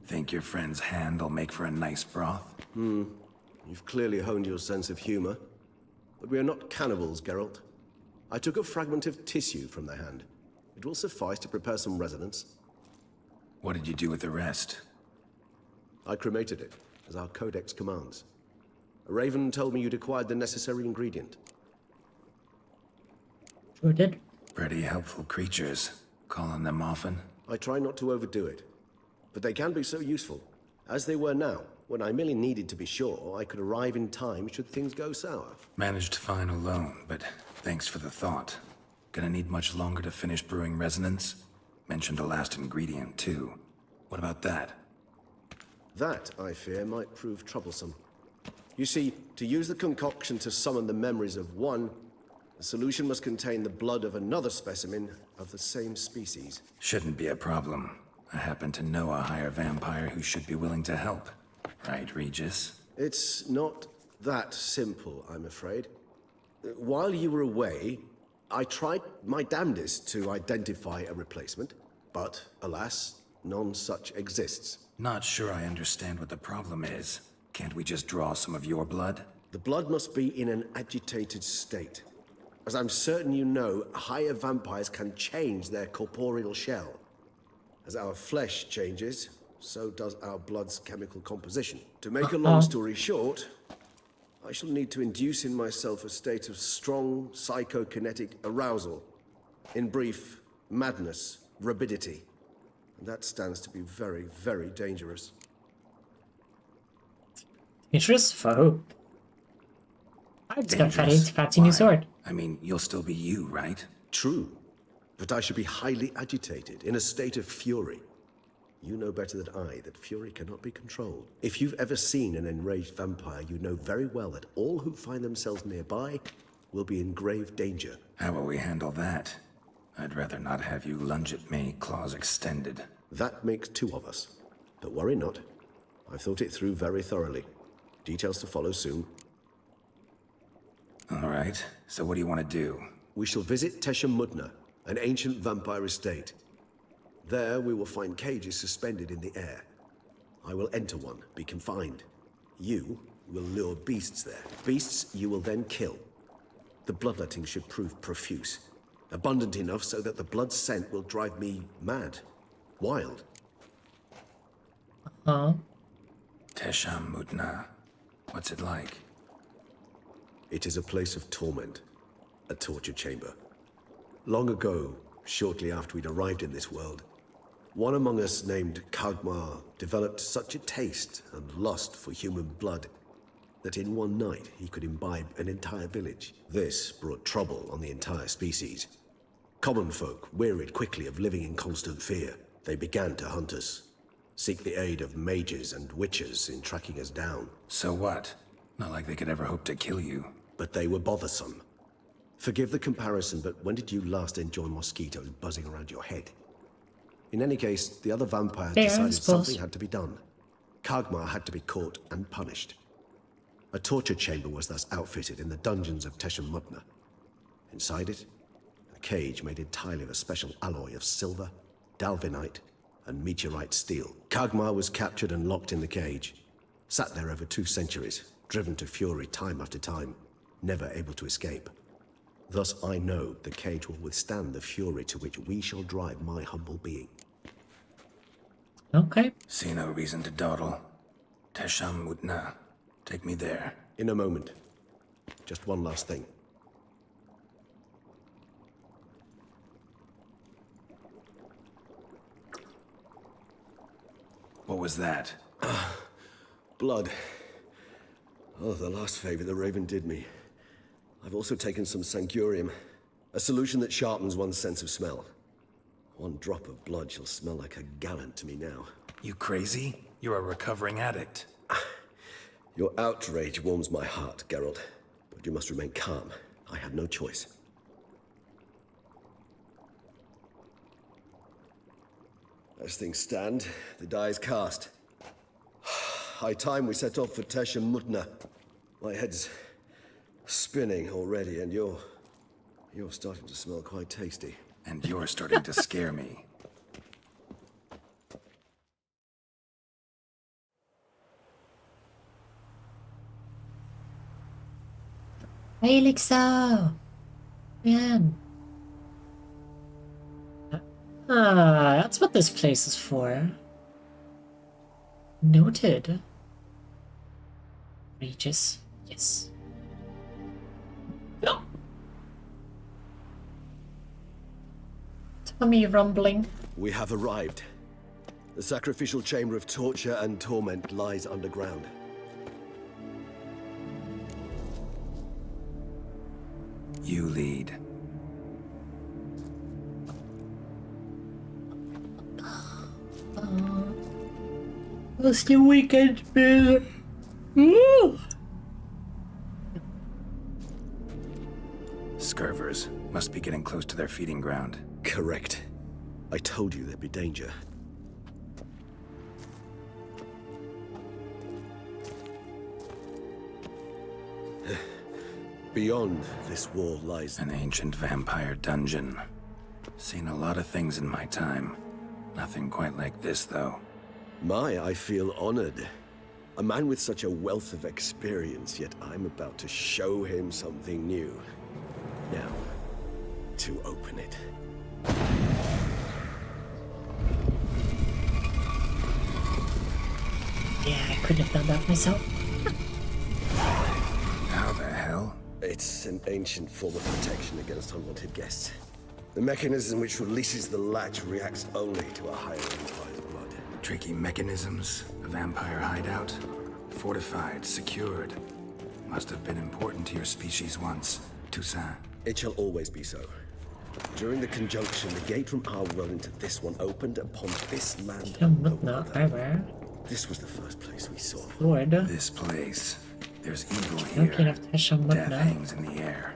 Think your friend's hand will make for a nice broth? You've clearly honed your sense of humor. But we are not cannibals, Geralt. I took a fragment of tissue from the hand. It will suffice to prepare some resonance. What did you do with the rest? I cremated it, as our codex commands. A raven told me you'd acquired the necessary ingredient. Sure did. Pretty helpful creatures. Call on them often? I try not to overdo it. But they can be so useful, as they were now, when I merely needed to be sure I could arrive in time should things go sour. Managed fine alone, but thanks for the thought. Gonna need much longer to finish brewing resonance? Mentioned a last ingredient, too. What about that? That, I fear, might prove troublesome. You see, to use the concoction to summon the memories of one, the solution must contain the blood of another specimen of the same species. Shouldn't be a problem. I happen to know a higher vampire who should be willing to help. Right, Regis? It's not that simple, I'm afraid. While you were away, I tried my damnedest to identify a replacement, but alas, none such exists. Not sure I understand what the problem is. Can't we just draw some of your blood? The blood must be in an agitated state. As I'm certain you know, higher vampires can change their corporeal shell. As our flesh changes, so does our blood's chemical composition. To make a long story short, I shall need to induce in myself a state of strong psychokinetic arousal. In brief, madness, rabidity. And that stands to be very, very dangerous. Dangerous? For who? I just got fancy Why? new sword. I mean, you'll still be you, right? True. But I should be highly agitated, in a state of fury. You know better than I that fury cannot be controlled. If you've ever seen an enraged vampire, you know very well that all who find themselves nearby will be in grave danger. How will we handle that? I'd rather not have you lunge at me, claws extended. That makes two of us. But worry not. I've thought it through very thoroughly. Details to follow soon. All right, so what do you want to do? We shall visit Tesha Mudna, an ancient vampire estate. There we will find cages suspended in the air. I will enter one, be confined. You will lure beasts there. Beasts you will then kill. The bloodletting should prove profuse. Abundant enough so that the blood scent will drive me mad. Wild. Tesha Mudna. What's it like? It is a place of torment. A torture chamber. Long ago, shortly after we'd arrived in this world, one among us named Kagmar developed such a taste and lust for human blood that in one night he could imbibe an entire village. This brought trouble on the entire species. Common folk, wearied quickly of living in constant fear, they began to hunt us. Seek the aid of mages and witches in tracking us down. So what? Not like they could ever hope to kill you. But they were bothersome. Forgive the comparison, but when did you last enjoy mosquitoes buzzing around your head? In any case, the other vampires decided something had to be done. Kagmar had to be caught and punished. A torture chamber was thus outfitted in the dungeons of Teshem Mutna. Inside it, a cage made entirely of a special alloy of silver, dalvinite, and meteorite steel. Kagmar was captured and locked in the cage. Sat there over 2 centuries, driven to fury time after time, never able to escape. Thus I know the cage will withstand the fury to which we shall drive my humble being. Okay. See no reason to dawdle. Tesham Mutna. Take me there. In a moment. Just one last thing. What was that? Blood. Oh, the last favor the Raven did me. I've also taken some Sancurium, a solution that sharpens one's sense of smell. 1 drop of blood shall smell like a gallon to me now. You crazy? You're a recovering addict. Your outrage warms my heart, Geralt. But you must remain calm. I had no choice. As things stand, the die is cast. High time we set off for Teshem Mutna. My head's spinning already, and you're starting to smell quite tasty. And you're starting to scare me. Hey, Alexa! Man. That's what this place is for. Noted. Regis. Yes. No. Tummy rumbling. We have arrived. The sacrificial chamber of torture and torment lies underground. You lead. What's the weekend, man? Scurvers must be getting close to their feeding ground. Correct. I told you there'd be danger. Beyond this wall lies an ancient vampire dungeon. Seen a lot of things in my time. Nothing quite like this, though. I feel honored. A man with such a wealth of experience, yet I'm about to show him something new. Now, to open it. Yeah, I couldn't have done that myself. How the hell? It's an ancient form of protection against unwanted guests. The mechanism which releases the latch reacts only to a higher vampire's blood. Tricky mechanisms, a vampire hideout. Fortified, secured. Must have been important to your species once, Toussaint. It shall always be so. During the conjunction, the gate from our world into this one opened upon this land. This was the first place we saw. Lord. This place. There's evil here. Death hangs in the air.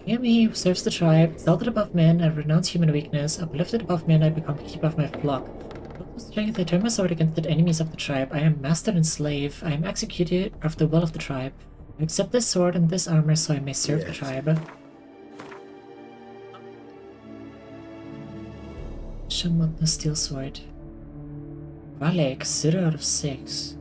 Hear me, who serves the tribe, exalted above men, I renounce human weakness, uplifted above men, I become keeper of my flock. With strength, I turn my sword against the enemies of the tribe. I am master and slave. I am executed of the will of the tribe. I accept this sword and this armor so I may serve the tribe. Shaman the steel sword. Relic, 0 out of 6.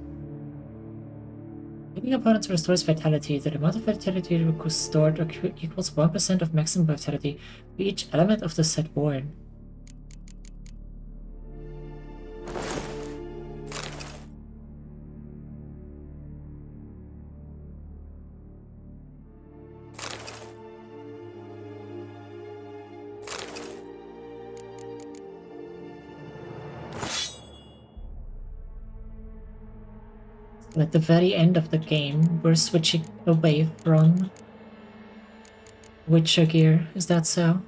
Hitting opponents restores vitality. The amount of vitality restored equals 1% of maximum vitality for each element of the set worn. At the very end of the game, we're switching away from Witcher gear. Is that so?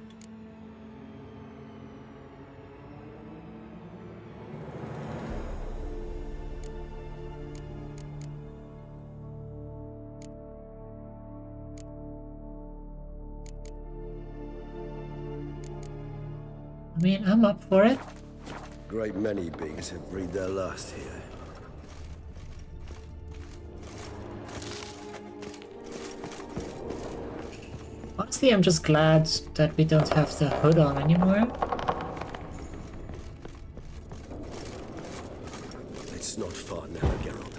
I mean, I'm up for it. Great many beings have breathed their last here. Honestly, I'm just glad that we don't have the hood on anymore. It's not far now, Geralt.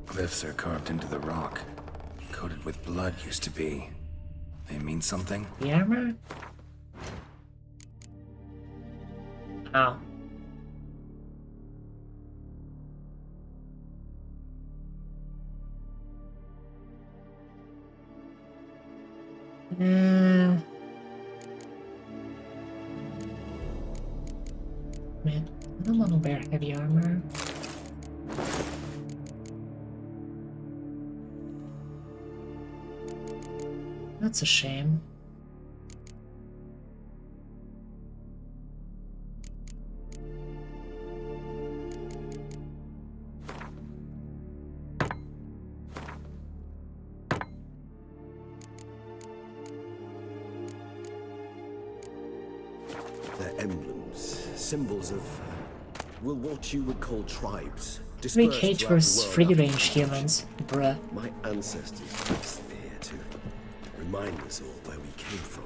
Glyphs are carved into the rock. Coated with blood used to be. They mean something? The armor? Ow. Man, I don't want to wear heavy armor. That's a shame. They're emblems, symbols of, well, what you would call tribes. Free dispersed cage throughout the versus world free after range destruction. humans, bruh. My ancestors placed them here to remind us all where we came from.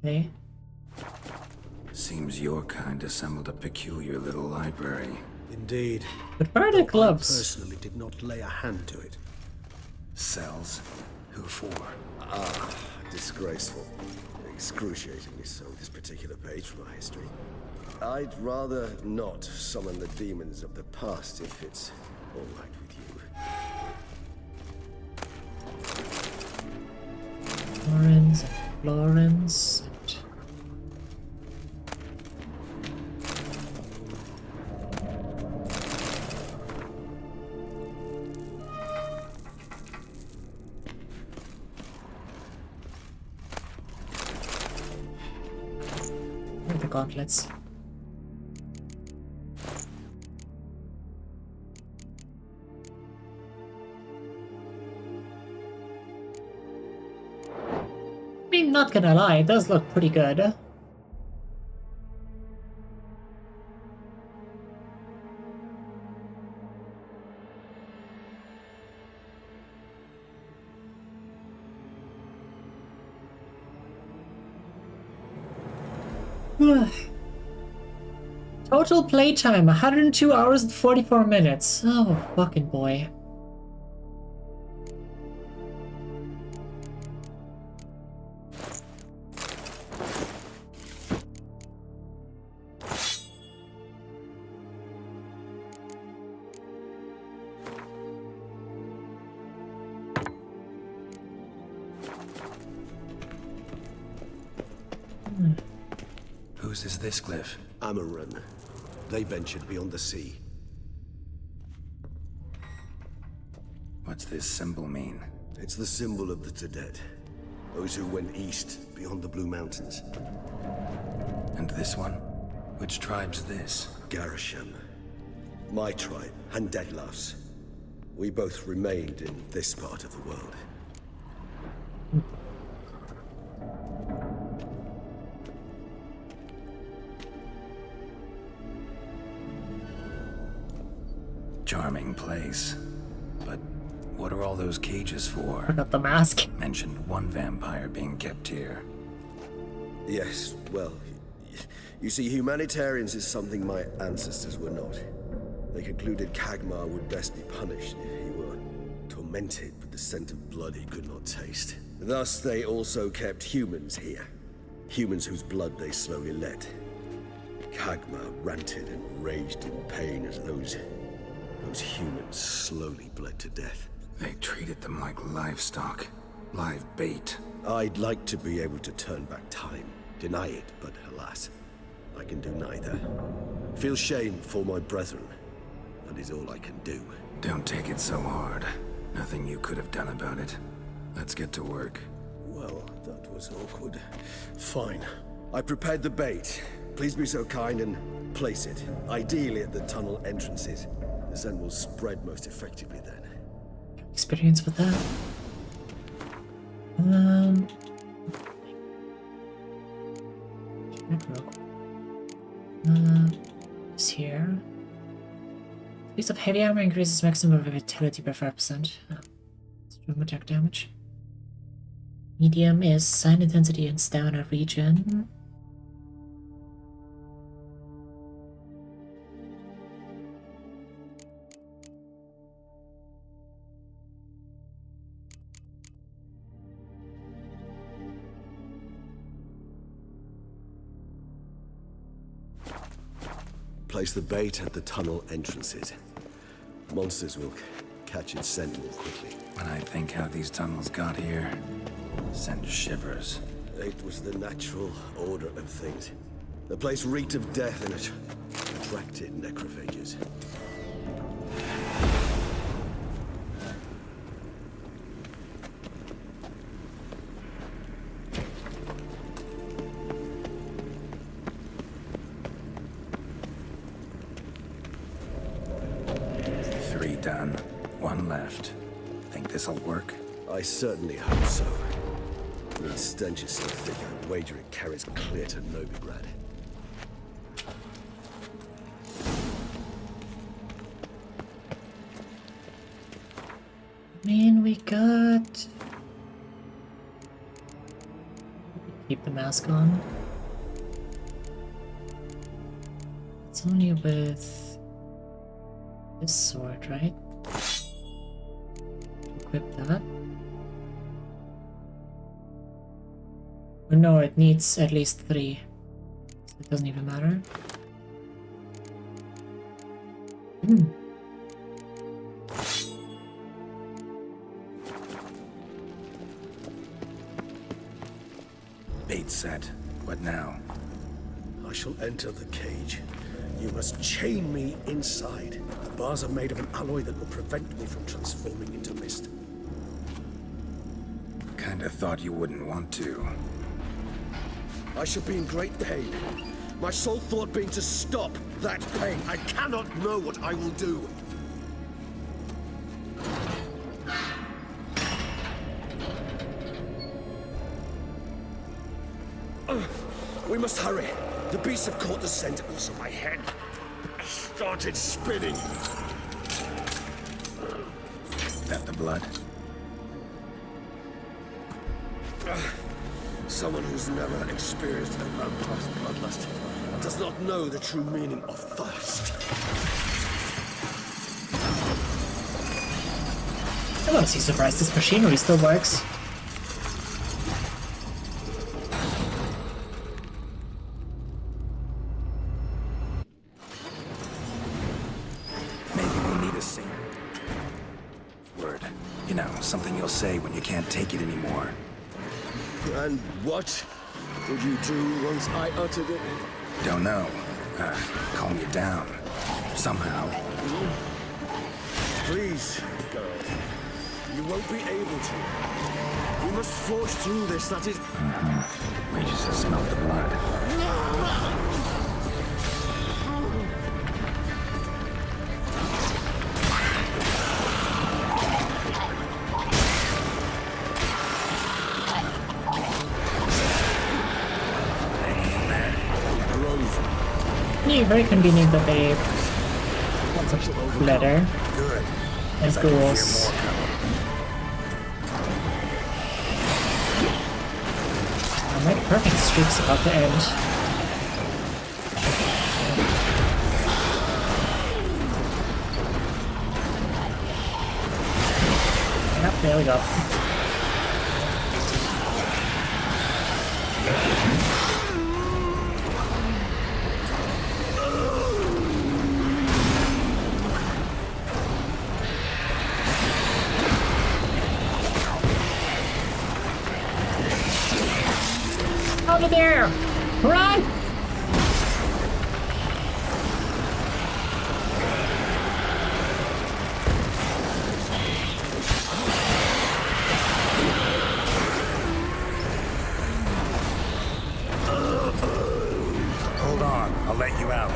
Hey. Seems your kind assembled a peculiar little library. Indeed. But where are the Though gloves? I personally did not lay a hand to it. Cells? Who for? Ah, disgraceful. Excruciatingly so, this particular page from our history. I'd rather not summon the demons of the past if it's all right with you. Florence and Florence. Where are the gauntlets? I mean, not gonna lie, it does look pretty good. Total playtime, 102 hours and 44 minutes. Oh, fucking boy. Whose is this glyph? Amaran. They ventured beyond the sea. What's this symbol mean? It's the symbol of the Tedet. Those who went east, beyond the Blue Mountains. And this one? Which tribe's this? Garisham. My tribe, and Detlaf's. We both remained in this part of the world. Charming place. But what are all those cages for? Forgot the mask. Mentioned one vampire being kept here. Yes, well, you see, humanitarians is something my ancestors were not. They concluded Kagmar would best be punished if he were tormented with the scent of blood he could not taste. Thus, they also kept humans here. Humans whose blood they slowly let. Kagma ranted and raged in pain as those humans slowly bled to death. They treated them like livestock. Live bait. I'd like to be able to turn back time. Deny it, but alas, I can do neither. Feel shame for my brethren. That is all I can do. Don't take it so hard. Nothing you could have done about it. Let's get to work. Well, that was awkward. Fine. I prepared the bait. Please be so kind and place it, ideally at the tunnel entrances. The scent will spread most effectively then. Experience with that? It's here. Piece of heavy armor increases maximum vitality by 5%. Strong attack damage. Medium is sign intensity and stamina regen. Place the bait at the tunnel entrances. Monsters will catch its scent more quickly. When I think how these tunnels got here, send shivers. It was the natural order of things. The place reeked of death and it attracted necrophages. Done. One left. Think this'll work? I certainly hope so. The stench is so thick, I'd wager it carries clear to Novigrad. I mean, we got... Keep the mask on. It's only with... this sword, right? Equip that. Or no, it needs at least 3. So it doesn't even matter. Bait set. What now? I shall enter the cage. You must chain me inside. The bars are made of an alloy that will prevent me from transforming into mist. Kinda thought you wouldn't want to. I shall be in great pain. My sole thought being to stop that pain. I cannot know what I will do. We must hurry. The beasts have caught the scent, also my head started spinning. That the blood? Someone who's never experienced a vampire's bloodlust does not know the true meaning of thirst. I'm honestly surprised this machinery still works. Something you'll say when you can't take it anymore. And what did you do once I uttered it? Don't know. Calm you down. Somehow. Please, girl. You won't be able to. We must forge through this, that is... We just smell the blood. Very convenient that they lots of leather and ghouls. My perfect streak's about to end. Yep, there we go. there! Run! Hold on, I'll let you out.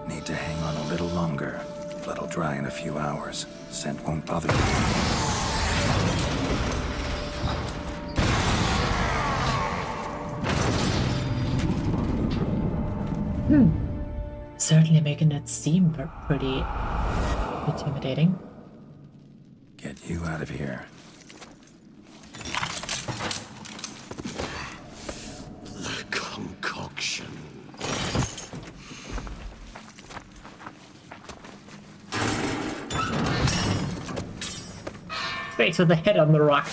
Need to hang on a little longer. Blood'll dry in a few hours. Scent won't bother you. Certainly making it seem pretty intimidating. Get you out of here. The concoction. Straight with the head on the rock.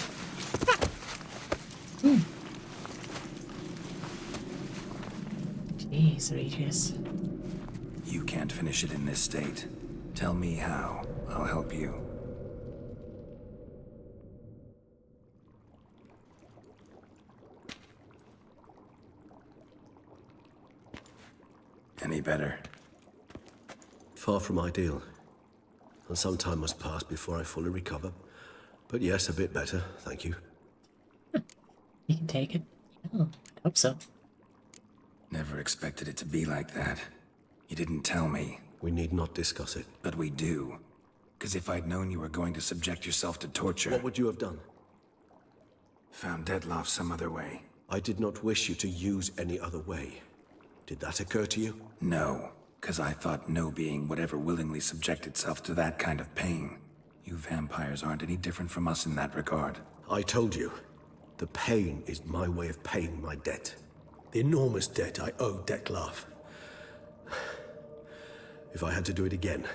Jeez, Regis. You can't finish it in this state. Tell me how. I'll help you. Any better? Far from ideal. And some time must pass before I fully recover. But yes, a bit better, thank you. You can take it. Oh, I hope so. Never expected it to be like that. You didn't tell me. We need not discuss it. But we do. Because if I'd known you were going to subject yourself to torture... What would you have done? Found Dettlaff some other way. I did not wish you to use any other way. Did that occur to you? No, because I thought no being would ever willingly subject itself to that kind of pain. You vampires aren't any different from us in that regard. I told you, the pain is my way of paying my debt. The enormous debt I owe Dettlaff. If I had to do it again,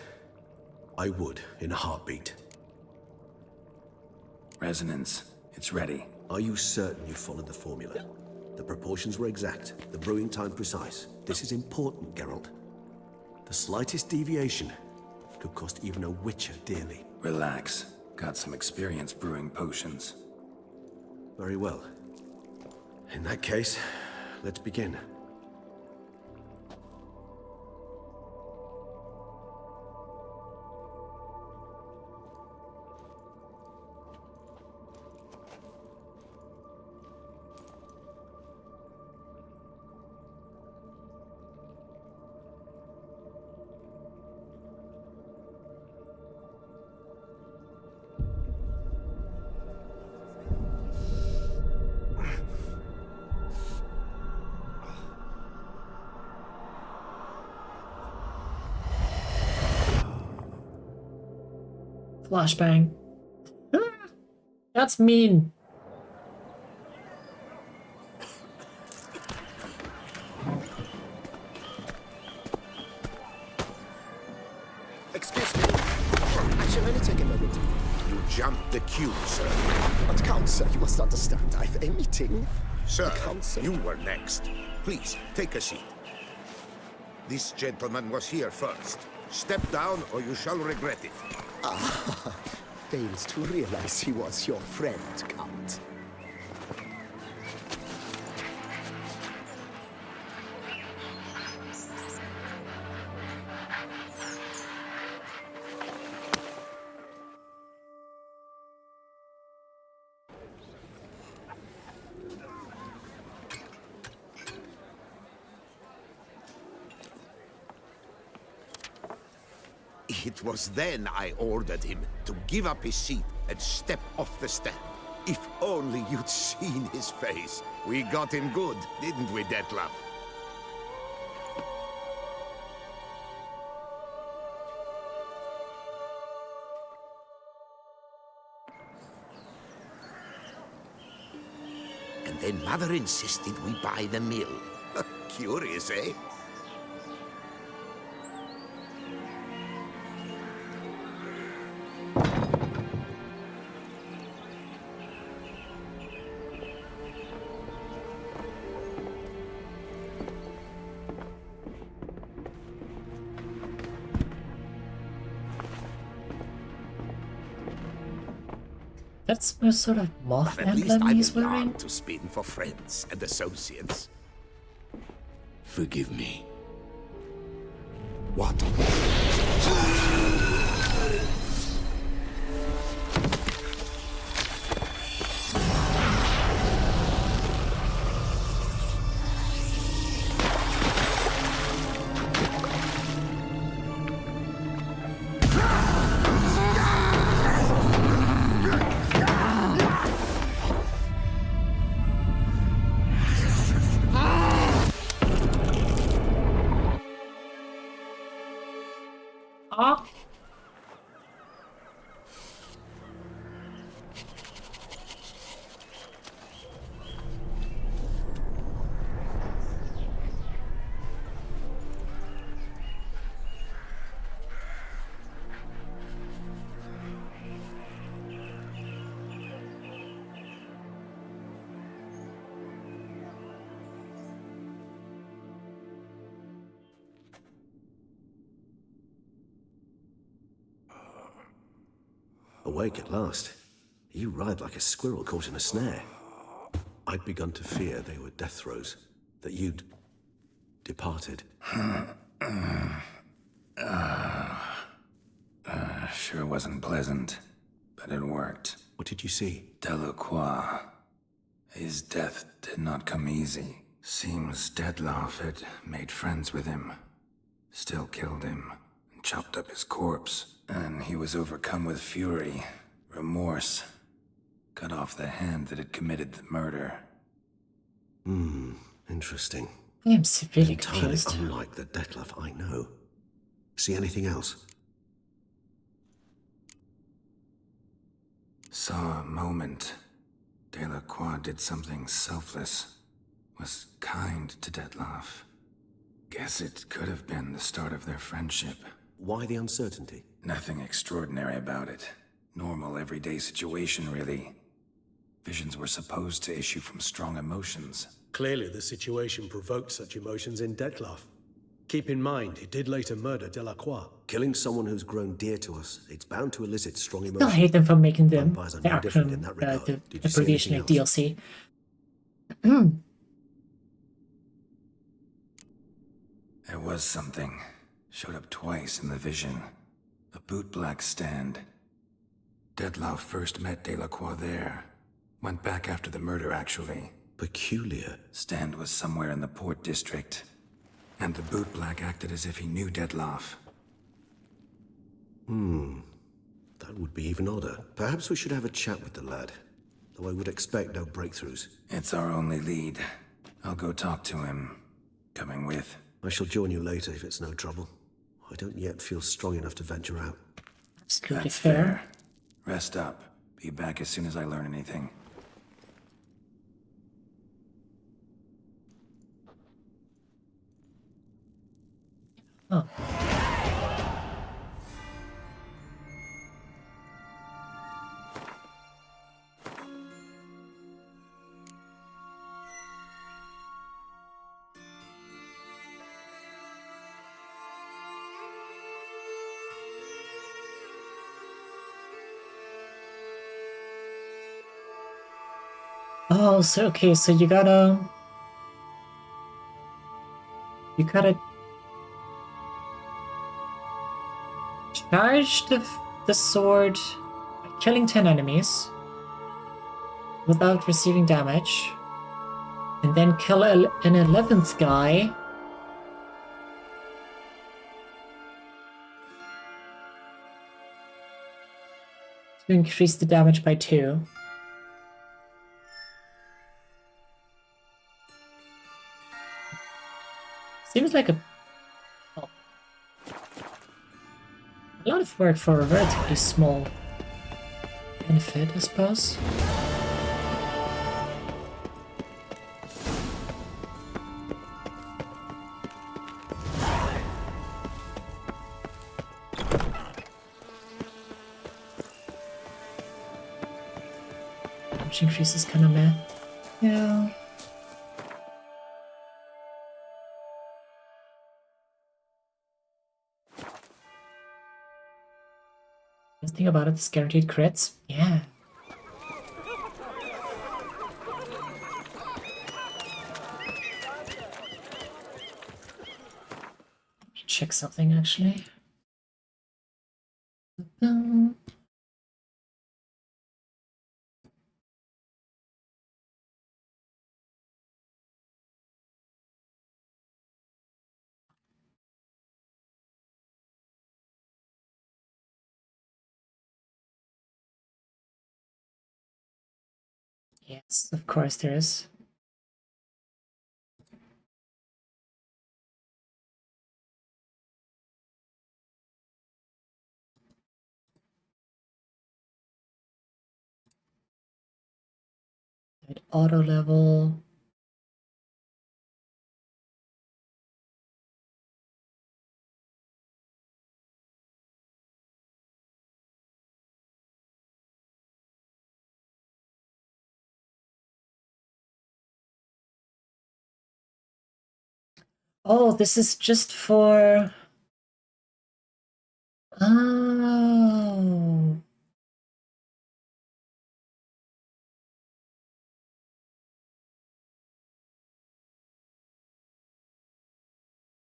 I would in a heartbeat. Resonance, it's ready. Are you certain you followed the formula? The proportions were exact, the brewing time precise. This is important, Geralt. The slightest deviation could cost even a witcher dearly. Relax. Got some experience brewing potions. Very well. In that case, let's begin. Flashbang. That's mean. Excuse me. Actually, only take a moment. You jumped the queue, sir. But Count, sir, you must understand, I've a meeting. Sir, Count, sir. you were next. Please, take a seat. This gentleman was here first. Step down or you shall regret it. Ah, fails to realize he was your friend, Count. It was then I ordered him to give up his seat and step off the stand. If only you'd seen his face. We got him good, didn't we, Dettlaff? Then Mother insisted we buy the mill. Curious, eh? That's some sort of moth But at least emblem I've he's a yarn wearing. to spin for friends and associates. Forgive me. What? Ah. Awake at last. You ride like a squirrel caught in a snare. I'd begun to fear they were death throes, that you'd departed. Sure wasn't pleasant, but it worked. What did you see? Delacroix. His death did not come easy. Seems Dettlaff had made friends with him. Still killed him, and chopped up his corpse. And he was overcome with fury, remorse. Cut off the hand that had committed the murder. Interesting. I am severely Entirely confused. unlike the Dettlaff I know. See anything else? Saw a moment. Delacroix did something selfless. Was kind to Dettlaff. Guess it could have been the start of their friendship. Why the uncertainty? Nothing extraordinary about it. Normal, everyday situation, really. Visions were supposed to issue from strong emotions. Clearly, the situation provoked such emotions in Dettlaff. Keep in mind, he did later murder Delacroix. Killing someone who's grown dear to us, it's bound to elicit strong Still emotion. hate them for making them Vampires are the no different in acronym, that regard. the Did you see abbreviation anything of else? DLC. There was something. Showed up twice in the vision. A bootblack stand. Dettlaff first met Delacroix there. Went back after the murder, actually. Peculiar. Stand was somewhere in the port district. And the bootblack acted as if he knew Dettlaff. That would be even odder. Perhaps we should have a chat with the lad. Though I would expect no breakthroughs. It's our only lead. I'll go talk to him. Coming with. I shall join you later if it's no trouble. I don't yet feel strong enough to venture out. Absolutely That's fair. fair. Rest up. Be back as soon as I learn anything. Oh. Oh, so okay, so you gotta charge the sword by killing 10 enemies without receiving damage, and then kill an 11th guy to increase the damage by 2. Seems like a lot of work for a relatively small benefit, I suppose. damage increase is kind of meh. Yeah. Best thing about it is guaranteed crits. Yeah. Check something actually. Yes, of course there is. At auto level. Oh, this is just for... Oh.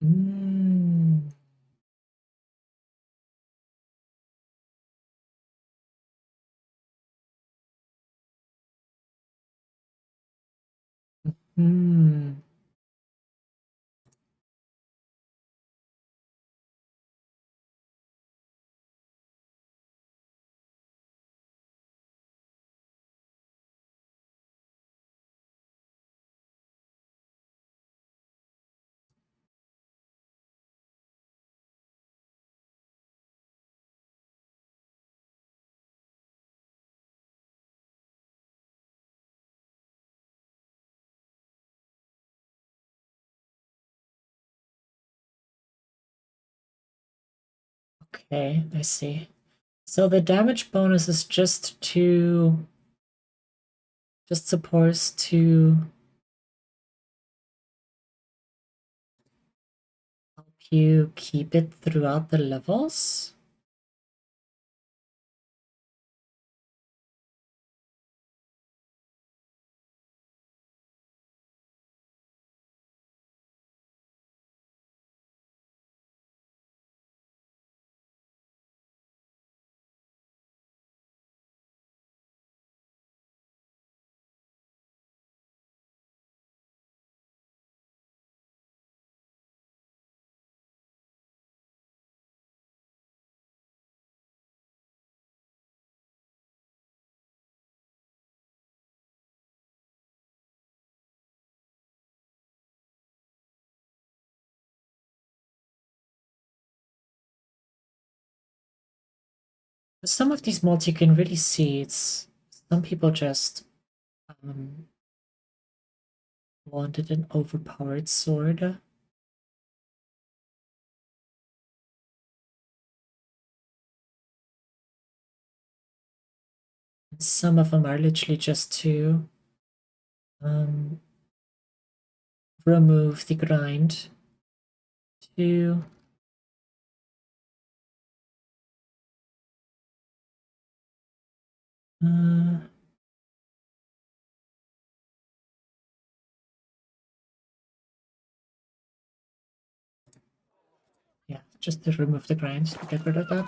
Mm. Hmm. Okay, I see. So the damage bonus is just supposed to help you keep it throughout the levels? Some of these mods you can really see some people just wanted an overpowered sword. Some of them are literally just to remove the grind to yeah, just to remove the grind to get rid of that.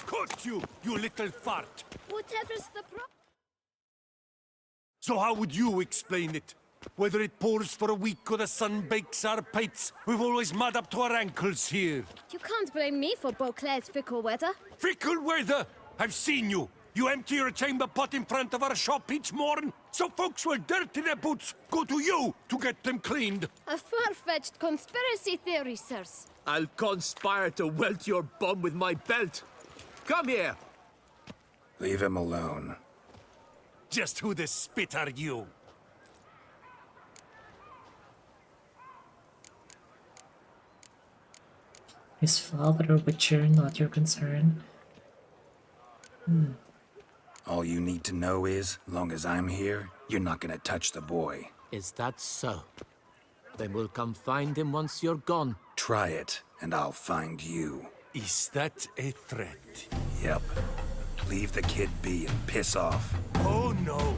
Caught you, you little fart! Whatever's the problem? So how would you explain it? Whether it pours for a week or the sun bakes our pipes, we've always mud up to our ankles here. You can't blame me for Beauclair's fickle weather. Fickle weather! I've seen you! You empty your chamber pot in front of our shop each morn, so folks will dirty their boots, go to you to get them cleaned. A far-fetched conspiracy theory, sirs. I'll conspire to welt your bum with my belt. Come here! Leave him alone. Just who the spit are you? His father a witcher, not your concern. All you need to know is, long as I'm here, you're not gonna touch the boy. Is that so? Then we'll come find him once you're gone. Try it, and I'll find you. Is that a threat? Yep. Leave the kid be and piss off. Oh no!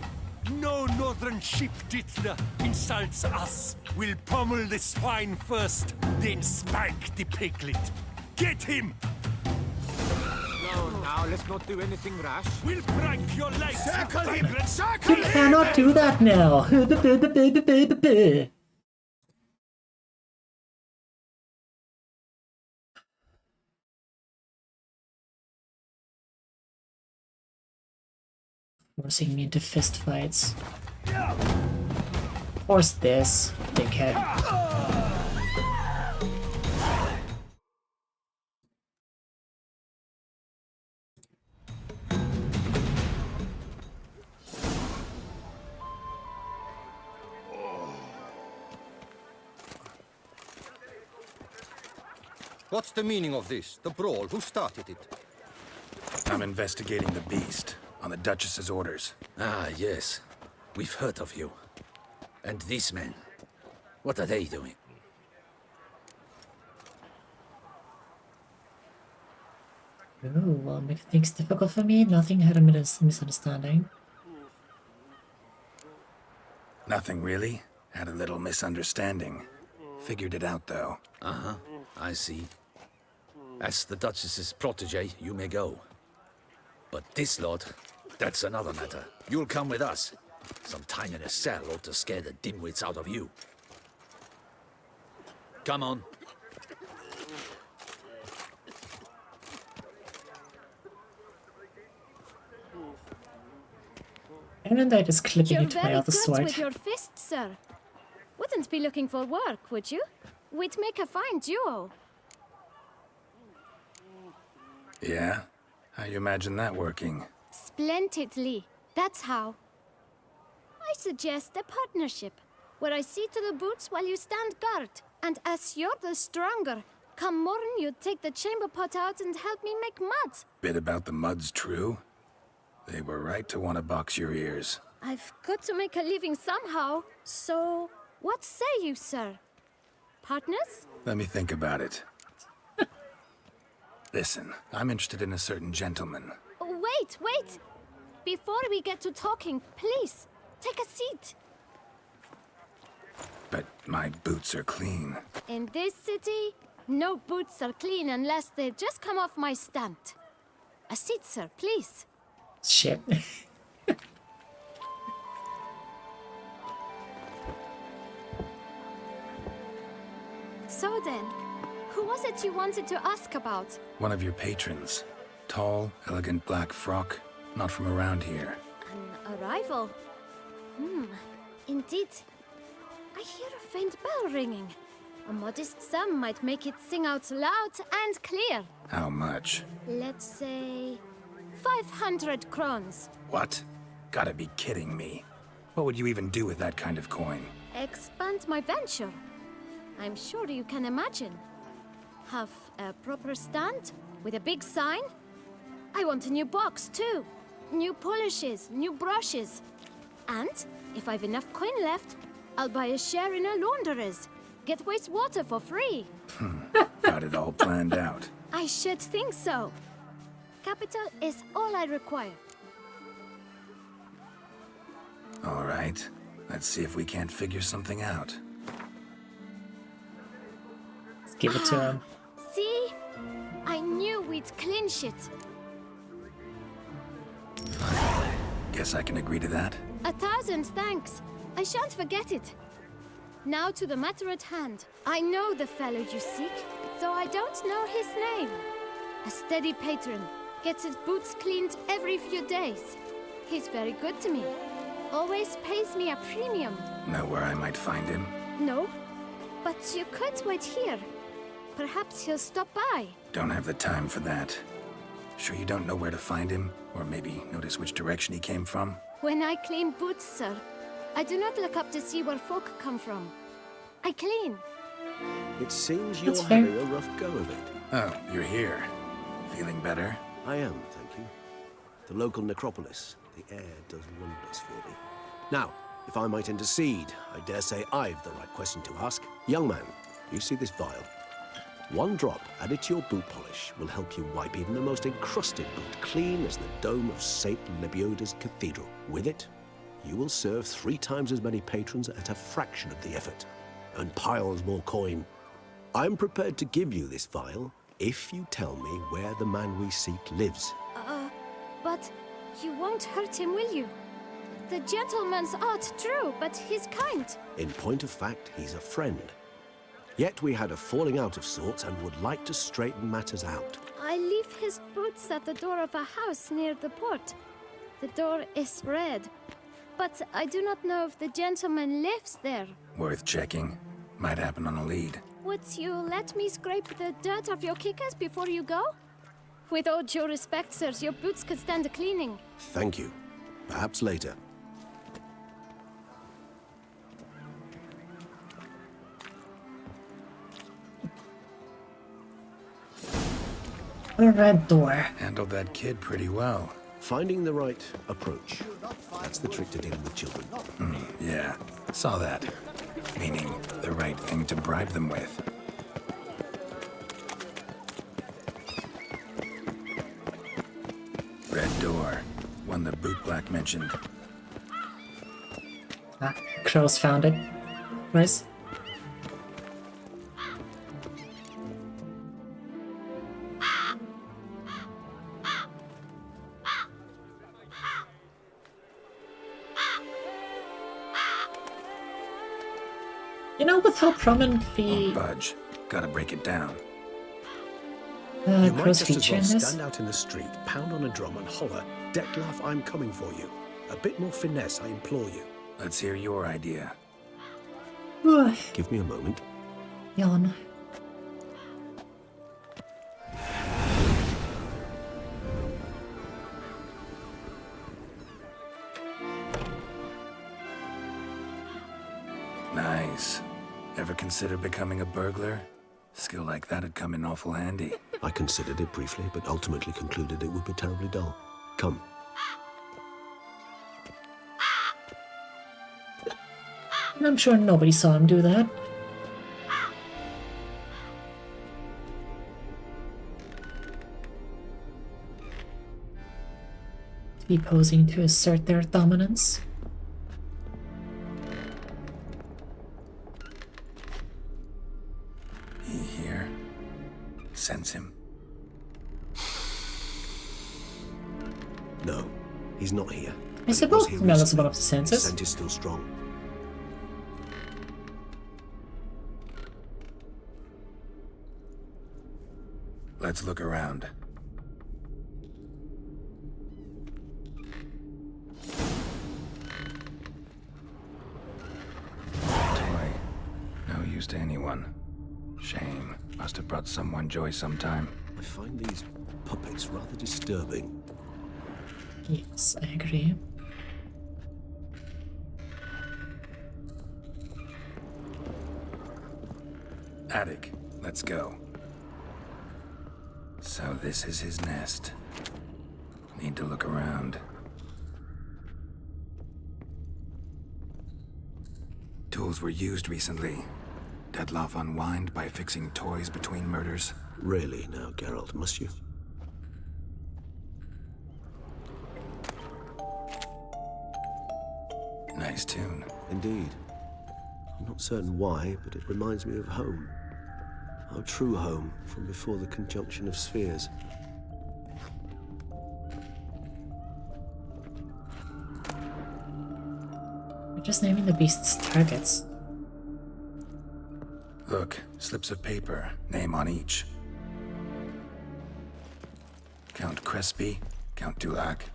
No northern sheep dittler insults us. We'll pummel the swine first, then spank the piglet. Get him! No, now, let's not do anything rash. We'll break your legs! Circle him! Circle You him! cannot do that now. Forcing me into fistfights. Force this, dickhead. What's the meaning of this? The brawl? Who started it? I'm investigating the beast, on the Duchess's orders. Ah, yes. We've heard of you. And these men, what are they doing? Ooh, well, make things difficult for me. Nothing had a misunderstanding. Nothing really. Had a little misunderstanding. Figured it out, though. Uh-huh, I see. As the Duchess's protege, you may go. But this lot, that's another matter. You'll come with us. Some time in a cell ought to scare the dimwits out of you. Come on. And I just clipping You're into my very other good sword. with your fists, sir. Wouldn't be looking for work, would you? We'd make a fine duo. Yeah? How you imagine that working? Splendidly. That's how. I suggest a partnership, where I see to the boots while you stand guard. And as you're the stronger, come morn you take the chamber pot out and help me make mud. Bit about the mud's true? They were right to want to box your ears. I've got to make a living somehow, so what say you, sir? Partners? Let me think about it. Listen, I'm interested in a certain gentleman. Wait, wait! Before we get to talking, please, take a seat. But my boots are clean. In this city, no boots are clean unless they just come off my stand. A seat, sir, please. Shit. So then, who was it you wanted to ask about? One of your patrons. Tall, elegant black frock. Not from around here. An arrival? Indeed. I hear a faint bell ringing. A modest sum might make it sing out loud and clear. How much? Let's say 500 crowns. What? Gotta be kidding me. What would you even do with that kind of coin? Expand my venture. I'm sure you can imagine. Have a proper stand with a big sign. I want a new box too. New polishes, new brushes. And if I've enough coin left, I'll buy a share in a launderer's. Get wastewater for free. Got it all planned out. I should think so. Capital is all I require. All right. Let's see if we can't figure something out. Let's give it to him. See? I knew we'd clinch it. Guess I can agree to that. 1,000 thanks. I shan't forget it. Now to the matter at hand. I know the fellow you seek, though I don't know his name. A steady patron, gets his boots cleaned every few days. He's very good to me. Always pays me a premium. Know where I might find him? No, but you could wait here. Perhaps he'll stop by. Don't have the time for that. Sure you don't know where to find him? Or maybe notice which direction he came from? When I clean boots, sir, I do not look up to see where folk come from. I clean. It seems you're That's fair. having a rough go of it. Oh, you're here. Feeling better? I am, thank you. The local necropolis. The air does wonders for me. Now, if I might intercede, I dare say I've the right question to ask. Young man, you see this vial? One drop added to your boot polish will help you wipe even the most encrusted boot clean as the dome of St. Lebioda's Cathedral. With it, you will serve 3 times as many patrons at a fraction of the effort, and piles more coin. I'm prepared to give you this vial if you tell me where the man we seek lives. But you won't hurt him, will you? The gentleman's art true, but he's kind. In point of fact, he's a friend. Yet we had a falling out of sorts and would like to straighten matters out. I leave his boots at the door of a house near the port. The door is red, but I do not know if the gentleman lives there. Worth checking. Might happen on a lead. Would you let me scrape the dirt off your kickers before you go? With all due respect, sirs, your boots could stand a cleaning. Thank you. Perhaps later. A red door. Handled that kid pretty well. Finding the right approach. That's the trick to dealing with children. Yeah, saw that. Meaning the right thing to bribe them with. Red door. One the boot black mentioned. Ah, Crows found it. Nice. You know, with how prominently Budge. Gotta break it down. You might Crow's just as feature well in this. stand out in the street, pound on a drum and holler, "Detlef, I'm coming for you." A bit more finesse, I implore you. Let's hear your idea. Give me a moment. Yawn. Nice. Ever consider becoming a burglar? Skill like that'd come in awful handy. I considered it briefly, but ultimately concluded it would be terribly dull. Come. And I'm sure nobody saw him do that. To be posing to assert their dominance. He here. Sense him. No, he's not here. I suppose smell is one of the His senses. scent is still strong. Let's look around. Toy. No use to anyone. Shame. Must have brought someone joy sometime. I find these puppets rather disturbing. Yes, I agree. Attic. Let's go. So this is his nest. Need to look around. Tools were used recently. Detlef unwind by fixing toys between murders. Really now, Geralt, must you? Nice tune. Indeed. I'm not certain why, but it reminds me of home. Our true home from before the conjunction of spheres. We're just naming the beast's targets. Look, slips of paper, name on each. Count Crespi, Count Dulac,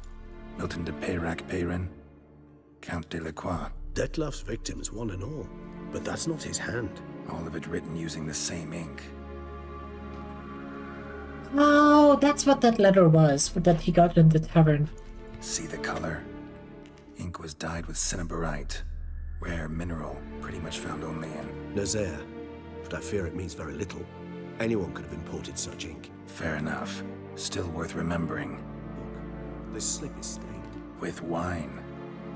Milton de Peyrac-Peyrin, Count Delacroix. Detlef's victims, one and all. But that's not his hand. All of it written using the same ink. Oh, that's what that letter was, that he got in the tavern. See the color? Ink was dyed with cinnabarite. Rare mineral, pretty much found only in Nazaire, but I fear it means very little. Anyone could have imported such ink. Fair enough. Still worth remembering. Look, this slip is stained. With wine.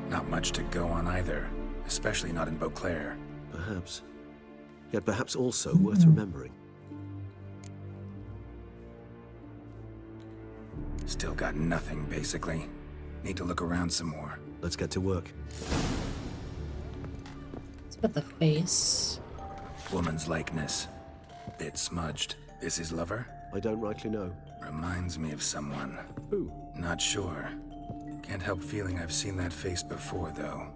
Not much to go on either, especially not in Beauclair. Perhaps. Yet perhaps also worth remembering. Still got nothing, basically. Need to look around some more. Let's get to work. Let's put the face. Woman's likeness. Bit smudged. This his lover? I don't rightly know. Reminds me of someone. Who? Not sure. Can't help feeling I've seen that face before, though.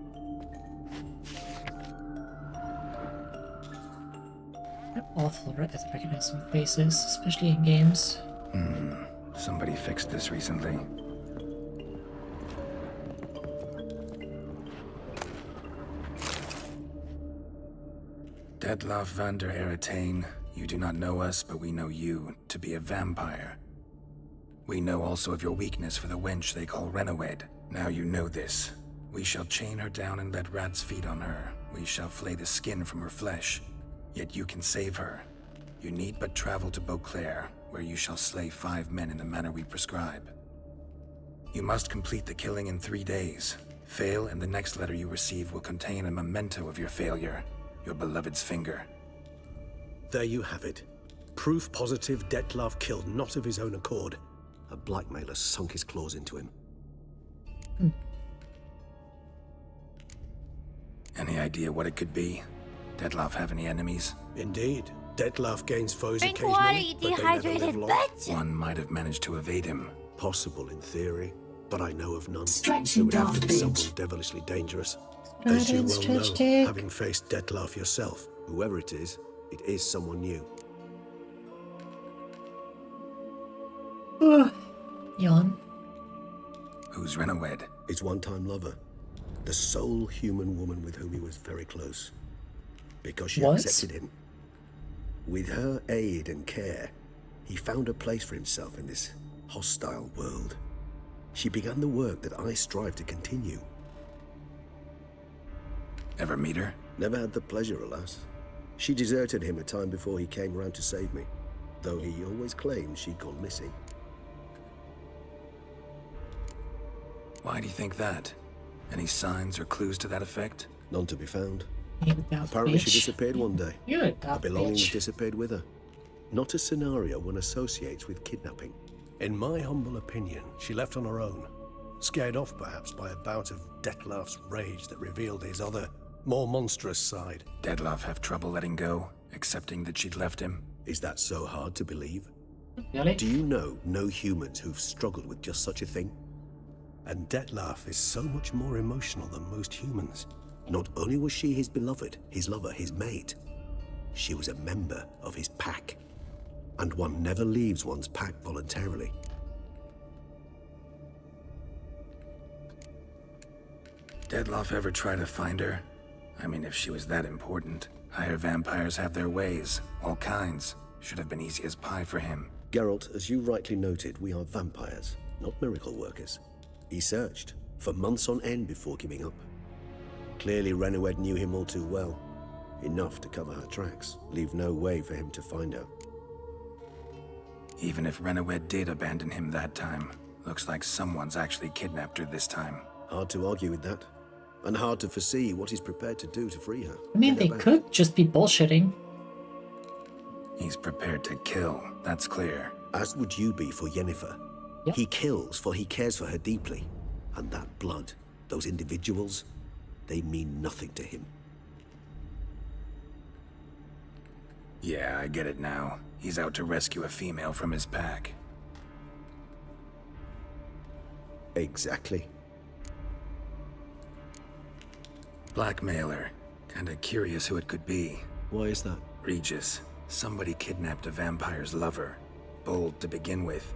I'm awful at recognizing faces, especially in games. Somebody fixed this recently. Detloff van der Eretain, you do not know us, but we know you to be a vampire. We know also of your weakness for the wench they call Renowed. Now you know this. We shall chain her down and let rats feed on her. We shall flay the skin from her flesh. Yet you can save her. You need but travel to Beauclair, where you shall slay 5 men in the manner we prescribe. You must complete the killing in 3 days. Fail, and the next letter you receive will contain a memento of your failure. Your beloved's finger. There you have it. Proof positive Detlav killed not of his own accord. A blackmailer sunk his claws into him. Any idea what it could be? Detlaff have any enemies? Indeed. Detlav gains foes Drink water, occasionally, you but they never dehydrated live long. bitch! One might have managed to evade him. Possible in theory, but I know of none. Stretching It would have to be drawbridge. someone devilishly dangerous. As you well know, having faced Detlav yourself, whoever it is someone new. Yawn. Who's Renowed? His one-time lover. The sole human woman with whom he was very close. Because she accepted him. With her aid and care, he found a place for himself in this hostile world. She began the work that I strive to continue. Ever meet her? Never had the pleasure, alas. She deserted him a time before he came round to save me, though he always claimed she'd gone missing. Why do you think that? Any signs or clues to that effect? None to be found. Apparently Apparently she disappeared one day. You're Her belongings disappeared with her. Not a scenario one associates with kidnapping. In my humble opinion, she left on her own. Scared off perhaps by a bout of Detlaf's rage that revealed his other, more monstrous side. Detlaff have trouble letting go, accepting that she'd left him? Is that so hard to believe? Really? Do you know no humans who've struggled with just such a thing? And Detlaf is so much more emotional than most humans. Not only was she his beloved, his lover, his mate, she was a member of his pack. And one never leaves one's pack voluntarily. Detlaff ever try to find her? I mean, if she was that important. Higher vampires have their ways, all kinds. Should have been easy as pie for him. Geralt, as you rightly noted, we are vampires, not miracle workers. He searched for months on end before giving up. Clearly Renowed knew him all too well. Enough to cover her tracks, leave no way for him to find her. Even if Renowed did abandon him that time, looks like someone's actually kidnapped her this time. Hard to argue with that. And hard to foresee what he's prepared to do to free her. I mean, Get her they back. could just be bullshitting. He's prepared to kill, that's clear. As would you be for Yennefer. Yep. He kills for he cares for her deeply. And that blood, those individuals, they mean nothing to him. Yeah, I get it now. He's out to rescue a female from his pack. Exactly. Blackmailer. Kinda curious who it could be. Why is that? Regis. Somebody kidnapped a vampire's lover. Bold to begin with.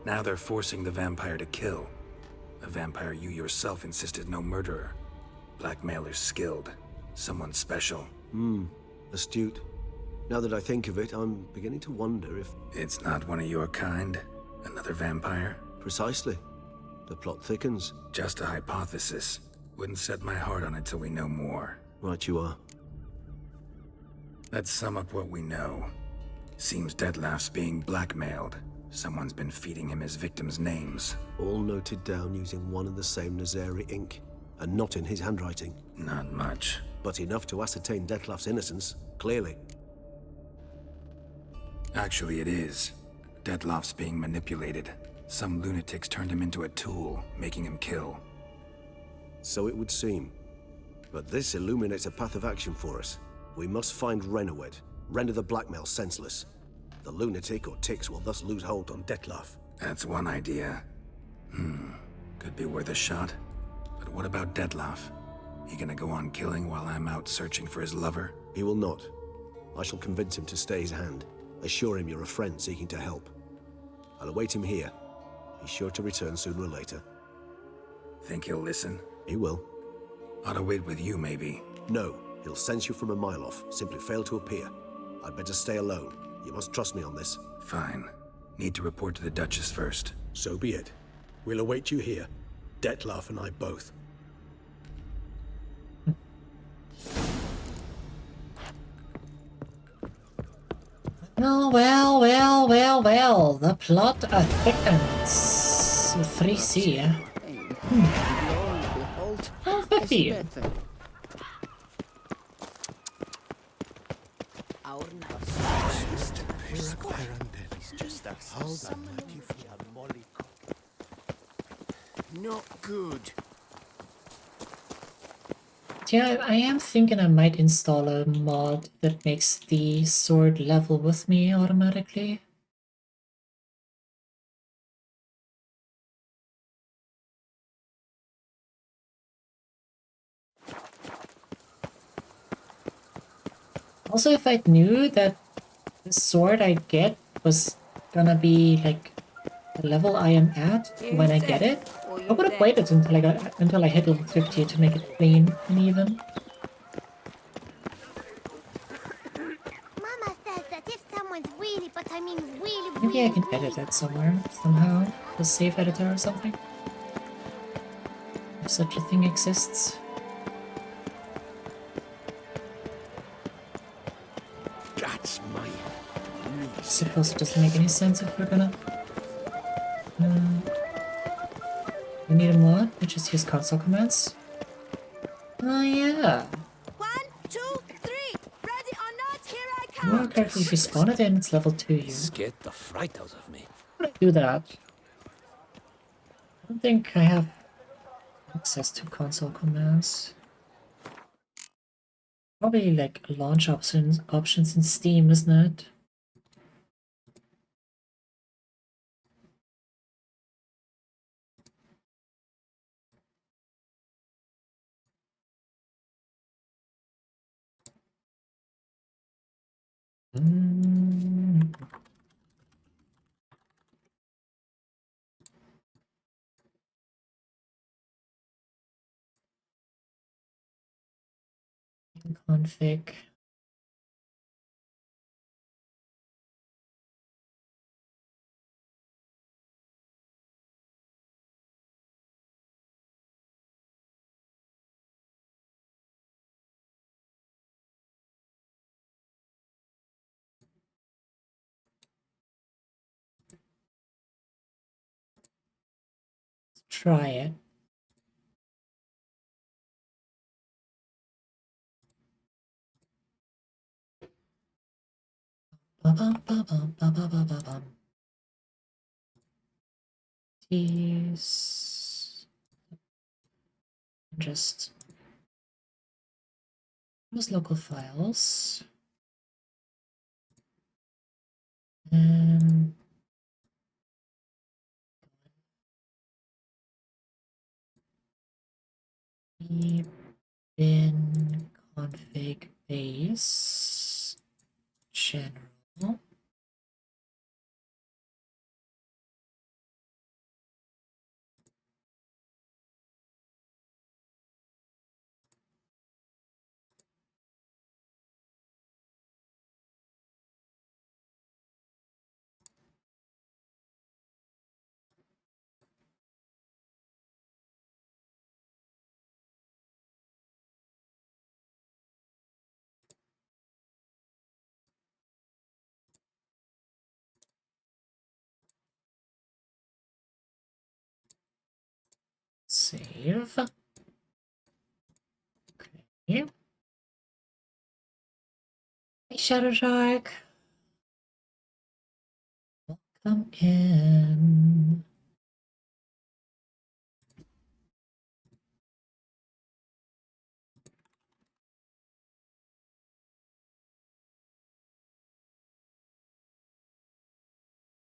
Now they're forcing the vampire to kill. A vampire you yourself insisted no murderer. Blackmailer's skilled. Someone special. Astute. Now that I think of it, I'm beginning to wonder if... It's not one of your kind? Another vampire? Precisely. The plot thickens. Just a hypothesis. Wouldn't set my heart on it till we know more. Right you are. Let's sum up what we know. Seems Detlaf's being blackmailed. Someone's been feeding him his victims' names. All noted down using one and the same Nazari ink, and not in his handwriting. Not much. But enough to ascertain Dettlaff's innocence, clearly. Actually, it is. Dettlaff's being manipulated. Some lunatics turned him into a tool, making him kill. So it would seem. But this illuminates a path of action for us. We must find Renowed, render the blackmail senseless. The lunatic or ticks will thus lose hold on Dettlaff. That's one idea. Could be worth a shot. But what about Dettlaff? He gonna go on killing while I'm out searching for his lover? He will not. I shall convince him to stay his hand. Assure him you're a friend seeking to help. I'll await him here. He's sure to return sooner or later. Think he'll listen? He will. Ought to wait with you, maybe. No, he'll sense you from a mile off. Simply fail to appear. I'd better stay alone. You must trust me on this. Fine. Need to report to the Duchess first. So be it. We'll await you here. Dettlaff and I both. Well. The plot thickens. 3C. Oh, 50. Not good. Yeah, I am thinking I might install a mod that makes the sword level with me automatically. Also, if I knew that the sword I get was gonna be like the level I am at when I get it, I would have waited until I hit level 50 to make it clean and even. Mama says that if someone's really, but I mean really, Maybe I can edit it somewhere, somehow. The save editor or something. If such a thing exists. That's my I suppose it doesn't make any sense if we're gonna... we need a mod. We just use console commands. Oh yeah. 1, 2, 3. Ready or not, here I come. More correctly, if you spawn it in, it's level 2 you. Scared the fright out of me. How would I do that? I don't think I have access to console commands. Probably like launch options in Steam, isn't it? Config. Let's try it. These just use local files and bin config base general. Save. Okay. Hey, Shadow Shark. Welcome in.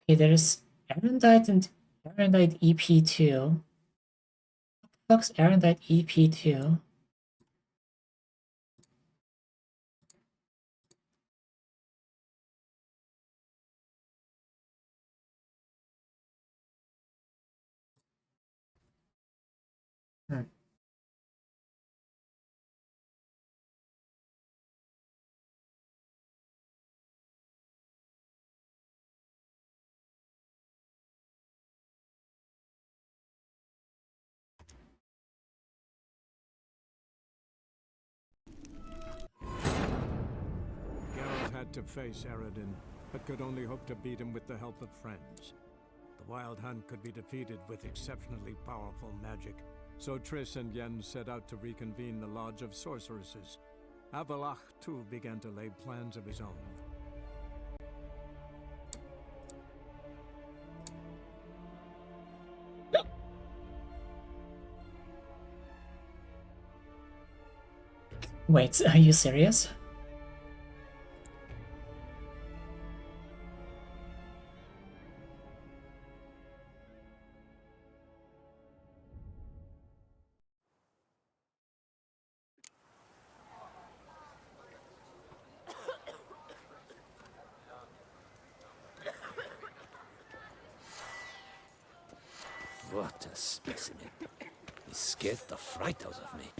Okay, there's Erendite and Erendite EP2. What the fuck's Erendite EP2? Hmm. Geralt had to face Eredin, but could only hope to beat him with the help of friends. The Wild Hunt could be defeated with exceptionally powerful magic, so Triss and Yen set out to reconvene the Lodge of Sorceresses. Avalach, too, began to lay plans of his own. Wait, are you serious? What a specimen. He scared the fright out of me.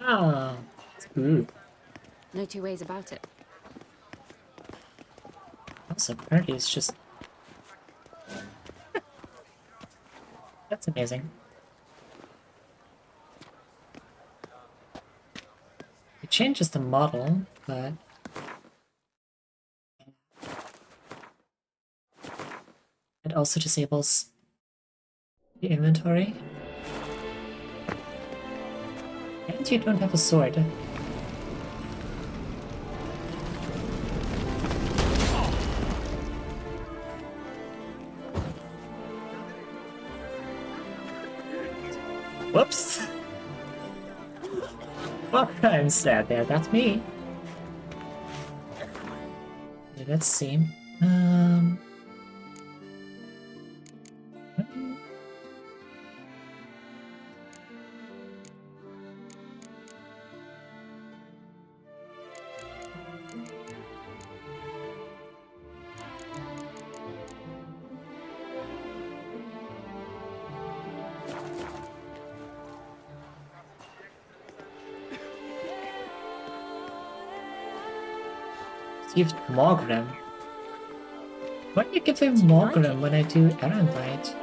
Ah, ooh. No two ways about it. Also, apparently it's just... That's amazing. It changes the model, but... It also disables the inventory. And you don't have a sword. Whoops! Well, I'm sad there, that's me. Okay, let's see. Received Morgrim. Why do you give him Morgrim when I do Erendite?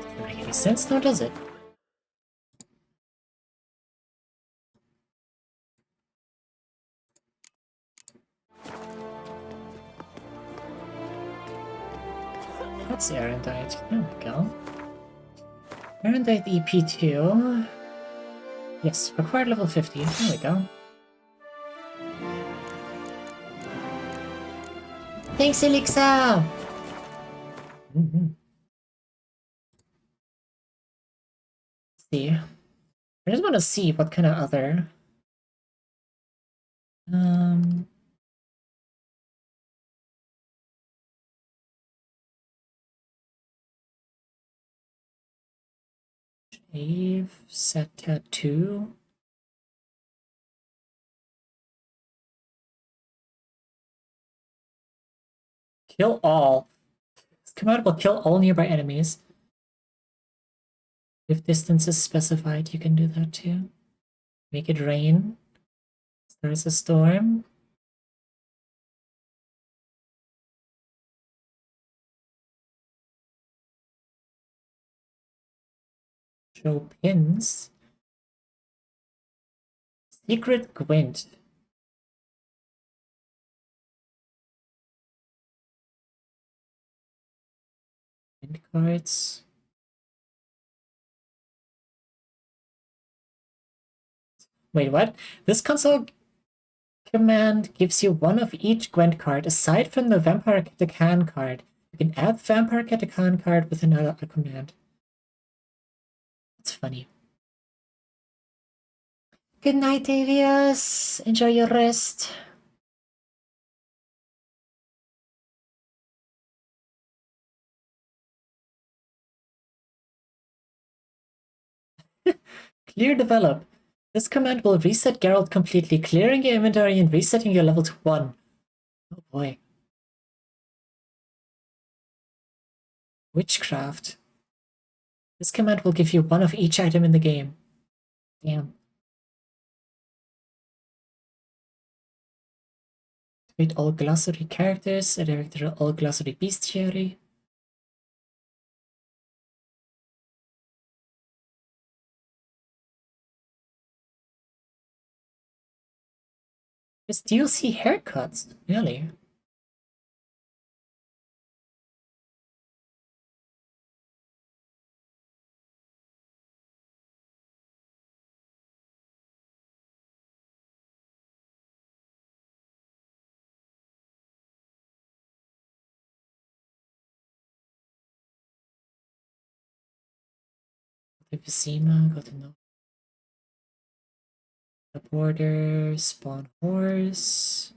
Doesn't make any sense now, does it? That's Erendite. There we go. Erendite EP2. Yes, required level 50. There we go. Thanks, Elixir! Let's see. I just want to see what kind of other... Shave, set tattoo. Kill all. It's compatible. Kill all nearby enemies. If distance is specified, you can do that too. Make it rain. There's a storm. Show pins. Secret Gwent. Gwent cards. Wait, what? This console command gives you one of each Gwent card, aside from the Vampire Katakan card. You can add the Vampire Katakan card with another command. That's funny. Good night, Avius. Enjoy your rest. Clear develop. This command will reset Geralt completely, clearing your inventory and resetting your level to 1. Oh boy. Witchcraft. This command will give you one of each item in the game. Damn. Activate all glossary characters, activate all glossary bestiary. There's DLC haircuts, really? Emphysema, got to know. The border, spawn horse,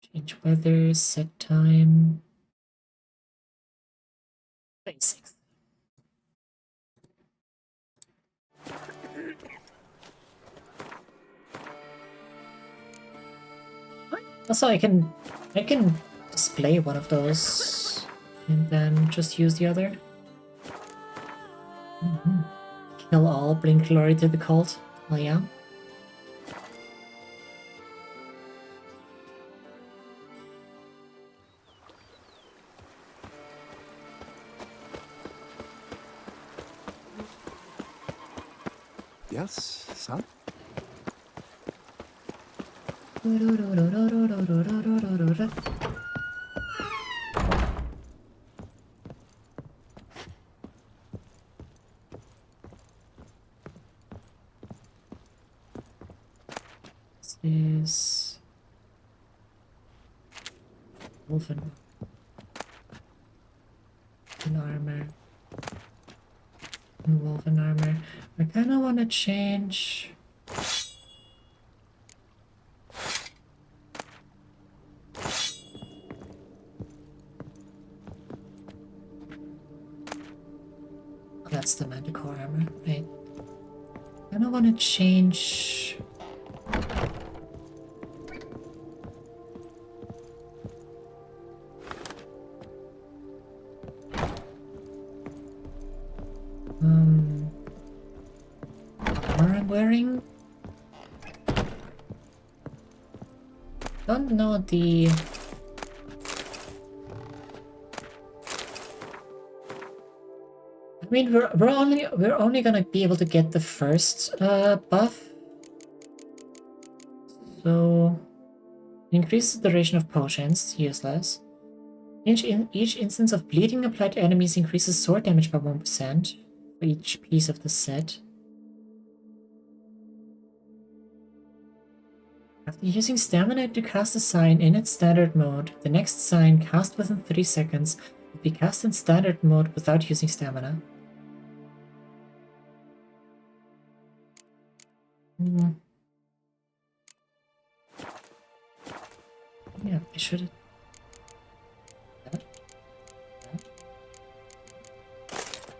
change weather, set time. Basics. Also, I can display one of those and then just use the other. Kill all, bring glory to the cult. Oh yeah. Yes, son? This is Wolfen armor. And Wolfen armor. I kind of want to change. Oh, that's the Manticore armor, right? I kind of want to change. Armor I'm wearing. Don't know the. I mean, we're only gonna be able to get the first buff. So increase the duration of potions, useless. Each instance of bleeding applied to enemies increases sword damage by 1% for each piece of the set. After using stamina to cast a sign in its standard mode, the next sign cast within 3 seconds will be cast in standard mode without using stamina. Yeah, I should.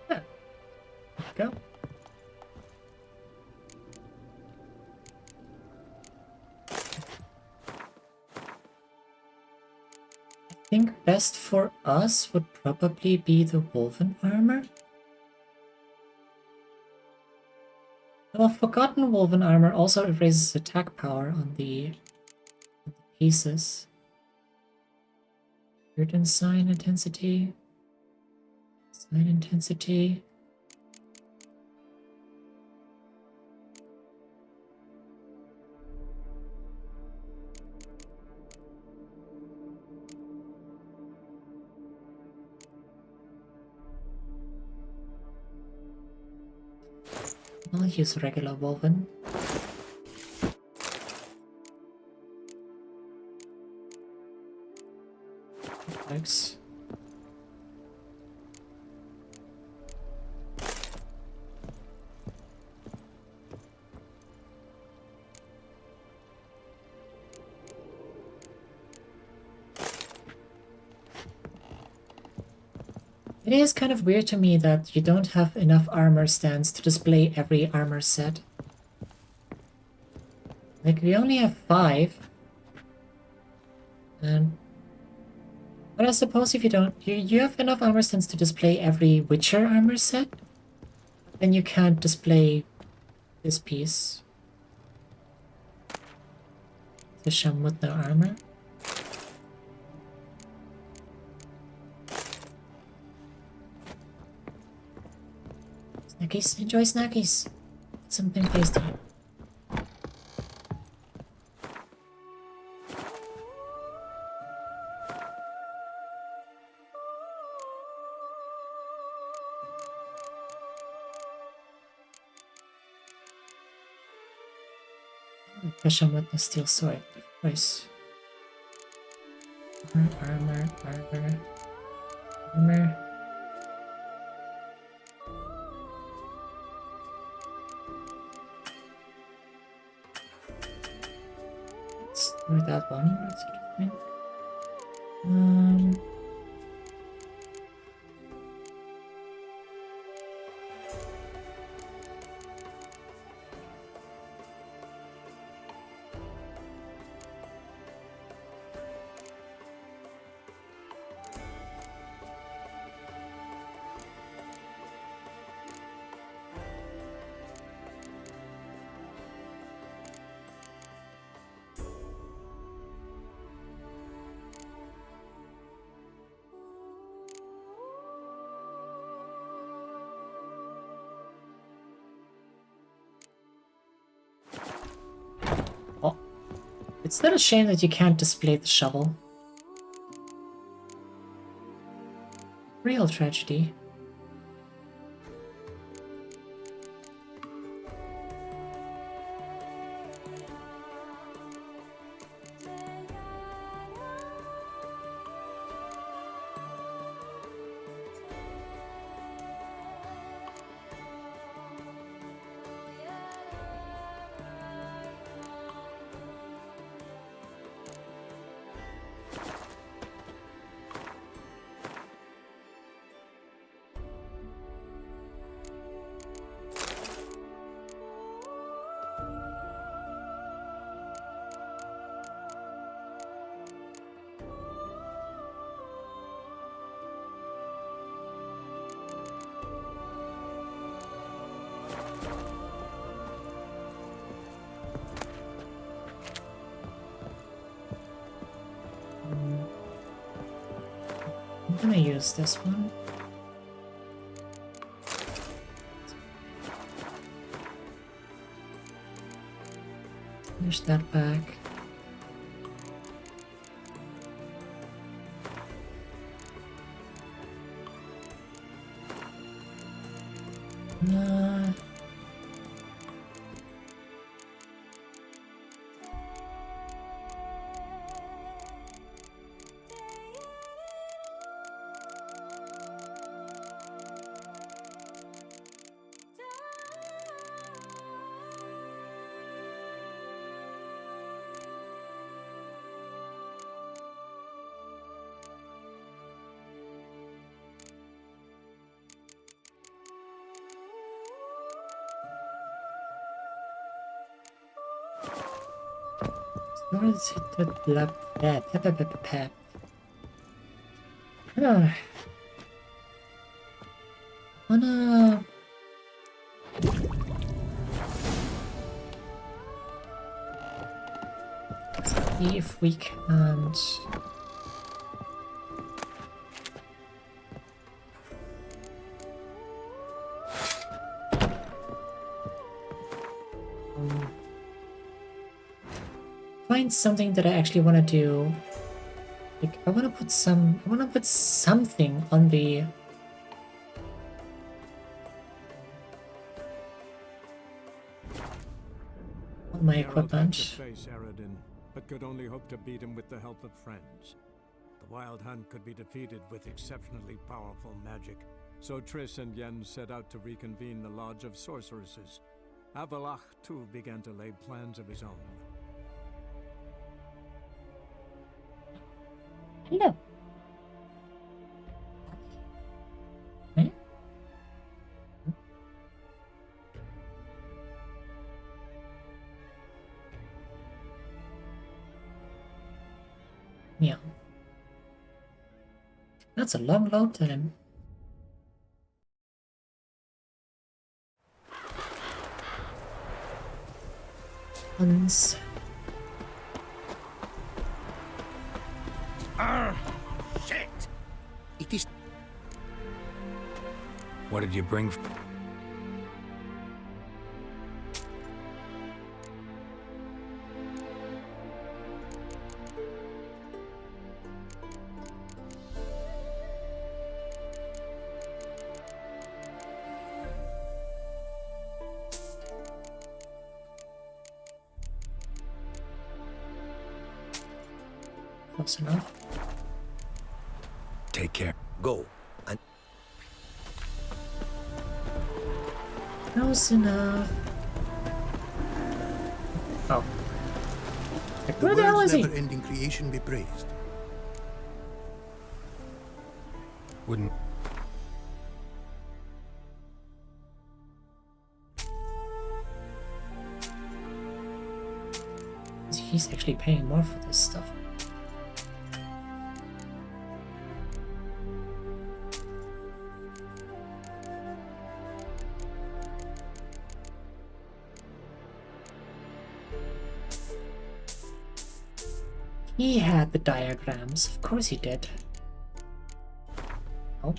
Yeah. Go. I think best for us would probably be the Wolven armor. Though Forgotten Wolven armor also raises attack power on the pieces. Certain sign intensity. Sign intensity. I'll use regular woven. Works. It is kind of weird to me that you don't have enough armor stands to display every armor set. Like, we only have 5. But I suppose if you don't... You have enough armor stands to display every Witcher armor set? Then you can't display this piece. The sham with no armor. Snackies, enjoy snackies. Something tasty. Pressure with the steel sword, of course. Armor. Let's do that one, let's see the thing. It's not a shame that you can't display the shovel. Real tragedy. I'm gonna use this one. Push that back. Let's hit the lab. Wanna see if we can't find something that I actually want to do. Like, I want to put something on the All my Geralt had to equipment. face Eredin, but could only hope to beat him with the help of friends. The Wild Hunt could be defeated with exceptionally powerful magic, so Triss and Yen set out to reconvene the Lodge of Sorceresses. Avalach, too, began to lay plans of his own. Hello. Hmm? Yeah. That's a long load time. Once. Shit! It is. What did you bring? Close enough. Take care. Go. And Close enough. Oh. Like, The where the hell world's is he? never-ending creation be praised. Wouldn't. He's actually paying more for this stuff. He had the diagrams, of course he did. Oh.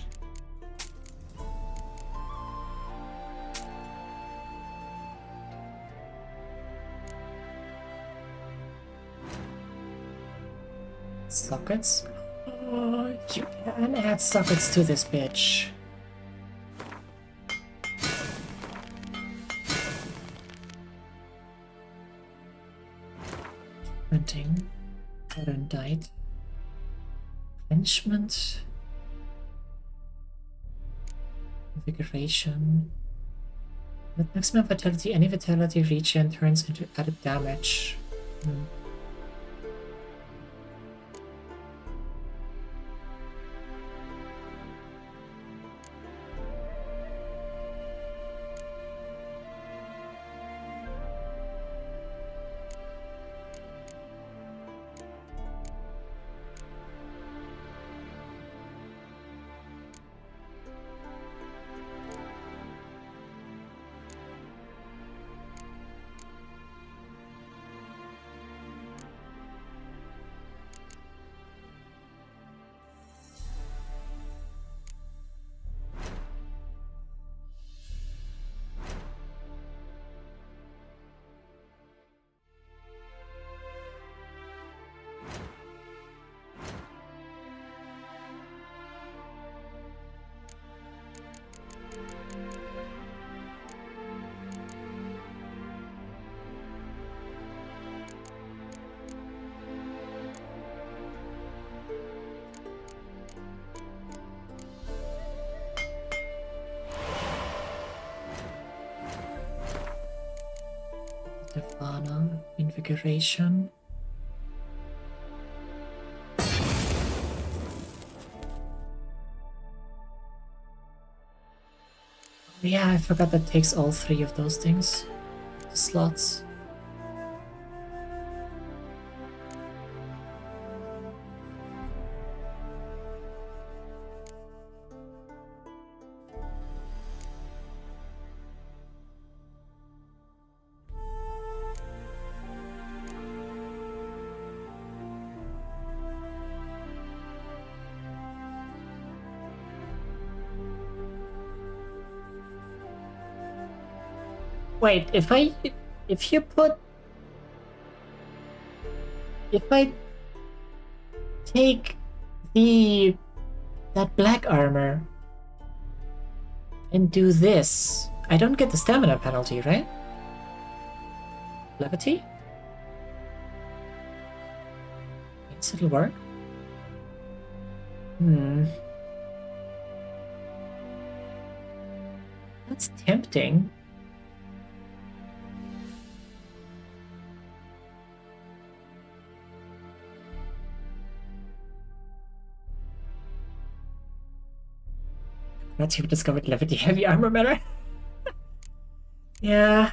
Sockets? Oh, you can add sockets to this bitch. Printing. Modern diet. Quenchment. Invigoration. With maximum vitality, any vitality regen turns into added damage. Nirvana, invigoration. Yeah, I forgot that takes all three of those things. The slots. Wait, if I take that black armor and do this, I don't get the stamina penalty, right? Levity? Yes, it'll work. That's tempting. That's who discovered Levity heavy armor matter. Yeah.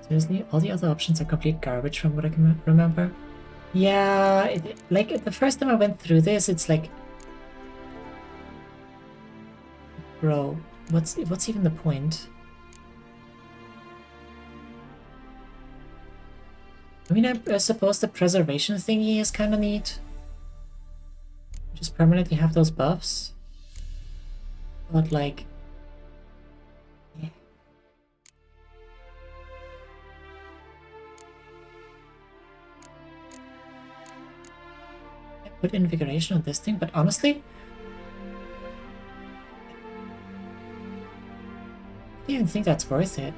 Seriously, all the other options are complete garbage from what I can remember. Yeah, like the first time I went through this, it's like, bro, what's even the point? I mean, I suppose the preservation thingy is kind of neat. Just permanently have those buffs. But like, yeah. I put invigoration on this thing, but honestly, I don't even think that's worth it.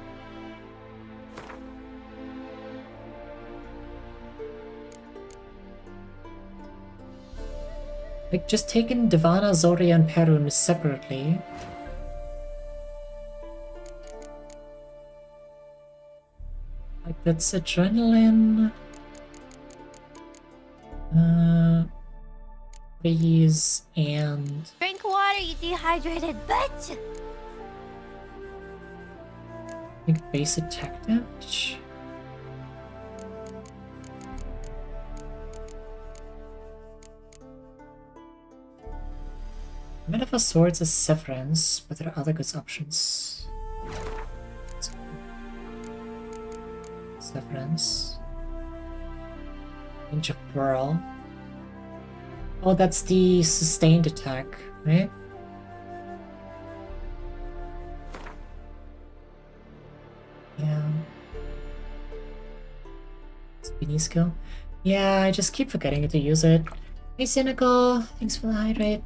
Like, just taking Divana, Zoria, and Perun separately. Like, that's adrenaline. Freeze and... Drink water, you dehydrated bitch! I think base attack damage. Metaphor Swords is Severance, but there are other good options. Severance. Range of Whirl. Oh, that's the sustained attack, right? Yeah. Speedy skill. Yeah, I just keep forgetting to use it. Hey, Cynical, thanks for the hydrate.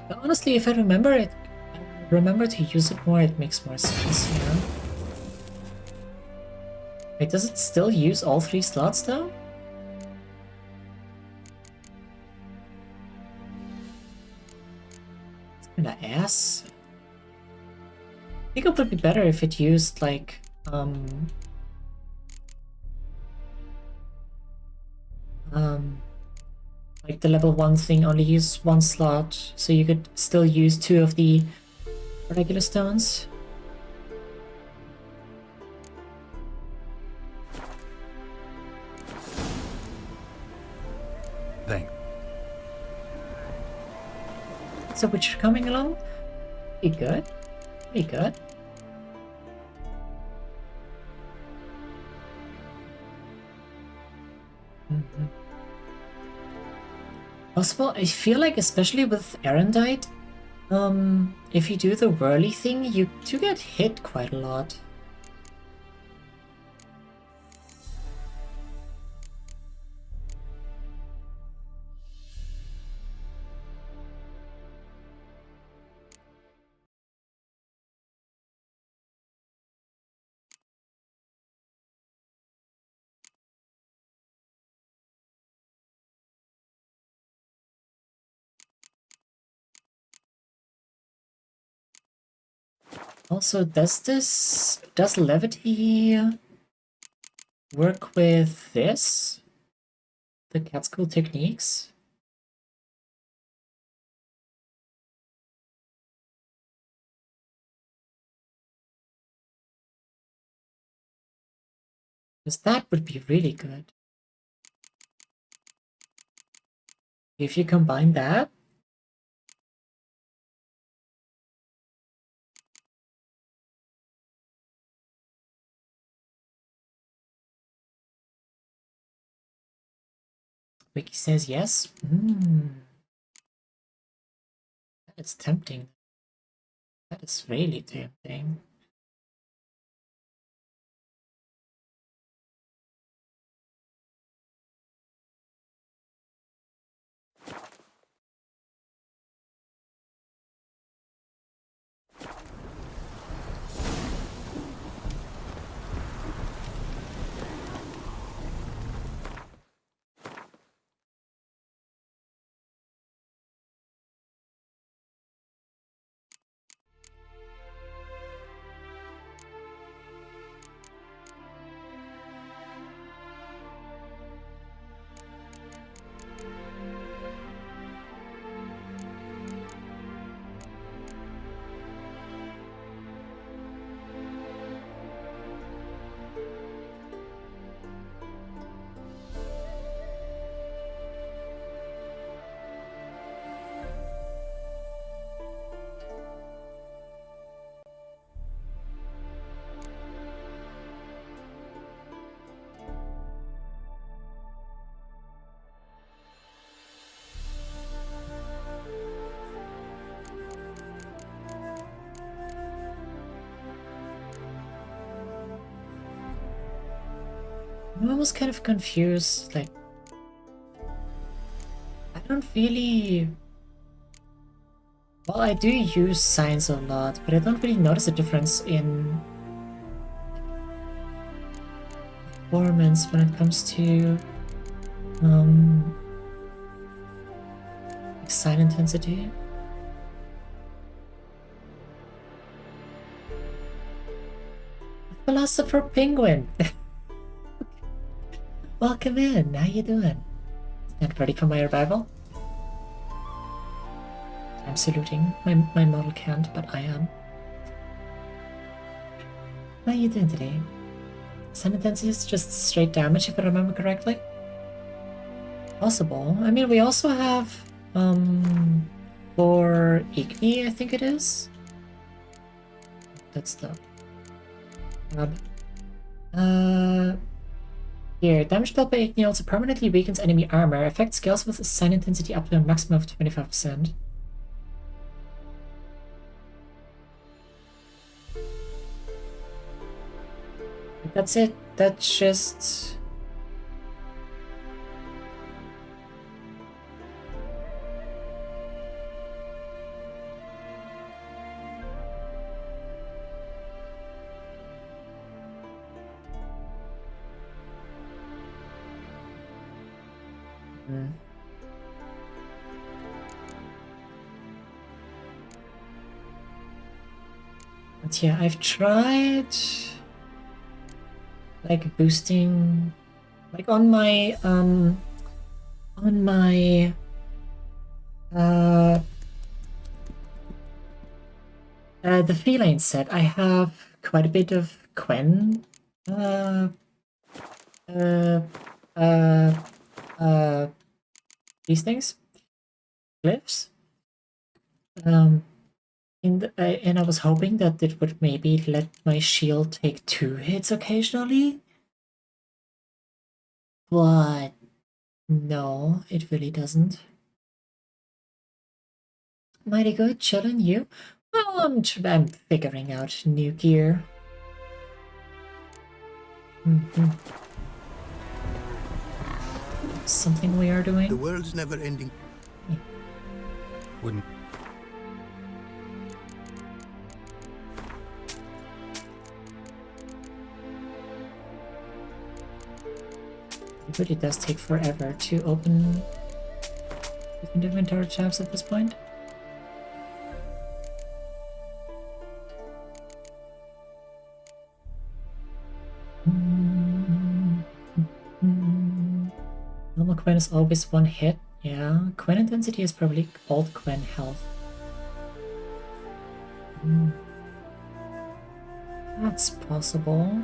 But honestly, if I remember to use it more, it makes more sense, yeah. Wait, does it still use all 3 slots though? It's kinda ass. I think it would be better if it used like like the level 1 thing only uses 1 slot, so you could still use 2 of the regular stones. Thanks. So which coming along? Pretty good. Pretty good. Possible, I feel like especially with Erendite, if you do the whirly thing, you do get hit quite a lot. Also, does levity work with this? The cat school techniques? Because that would be really good. If you combine that, Wiki says yes. It's tempting. That is really tempting. I was kind of confused, like, I don't really... Well, I do use signs a lot, but I don't really notice a difference in performance when it comes to like sign intensity. Philosopher Penguin! Welcome in, how you doing? Stand ready for my revival? I'm saluting. My model can't, but I am. How you doing today? Sign intensity is just straight damage, if I remember correctly. Possible. I mean, we also have, for Igni, I think it is. That's the here, damage dealt by Igni also permanently weakens enemy armor. Effect scales with sign intensity up to a maximum of 25%. That's it. That's just... But yeah, I've tried like boosting, like on my the feline set, I have quite a bit of Quen these things, glyphs. And I was hoping that it would maybe let my shield take 2 hits occasionally. But no, it really doesn't. Mighty good, chillin', you? Well, I'm figuring out new gear. Something we are doing? The world's never ending. Yeah. Wouldn't. It really does take forever to open different inventory tabs at this point. Normal Quen is always 1 hit. Yeah, Quen intensity is probably old Quen health. That's possible.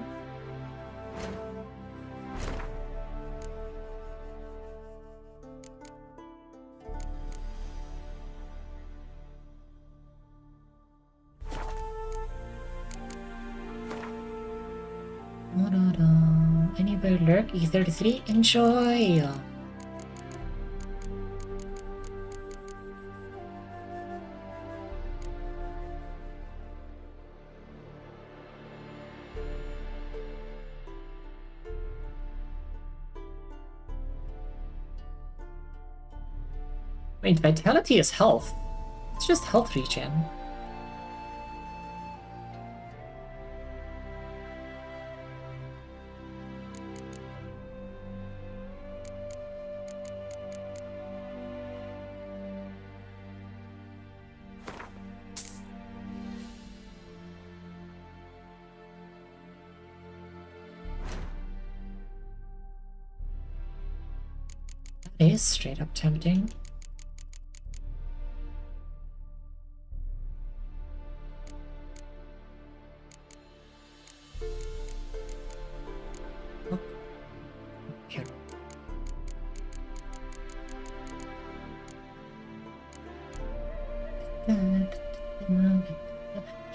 Anybody lurk? E33? Enjoy! Wait, vitality is health. It's just health regen. That is straight up tempting. Oh. Here.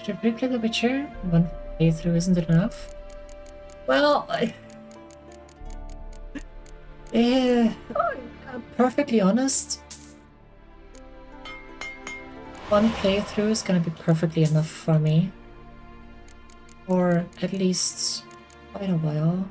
Should we play The Witcher? One playthrough isn't it enough? Well, I'm perfectly honest. One playthrough is gonna be perfectly enough for me. Or at least quite a while.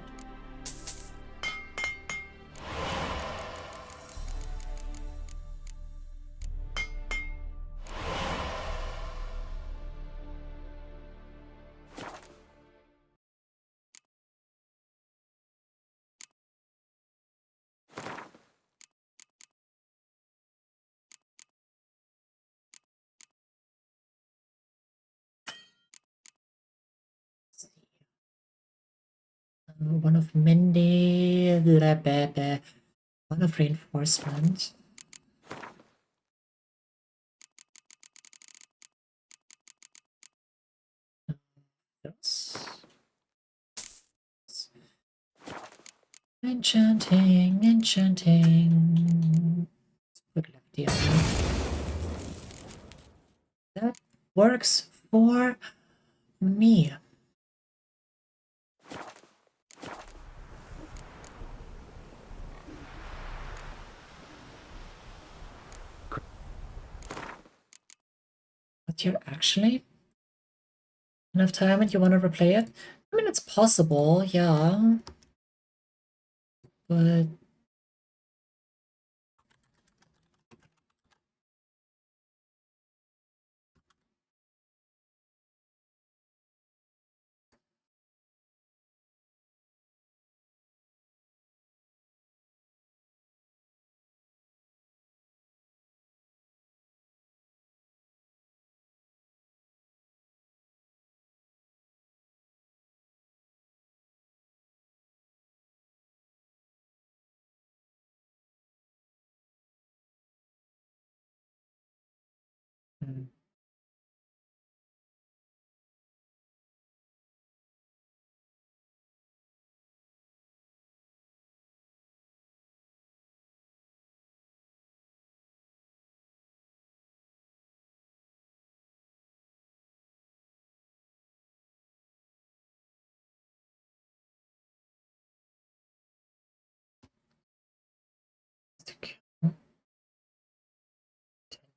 One of Mindy, one of Reinforcement. Yes. Enchanting, enchanting. Put lefty on. That works for me. But you're actually enough time and you want to replay it? I mean, it's possible, yeah. But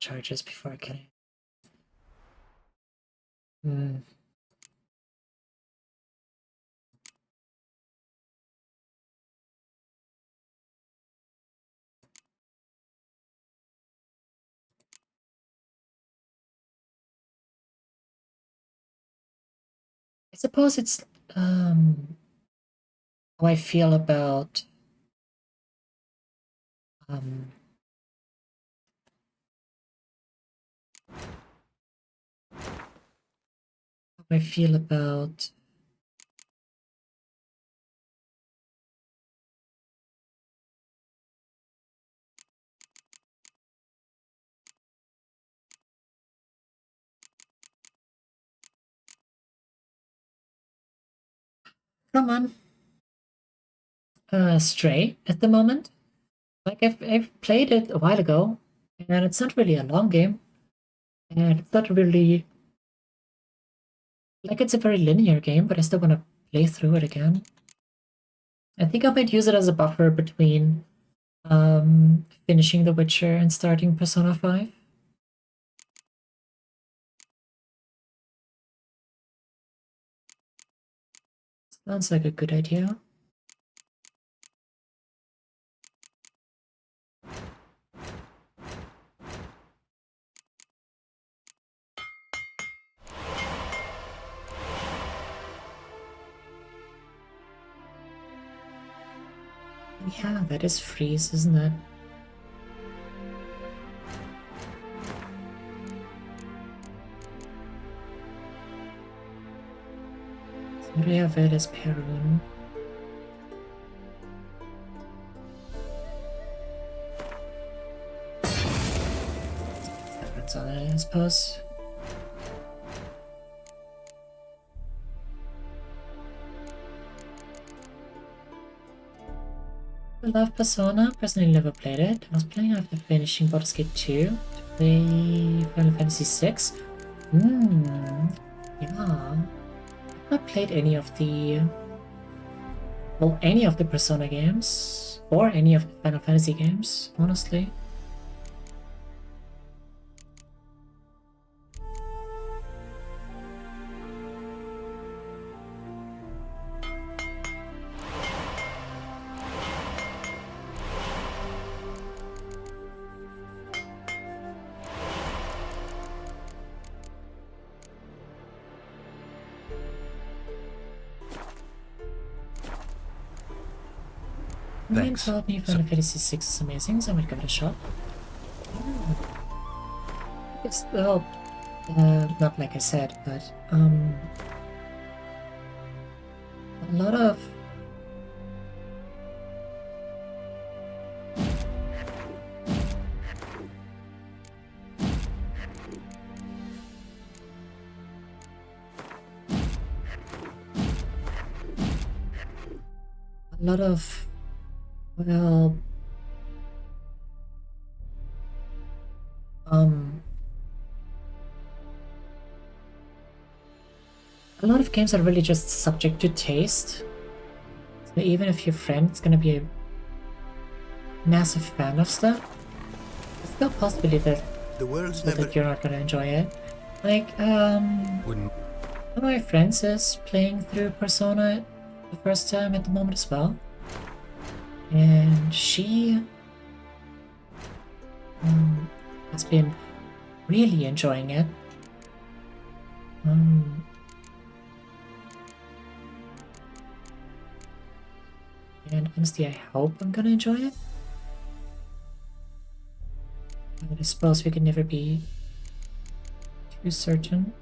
charges before I can. I suppose it's how I feel about how I feel about come on. Stray at the moment. Like I've played it a while ago, and it's not really a long game, and it's not really like it's a very linear game, but I still want to play through it again. I think I might use it as a buffer between finishing The Witcher and starting Persona 5. Sounds like a good idea. Yeah, that is freeze, isn't it? So we have it as Perun. That's on it, I suppose. I love Persona, personally never played it. I was playing after finishing Baldur's Gate 2 to play Final Fantasy 6. Yeah. I've not played any of the... well, any of the Persona games, or any of the Final Fantasy games, honestly. Ryan told me Final Fantasy 6 is amazing, so I might give it a shot. It's, well, not like I said, but, a lot of... well, a lot of games are really just subject to taste. So even if your friend's gonna be a massive fan of stuff, there's still a possibility that, that you're not gonna enjoy it. Like, one of my friends is playing through Persona the first time at the moment as well. And she has been really enjoying it. And honestly, I hope I'm gonna enjoy it. But I suppose we can never be too certain.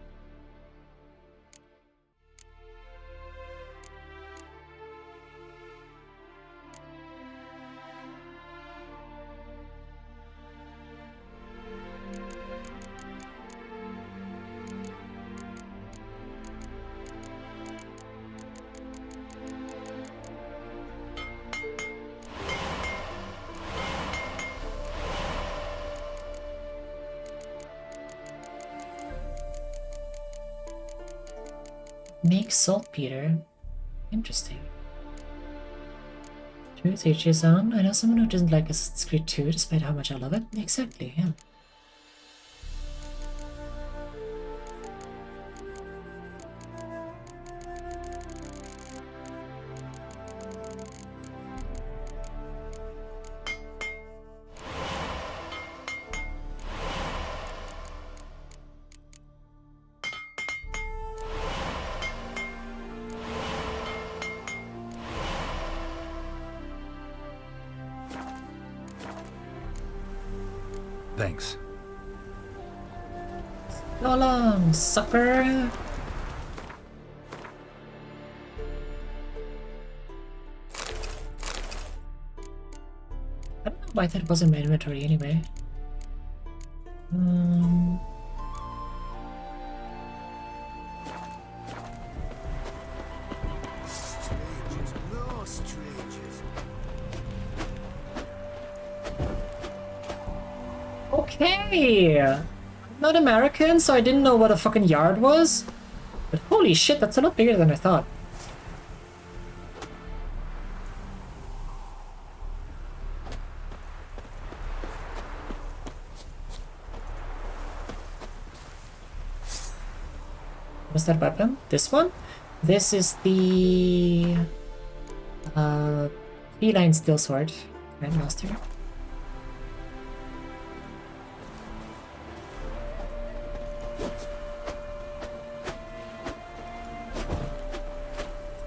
Make saltpeter. Interesting. Truth each own. I know someone who doesn't like Assassin's Creed 2 despite how much I love it. Exactly, yeah. Thanks. So long, sucker! I don't know why that was in my inventory anyway. Strangers, no strangers. Okay! I'm not American, so I didn't know what a fucking yard was. But holy shit, that's a lot bigger than I thought. What's that weapon? This one? This is the... feline steel sword. Grandmaster.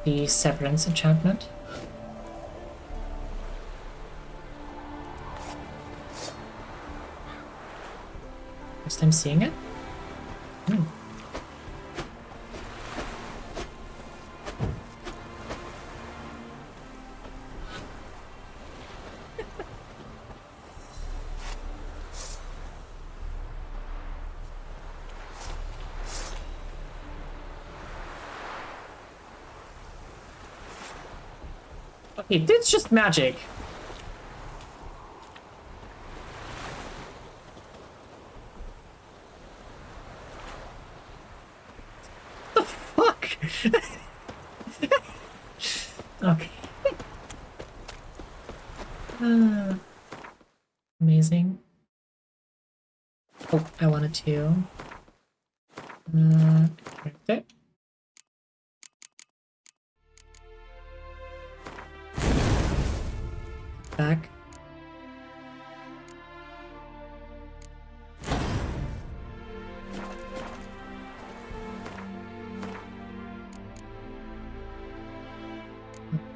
The Severance enchantment. First time seeing it? Hmm. Okay, it's just magic. The fuck? Okay. Amazing. Oh, I wanted to. Correct it. Back.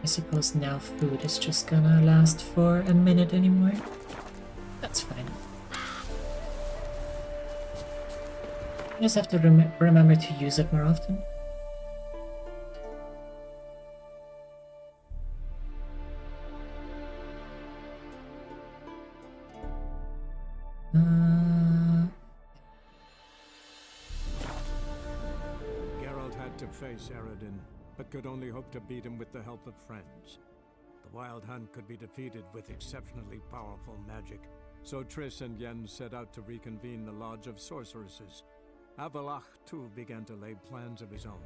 I suppose now food is just gonna last for a minute anymore. That's fine. I just have to remember to use it more often. Geralt had to face Eredin, but could only hope to beat him with the help of friends. The Wild Hunt could be defeated with exceptionally powerful magic, so Triss and Yen set out to reconvene the Lodge of Sorceresses. Avalach, too, began to lay plans of his own.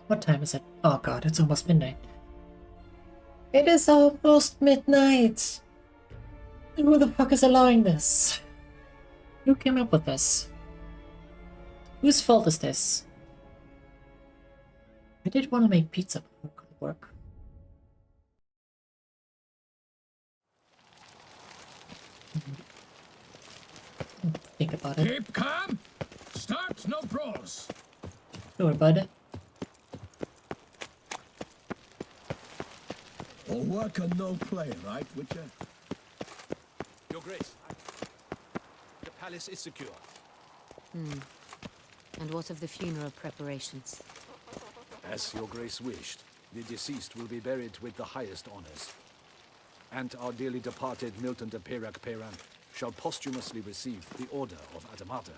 What time is it? Oh god, it's almost midnight. It is almost midnight! Who the fuck is allowing this? Who came up with this? Whose fault is this? I did want to make pizza before it could work. Think about it. Keep calm! Start no brawls! Sure, bud. All work and no play, right, Witcher? Your Grace, the palace is secure. And what of the funeral preparations? As your Grace wished, the deceased will be buried with the highest honors. And our dearly departed Milton de Peyrac Peyran shall posthumously receive the Order of Adamata.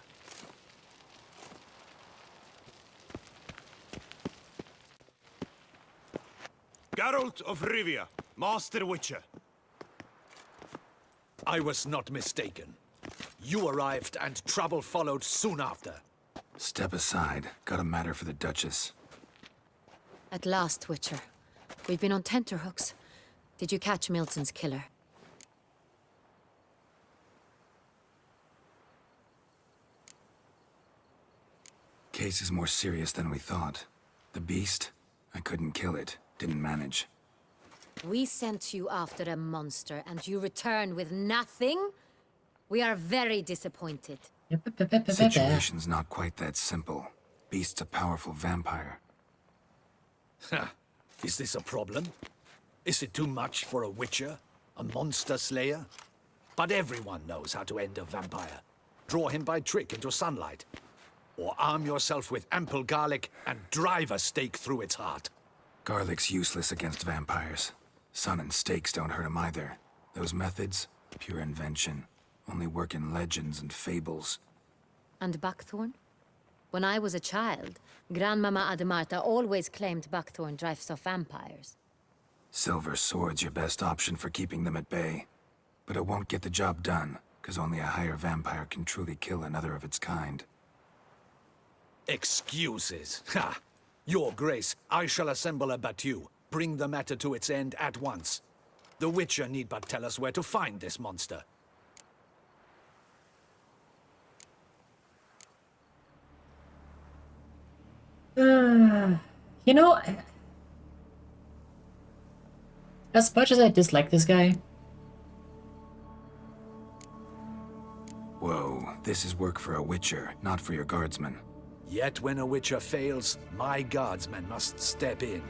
Geralt of Rivia, Master Witcher. I was not mistaken. You arrived and trouble followed soon after. Step aside. Got a matter for the Duchess. At last, Witcher. We've been on tenterhooks. Did you catch Milton's killer? Case is more serious than we thought. The beast? I couldn't kill it. Didn't manage. We sent you after a monster, and you return with nothing? We are very disappointed. Situation's not quite that simple. Beast's a powerful vampire. Ha! Is this a problem? Is it too much for a witcher? A monster slayer? But everyone knows how to end a vampire. Draw him by trick into sunlight. Or arm yourself with ample garlic and drive a stake through its heart. Garlic's useless against vampires. Sun and stakes don't hurt him either. Those methods, pure invention. Only work in legends and fables. And buckthorn? When I was a child, Grandmama Adamarta always claimed buckthorn drives off vampires. Silver sword's your best option for keeping them at bay. But it won't get the job done, because only a higher vampire can truly kill another of its kind. Excuses. Ha! Your Grace, I shall assemble a battue. Bring the matter to its end at once. The Witcher need but tell us where to find this monster. You know, as much as I dislike this guy... Whoa, this is work for a Witcher, not for your guardsmen. Yet when a Witcher fails, my guardsmen must step in.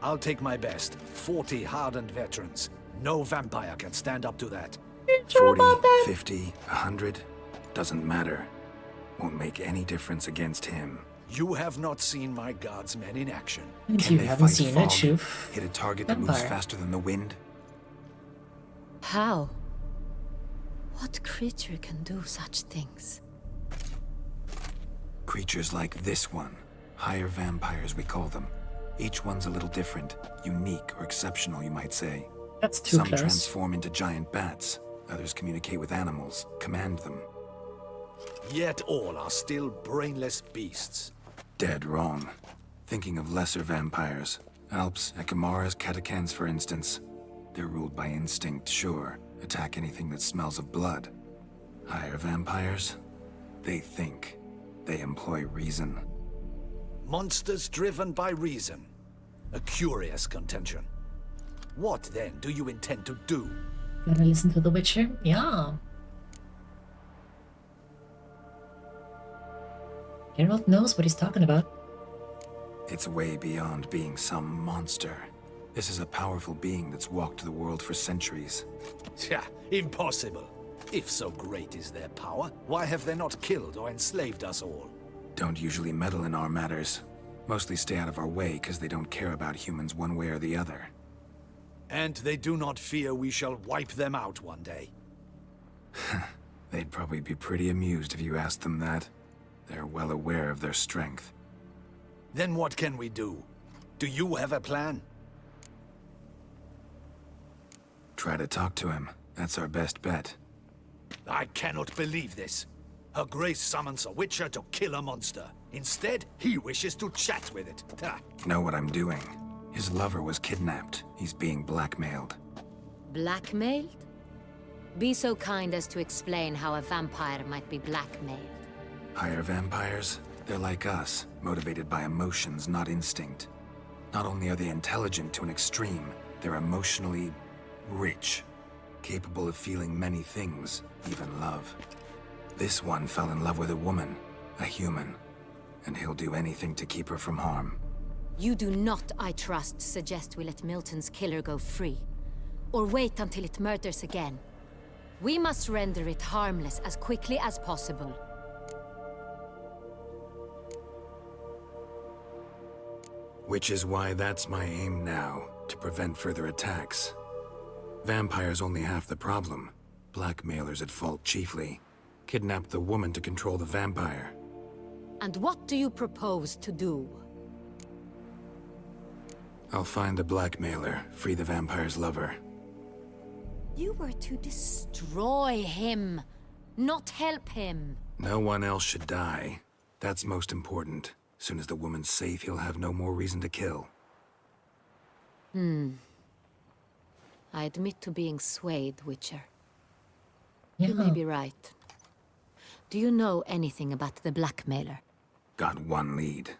I'll take my best, 40 hardened veterans. No vampire can stand up to that. 40, 50, 100, doesn't matter. Won't make any difference against him. You have not seen my God's men in action. And Can you they haven't fight seen fog? a Choof Hit a target that moves vampire. faster than the wind? How? What creature can do such things? Creatures like this one. Higher vampires, we call them. Each one's a little different. Unique or exceptional, you might say. That's too Some close. transform into giant bats. Others communicate with animals, command them. Yet all are still brainless beasts. Dead wrong. Thinking of lesser vampires. Alps, Ekamaras, Catacans, for instance. They're ruled by instinct, sure. Attack anything that smells of blood. Higher vampires? They think. They employ reason. Monsters driven by reason. A curious contention. What then do you intend to do? Gonna listen to The Witcher? Yeah. Geralt knows what he's talking about. It's way beyond being some monster. This is a powerful being that's walked the world for centuries. Yeah, impossible. If so great is their power, why have they not killed or enslaved us all? Don't usually meddle in our matters. Mostly stay out of our way because they don't care about humans one way or the other. And they do not fear we shall wipe them out one day. They'd probably be pretty amused if you asked them that. They're well aware of their strength. Then what can we do? Do you have a plan? Try to talk to him. That's our best bet. I cannot believe this. Her Grace summons a witcher to kill a monster. Instead, he wishes to chat with it. Ha. Know what I'm doing. His lover was kidnapped. He's being blackmailed. Blackmailed? Be so kind as to explain how a vampire might be blackmailed. Higher vampires? They're like us, motivated by emotions, not instinct. Not only are they intelligent to an extreme, they're emotionally rich, capable of feeling many things, even love. This one fell in love with a woman, a human, and he'll do anything to keep her from harm. You do not, I trust, suggest we let Milton's killer go free. Or wait until it murders again. We must render it harmless as quickly as possible. Which is why that's my aim now, to prevent further attacks. Vampires only half the problem. Blackmailers at fault chiefly. Kidnapped the woman to control the vampire. And what do you propose to do? I'll find the blackmailer, free the vampire's lover. You were to destroy him, not help him. No one else should die. That's most important. Soon as the woman's safe, he'll have no more reason to kill. I admit to being swayed, Witcher. Yeah. You may be right. Do you know anything about the blackmailer? Got one lead.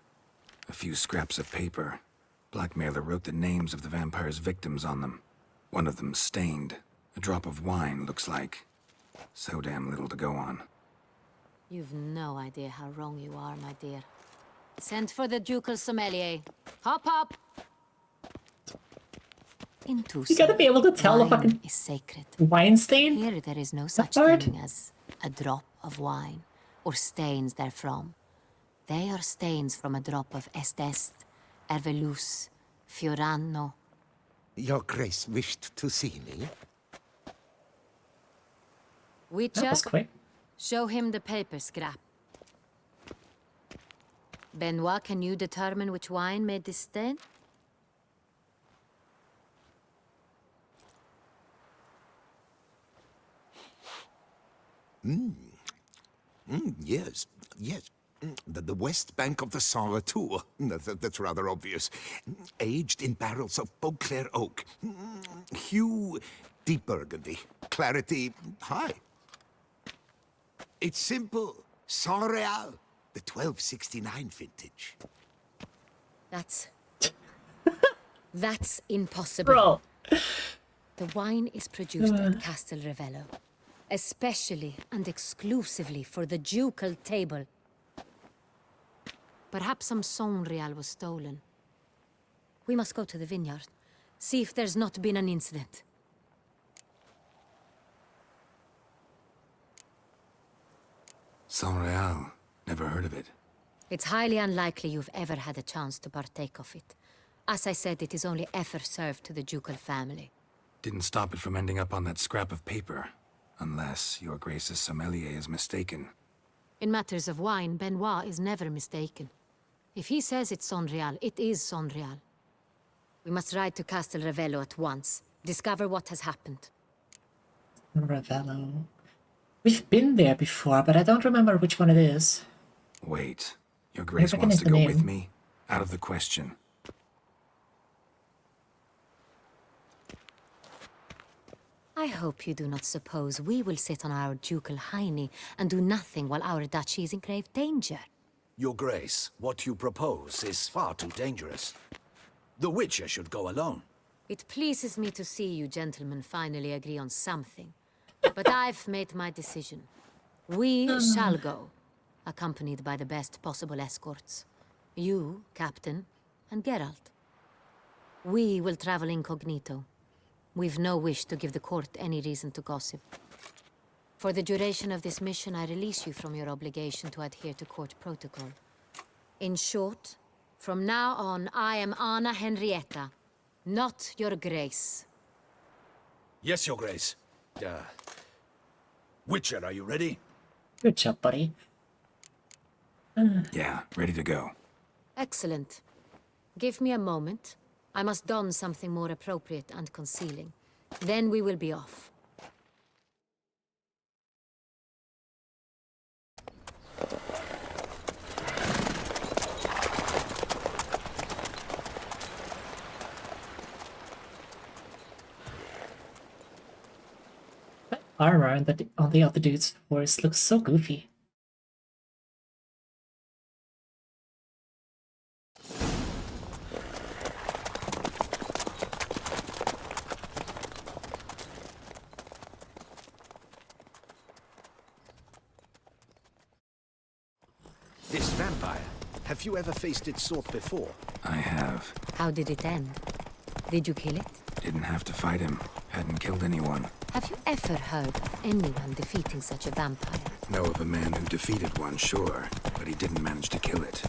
A few scraps of paper. Blackmailer wrote the names of the vampire's victims on them. One of them stained. A drop of wine, looks like. So damn little to go on. You've no idea how wrong you are, my dear. Send for the ducal sommelier. Hop, hop! In You gotta be able to tell a wine fucking is sacred. wine stain? Here there is no such part? thing as a drop of wine, or stains therefrom. They are stains from a drop of Estest, Ervelus, Fiorano. Your Grace wished to see me? Witcher, That was quick. show him the paper scrap. Benoit, can you determine which wine made this stain? Yes, yes. The west bank of the Saar too. That's rather obvious. Aged in barrels of Beauclair oak. Hue, deep burgundy. Clarity, high. It's simple. Saint-Réal, the 1269 vintage. That's impossible. Bro. The wine is produced at Castel Revello, especially and exclusively for the ducal table. Perhaps some Saint-Réal was stolen. We must go to the vineyard, see if there's not been an incident. Saint-Réal. Never heard of it. It's highly unlikely you've ever had a chance to partake of it. As I said, it is only ever served to the ducal family. Didn't stop it from ending up on that scrap of paper. Unless your Grace's sommelier is mistaken. In matters of wine, Benoit is never mistaken. If he says it's Saint-Réal, it is Saint-Réal. We must ride to Castel Ravello at once. Discover what has happened. Ravello. We've been there before, but I don't remember which one it is. Wait. Your Grace wants to go with me? Out of the question. I hope you do not suppose we will sit on our ducal hiney and do nothing while our duchy is in grave danger. Your Grace, what you propose is far too dangerous. The Witcher should go alone. It pleases me to see you gentlemen finally agree on something. But I've made my decision. We shall go, accompanied by the best possible escorts. You, Captain, and Geralt. We will travel incognito. We've no wish to give the court any reason to gossip. For the duration of this mission, I release you from your obligation to adhere to court protocol. In short, from now on, I am Anna Henrietta, not your Grace. Yes, Your Grace. Witcher, are you ready? Good job, buddy. Yeah, ready to go. Excellent. Give me a moment. I must don something more appropriate and concealing. Then we will be off. The armor on the other dude's horse looks so goofy. This vampire, have you ever faced its sort before? I have. How did it end? Did you kill it? Didn't have to fight him. Hadn't killed anyone. Have you ever heard of anyone defeating such a vampire? Know of a man who defeated one, sure, but he didn't manage to kill it.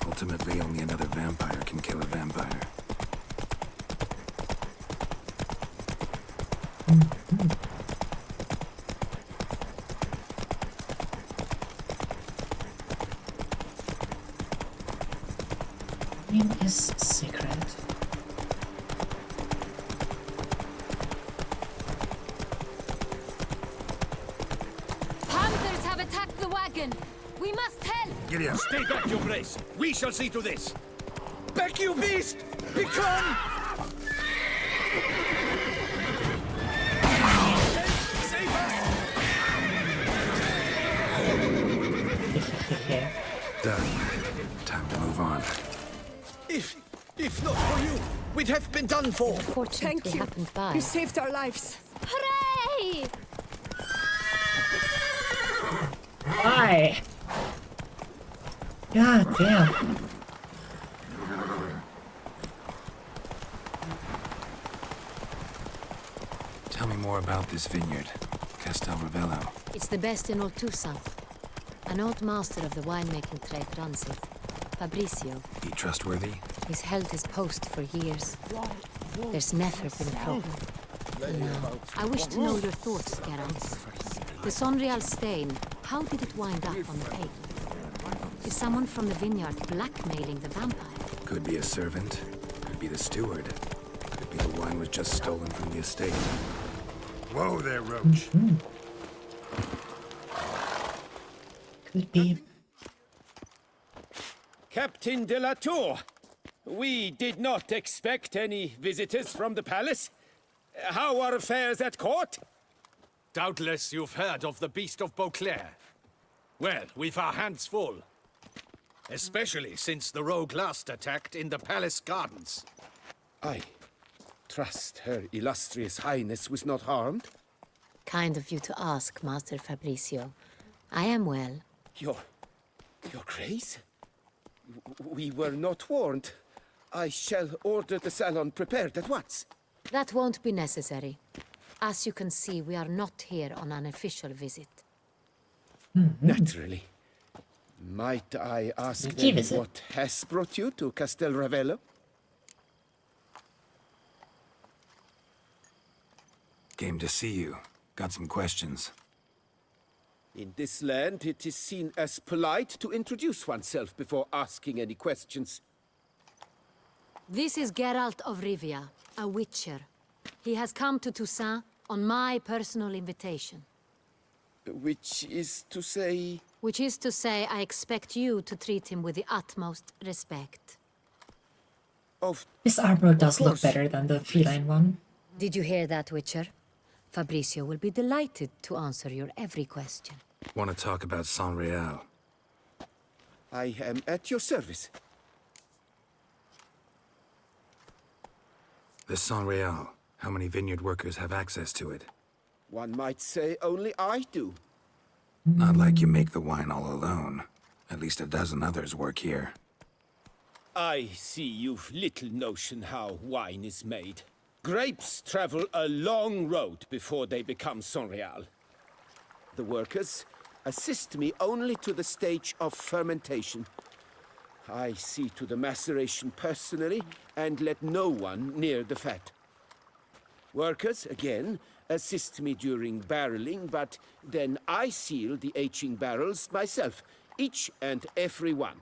Ultimately, only another vampire can kill a vampire. Name is sacred. Panthers have attacked the wagon! We must help! Gideon! Stay back, Your Grace! We shall see to this! Back, you beast! Begone! Save us! Done. Time to move on. If not for you, we'd have been done for. Fortunately happened by. You saved our lives. Hooray! Why? God damn. Tell me more about this vineyard, Castel Ravello. It's the best in all Toussaint. An old master of the winemaking trade runs it. Fabrizio. He trustworthy? He's held his post for years. There's never been a problem. Now, I wish to know your thoughts, Geralt. The Saint-Réal stain, how did it wind up on the paper? Is someone from the vineyard blackmailing the vampire? Could be a servant. Could be the steward. Could be the wine was just stolen from the estate. Whoa there, Roach. Could be. Captain de la Tour, we did not expect any visitors from the palace. How are affairs at court? Doubtless you've heard of the Beast of Beauclair. Well, we've our hands full. Especially since the rogue last attacked in the palace gardens. I trust Her Illustrious Highness was not harmed. Kind of you to ask, Master Fabrizio. I am well. Your Grace? We were not warned. I shall order the salon prepared at once. That won't be necessary. As you can see, we are not here on an official visit. Naturally. Might I ask then what has brought you to Castel Ravello? Came to see you. Got some questions. In this land, it is seen as polite to introduce oneself before asking any questions. This is Geralt of Rivia, a witcher. He has come to Toussaint on my personal invitation. Which is to say... Which is to say, I expect you to treat him with the utmost respect. This armor does look better than the feline one. Did you hear that, Witcher? Fabrizio will be delighted to answer your every question. Want to talk about San Real? I am at your service. This San Real, how many vineyard workers have access to it? One might say only I do. Not like you make the wine all alone. At least a dozen others work here. I see you've little notion how wine is made. Grapes travel a long road before they become Sonreal. The workers assist me only to the stage of fermentation. I see to the maceration personally and let no one near the fat. Workers, again, assist me during barreling, but then I seal the aging barrels myself, each and every one.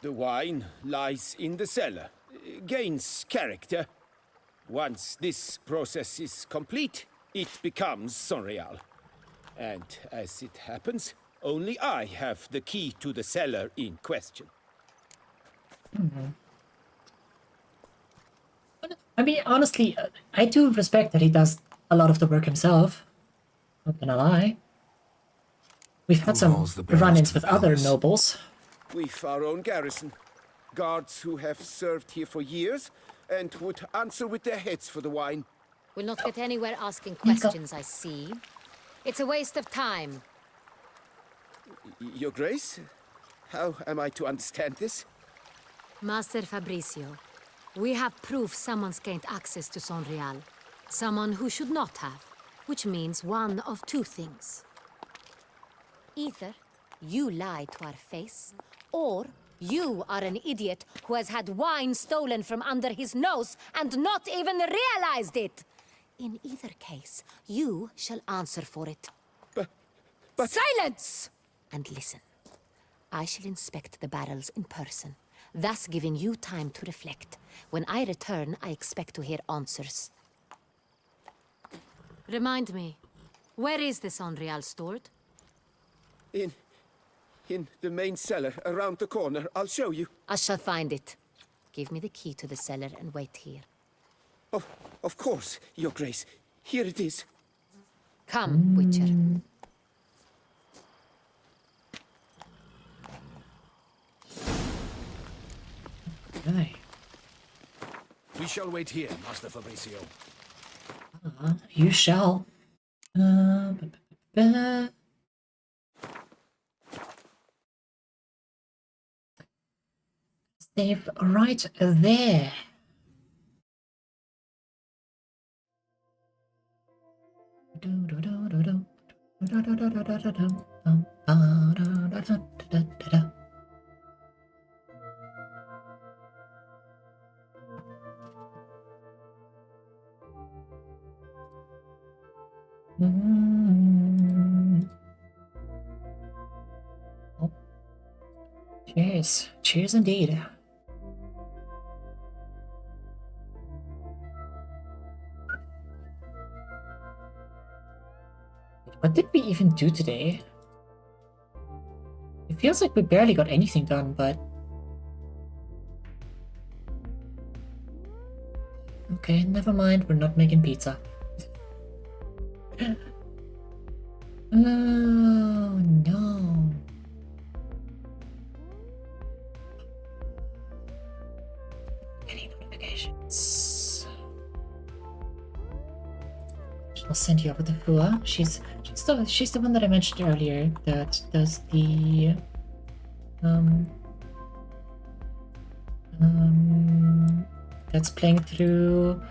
The wine lies in the cellar, gains character. Once this process is complete, it becomes Sonreal. And as it happens, only I have the key to the cellar in question. I mean, honestly, I do respect that he does a lot of the work himself. Not gonna lie. We've had some run-ins with other nobles. We've our own garrison. Guards who have served here for years and would answer with their heads for the wine. We'll not get anywhere asking questions, I see. It's a waste of time. Your Grace? How am I to understand this? Master Fabrizio, we have proof someone's gained access to Sonreal. Someone who should not have, which means one of two things. Either you lie to our face, or you are an idiot who has had wine stolen from under his nose and not even realized it. In either case, you shall answer for it. But... Silence! And listen. I shall inspect the barrels in person, thus giving you time to reflect. When I return, I expect to hear answers. Remind me, where is this Sonreal stored? In the main cellar, around the corner. I'll show you. I shall find it. Give me the key to the cellar and wait here. Oh, of course, Your Grace. Here it is. Come, Witcher. Okay. We shall wait here, Master Fabrizio. You shall. Save right there. Oh. Cheers. Cheers indeed. What did we even do today? It feels like we barely got anything done, but... Okay, never mind, we're not making pizza. Oh, no. Any notifications? I'll send you over to Fua. She's the one that I mentioned earlier that does the that's playing through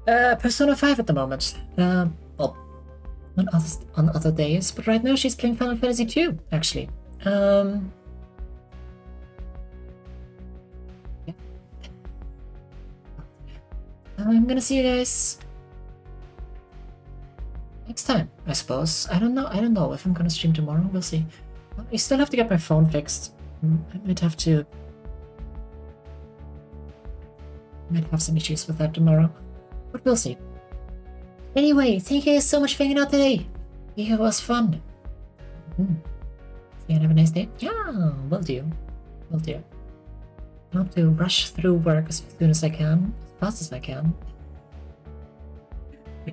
Persona 5 at the moment. Well, on other days, but right now she's playing Final Fantasy 2, actually. Yeah. I'm gonna see you guys next time, I suppose. I don't know if I'm gonna stream tomorrow. We'll see. I still have to get my phone fixed. I might have some issues with that tomorrow, but we'll see. Anyway, thank you guys so much for hanging out today. It was fun. You have a nice day. Yeah, will do. Will do. I have to rush through work as soon as I can, as fast as I can.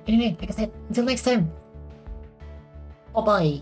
Anyway, like I said, until next time. Bye-bye.